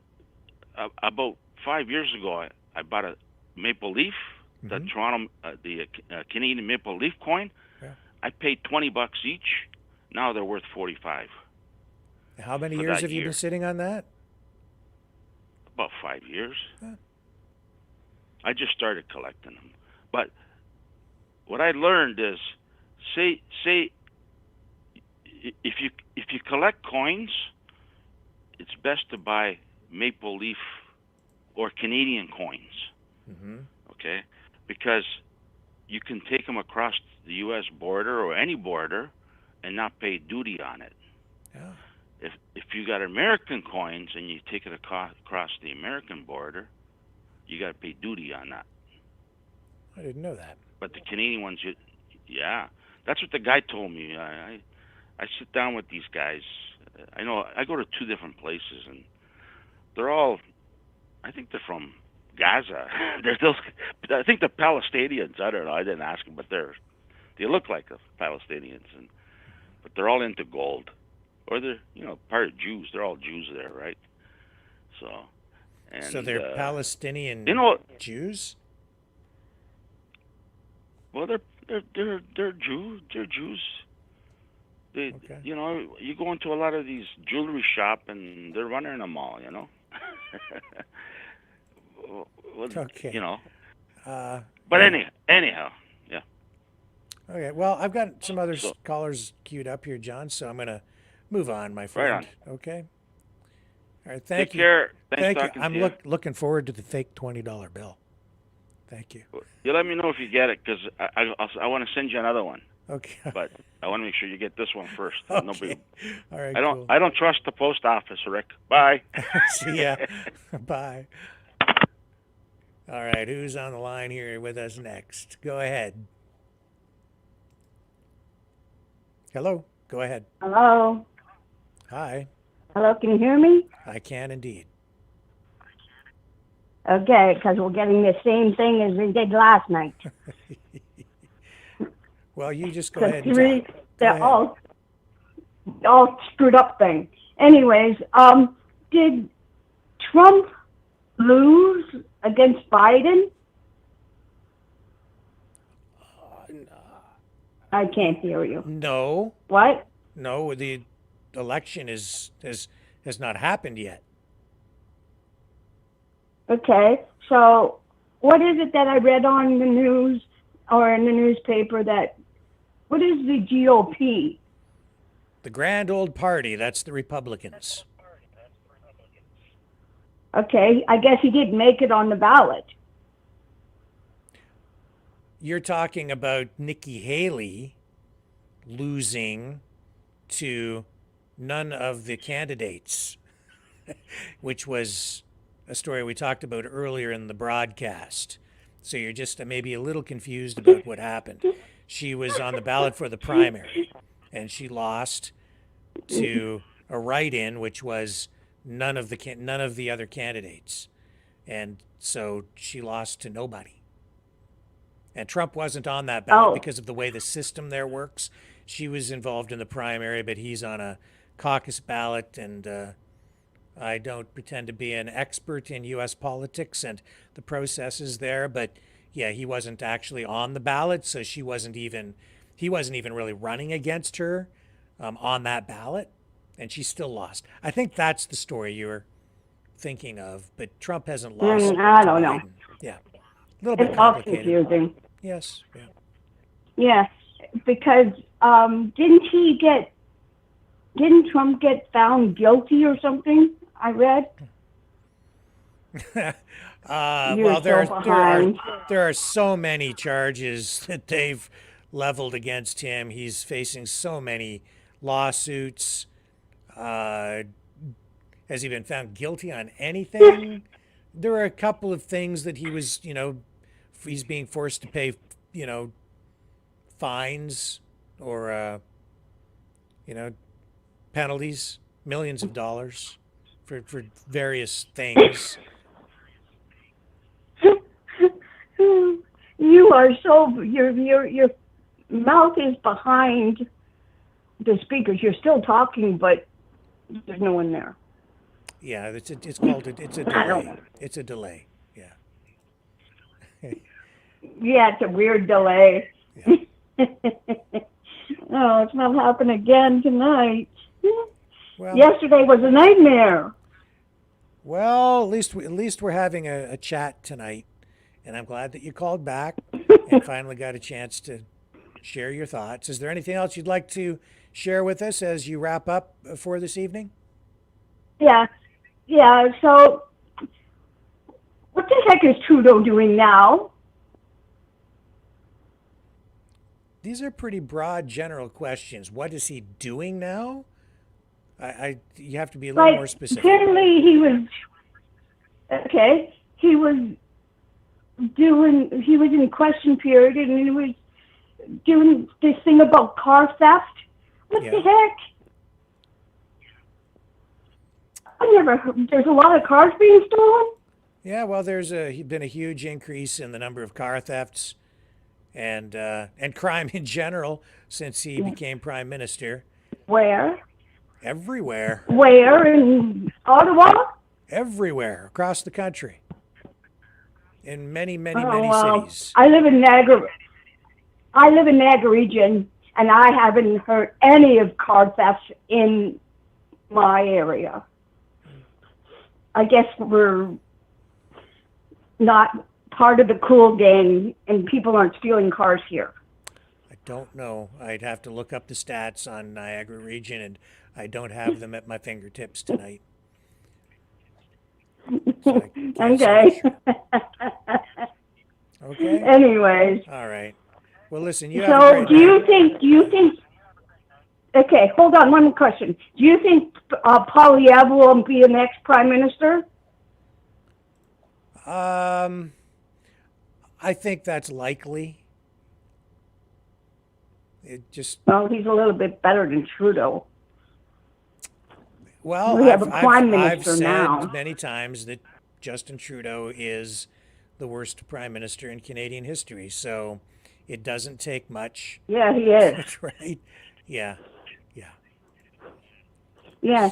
about 5 years ago, I bought a maple leaf, the Toronto, the Canadian maple leaf coin. Yeah. I paid $20 each. Now they're worth $45. How many years have you been sitting on that? About 5 years. Yeah. I just started collecting them. But what I learned is, say if you collect coins, it's best to buy maple leaf or Canadian coins. Mm-hmm. Okay, because you can take them across the U.S. border or any border and not pay duty on it. Yeah. If you got American coins and you take it across the American border, you got to pay duty on that. I didn't know that. But the Canadian ones, that's what the guy told me. I sit down with these guys. I know I go to 2 different places, and they're all, I think they're from Gaza. There's those. I think the Palestinians. I don't know. I didn't ask them, but they look like the Palestinians, but they're all into gold, or they're part of Jews. They're all Jews there, right? So they're Palestinian Jews. Well, they're Jews. They're Jews. They, you go into a lot of these jewelry shop and they're running in a mall. Well, okay. But anyhow, yeah. Okay. Well, I've got some other callers queued up here, John. So I'm gonna move on, my friend. Right on. Okay. All right. Thank you. Take care. Thank Thanks you. I'm looking forward to the fake $20 bill. Thank you. You let me know if you get it, because I want to send you another one. Okay. But I want to make sure you get this one first. Okay. Nobody. All right. I don't trust the post office, Rick. Bye. See ya. Bye. All right. Who's on the line here with us next? Go ahead. Hello. Go ahead. Hello. Hi. Hello. Can you hear me? I can indeed. Okay, because we're getting the same thing as we did last night. Well, you just go ahead and talk. They're all screwed up thing. Anyways, did Trump lose against Biden? I can't hear you. No. What? No, the election has not happened yet. Okay, so what is it that I read on the news or in the newspaper what is the GOP? The Grand Old Party, that's the Republicans. Okay, I guess he didn't make it on the ballot. You're talking about Nikki Haley losing to none of the candidates, which was a story we talked about earlier in the broadcast. So you're just maybe a little confused about what happened. She was on the ballot for the primary, and she lost to a write-in, which was none of the other candidates, and so she lost to nobody. And Trump wasn't on that ballot because of the way the system there works. She was involved in the primary, but he's on a caucus ballot, and I don't pretend to be an expert in U.S. politics and the processes there, but yeah, he wasn't actually on the ballot, so he wasn't even really running against her on that ballot, and she still lost. I think that's the story you were thinking of, but Trump hasn't lost. I don't know. Yeah, a little bit it's all complicated. confusing. Yes. Yeah. Yeah, because didn't Trump get found guilty or something? I read. Well, there are so many charges that they've leveled against him. He's facing so many lawsuits. Has he been found guilty on anything? There are a couple of things that he was, he's being forced to pay, fines or, penalties, millions of dollars for various things. You are your mouth is behind the speakers. You're still talking, but there's no one there. Yeah, it's a delay. It's a delay. Yeah. Yeah, it's a weird delay. Yeah. Oh, it's not happening again tonight. Well, yesterday was a nightmare. Well, at least we're having a chat tonight, and I'm glad that you called back and finally got a chance to share your thoughts. Is there anything else you'd like to share with us as you wrap up for this evening? Yeah. So, what the heck is Trudeau doing now? These are pretty broad, general questions. What is he doing now? You have to be a little more specific. Generally, he was in question period, and he was doing this thing about car theft. What the heck? I never heard. There's a lot of cars being stolen? Yeah, well, there's been a huge increase in the number of car thefts and crime in general since he became prime minister. Where? Everywhere. Where in Ottawa? Everywhere across the country. In many well, cities. I live in Niagara. I live in Niagara region, and I haven't heard any of car thefts in my area. I guess we're not part of the cool gang, and people aren't stealing cars here. I don't know. I'd have to look up the stats on Niagara region, and I don't have them at my fingertips tonight. So Okay. Okay. Anyways. All right. Well, listen, you have a So great do you think, okay, hold on, one question. Do you think Poilievre will be the next prime minister? I think that's likely. It just. Well, he's a little bit better than Trudeau. Well, we have a prime I've minister said now. many times that Justin Trudeau is the worst prime minister in Canadian history. So it doesn't take much. Yeah, he is. That's right. Yeah. Yeah.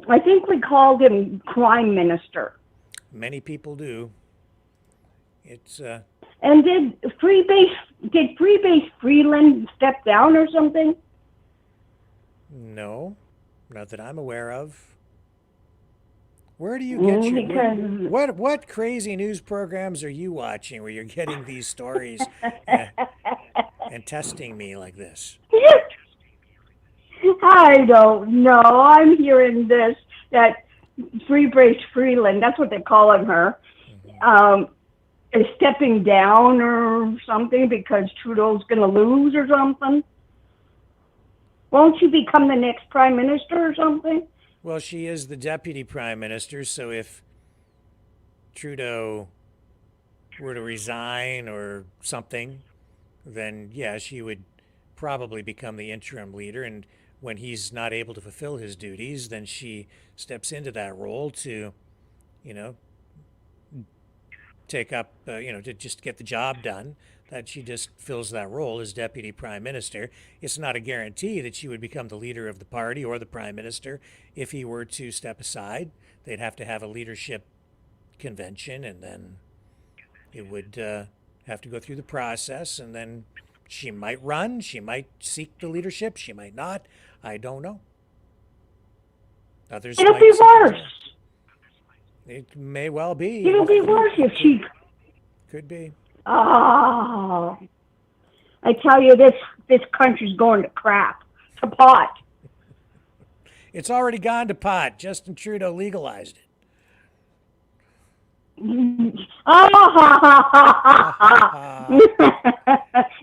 I think we called him crime minister. Many people do. It's And did Freebase Freeland step down or something? No, not that I'm aware of. Where do you get your what crazy news programs are you watching where you're getting these stories and testing me like this? I don't know. I'm hearing this that Freebase Freeland, that's what they're calling her, is stepping down or something because Trudeau's going to lose or something. Won't she become the next prime minister or something? Well, she is the deputy prime minister, so if Trudeau were to resign or something, then yeah, she would probably become the interim leader. And when he's not able to fulfill his duties, then she steps into that role to, take up, to just get the job done. That she just fills that role as deputy prime minister. It's not a guarantee that she would become the leader of the party or the prime minister if he were to step aside. They'd have to have a leadership convention, and then it would have to go through the process, and then she might run, she might seek the leadership, she might not. I don't know. Others It'll might be worse. It may well be. It'll be worse if she... Could be. Oh, I tell you, this country's going to crap, to pot. It's already gone to pot. Justin Trudeau legalized it.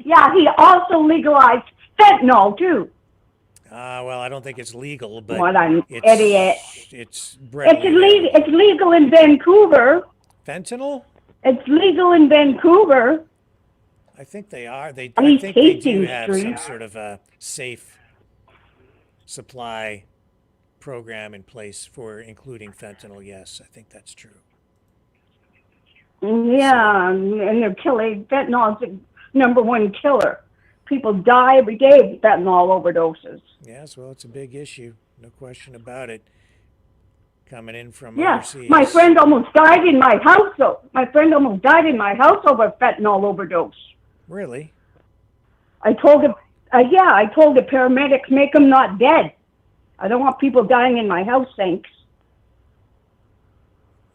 Yeah, he also legalized fentanyl too. Well, I don't think it's legal, but what an idiot! It's illegal. It's legal in Vancouver. Fentanyl? It's legal in Vancouver. I think they are. I think they do have some sort of a safe supply program in place for including fentanyl. Yes, I think that's true. Yeah, and they're killing. Fentanyl's the #1 killer. People die every day of fentanyl overdoses. Yes, well, it's a big issue. No question about it. Coming in from overseas. overseas. My friend almost died in my house. My friend almost died in my house over fentanyl overdose. Really? I told him, I told the paramedics, make him not dead. I don't want people dying in my house, thanks.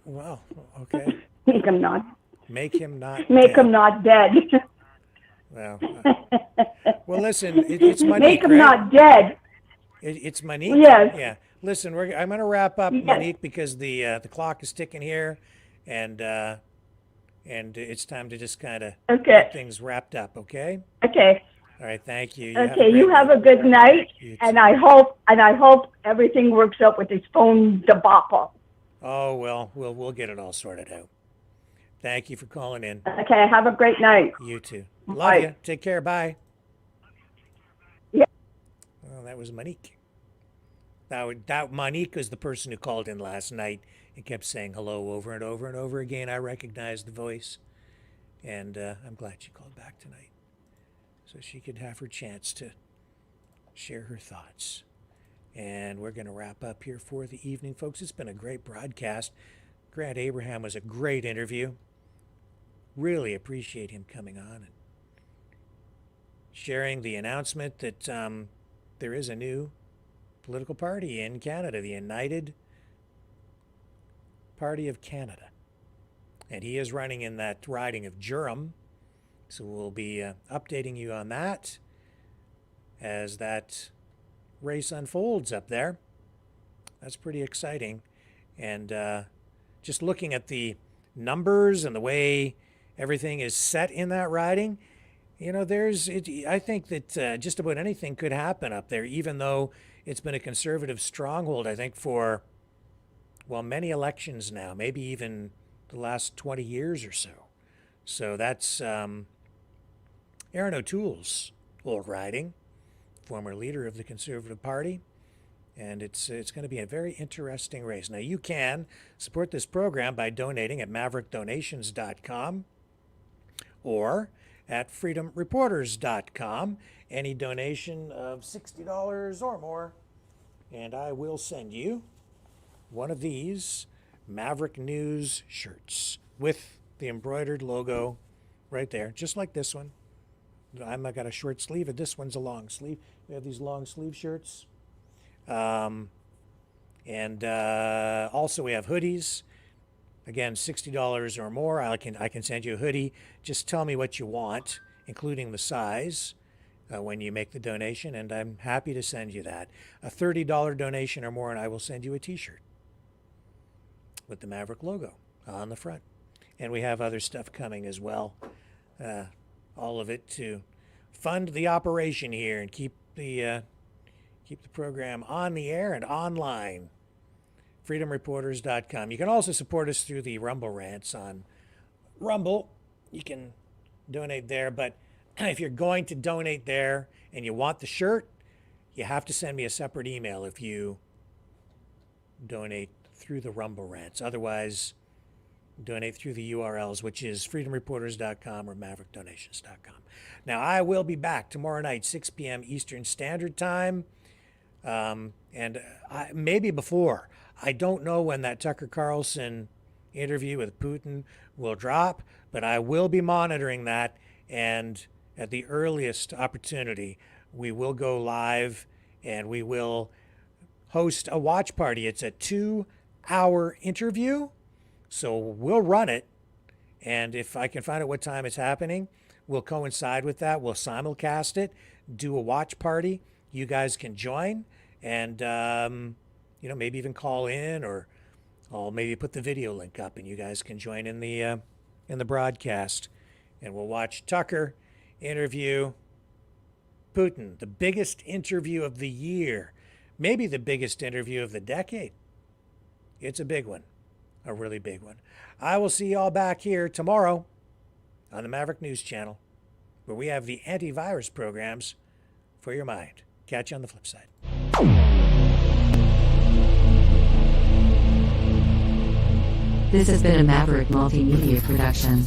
Well, okay. Make him not. Make him not Make dead. him not dead. Well, well, listen, it's Monique, Make him right? not dead. It's Monique? Yes. Yeah. Listen, I'm going to wrap up, Yes. Monique, because the clock is ticking here, and it's time to just kind of get things wrapped up, okay? Okay. All right, thank you. You have a good night, and I hope everything works out with this phone debacle. Oh, well, we'll get it all sorted out. Thank you for calling in. Okay, have a great night. You too. Love Bye. you. Take care. Bye. Yeah. Well, that was Monique. That Monique was the person who called in last night and kept saying hello over and over and over again. I recognized the voice, and I'm glad she called back tonight so she could have her chance to share her thoughts. And we're going to wrap up here for the evening, folks. It's been a great broadcast. Grant Abraham was a great interview. Really appreciate him coming on and sharing the announcement that there is a new political party in Canada, the United Party of Canada. And he is running in that riding of Durham. So we'll be updating you on that as that race unfolds up there. That's pretty exciting. And just looking at the numbers and the way everything is set in that riding, you know, I think that just about anything could happen up there, even though it's been a conservative stronghold, I think, for, well, many elections now, maybe even the last 20 years or so. So that's Aaron O'Toole's old riding, former leader of the Conservative Party. And it's going to be a very interesting race. Now, you can support this program by donating at maverickdonations.com or at freedomreporters.com. Any donation of $60 or more, and I will send you one of these Maverick News shirts with the embroidered logo right there, just like this one. I've got a short sleeve, and this one's a long sleeve. We have these long sleeve shirts. Also we have hoodies. Again, $60 or more. I can send you a hoodie. Just tell me what you want, including the size, when you make the donation, and I'm happy to send you that. A $30 donation or more, and I will send you a T-shirt with the Maverick logo on the front. And we have other stuff coming as well. All of it to fund the operation here and keep the program on the air and online. freedomreporters.com. You can also support us through the Rumble rants on Rumble. You can donate there, but if you're going to donate there and you want the shirt, you have to send me a separate email if you donate through the Rumble rants. Otherwise, donate through the URLs, which is freedomreporters.com or maverickdonations.com. Now, I will be back tomorrow night, 6 p.m. Eastern Standard Time, maybe before. I don't know when that Tucker Carlson interview with Putin will drop, but I will be monitoring that, and at the earliest opportunity, we will go live and we will host a watch party. It's a 2-hour interview. So we'll run it, and if I can find out what time it's happening, we'll coincide with that. We'll simulcast it, do a watch party. You guys can join, and maybe even call in, or I'll maybe put the video link up, and you guys can join in the broadcast, and we'll watch Tucker interview Putin, the biggest interview of the year, maybe the biggest interview of the decade. It's a big one. A really big one. I will see you all back here tomorrow on the Maverick News Channel, where we have the antivirus programs for your mind. Catch you on the flip side. This has been a Maverick Multimedia production.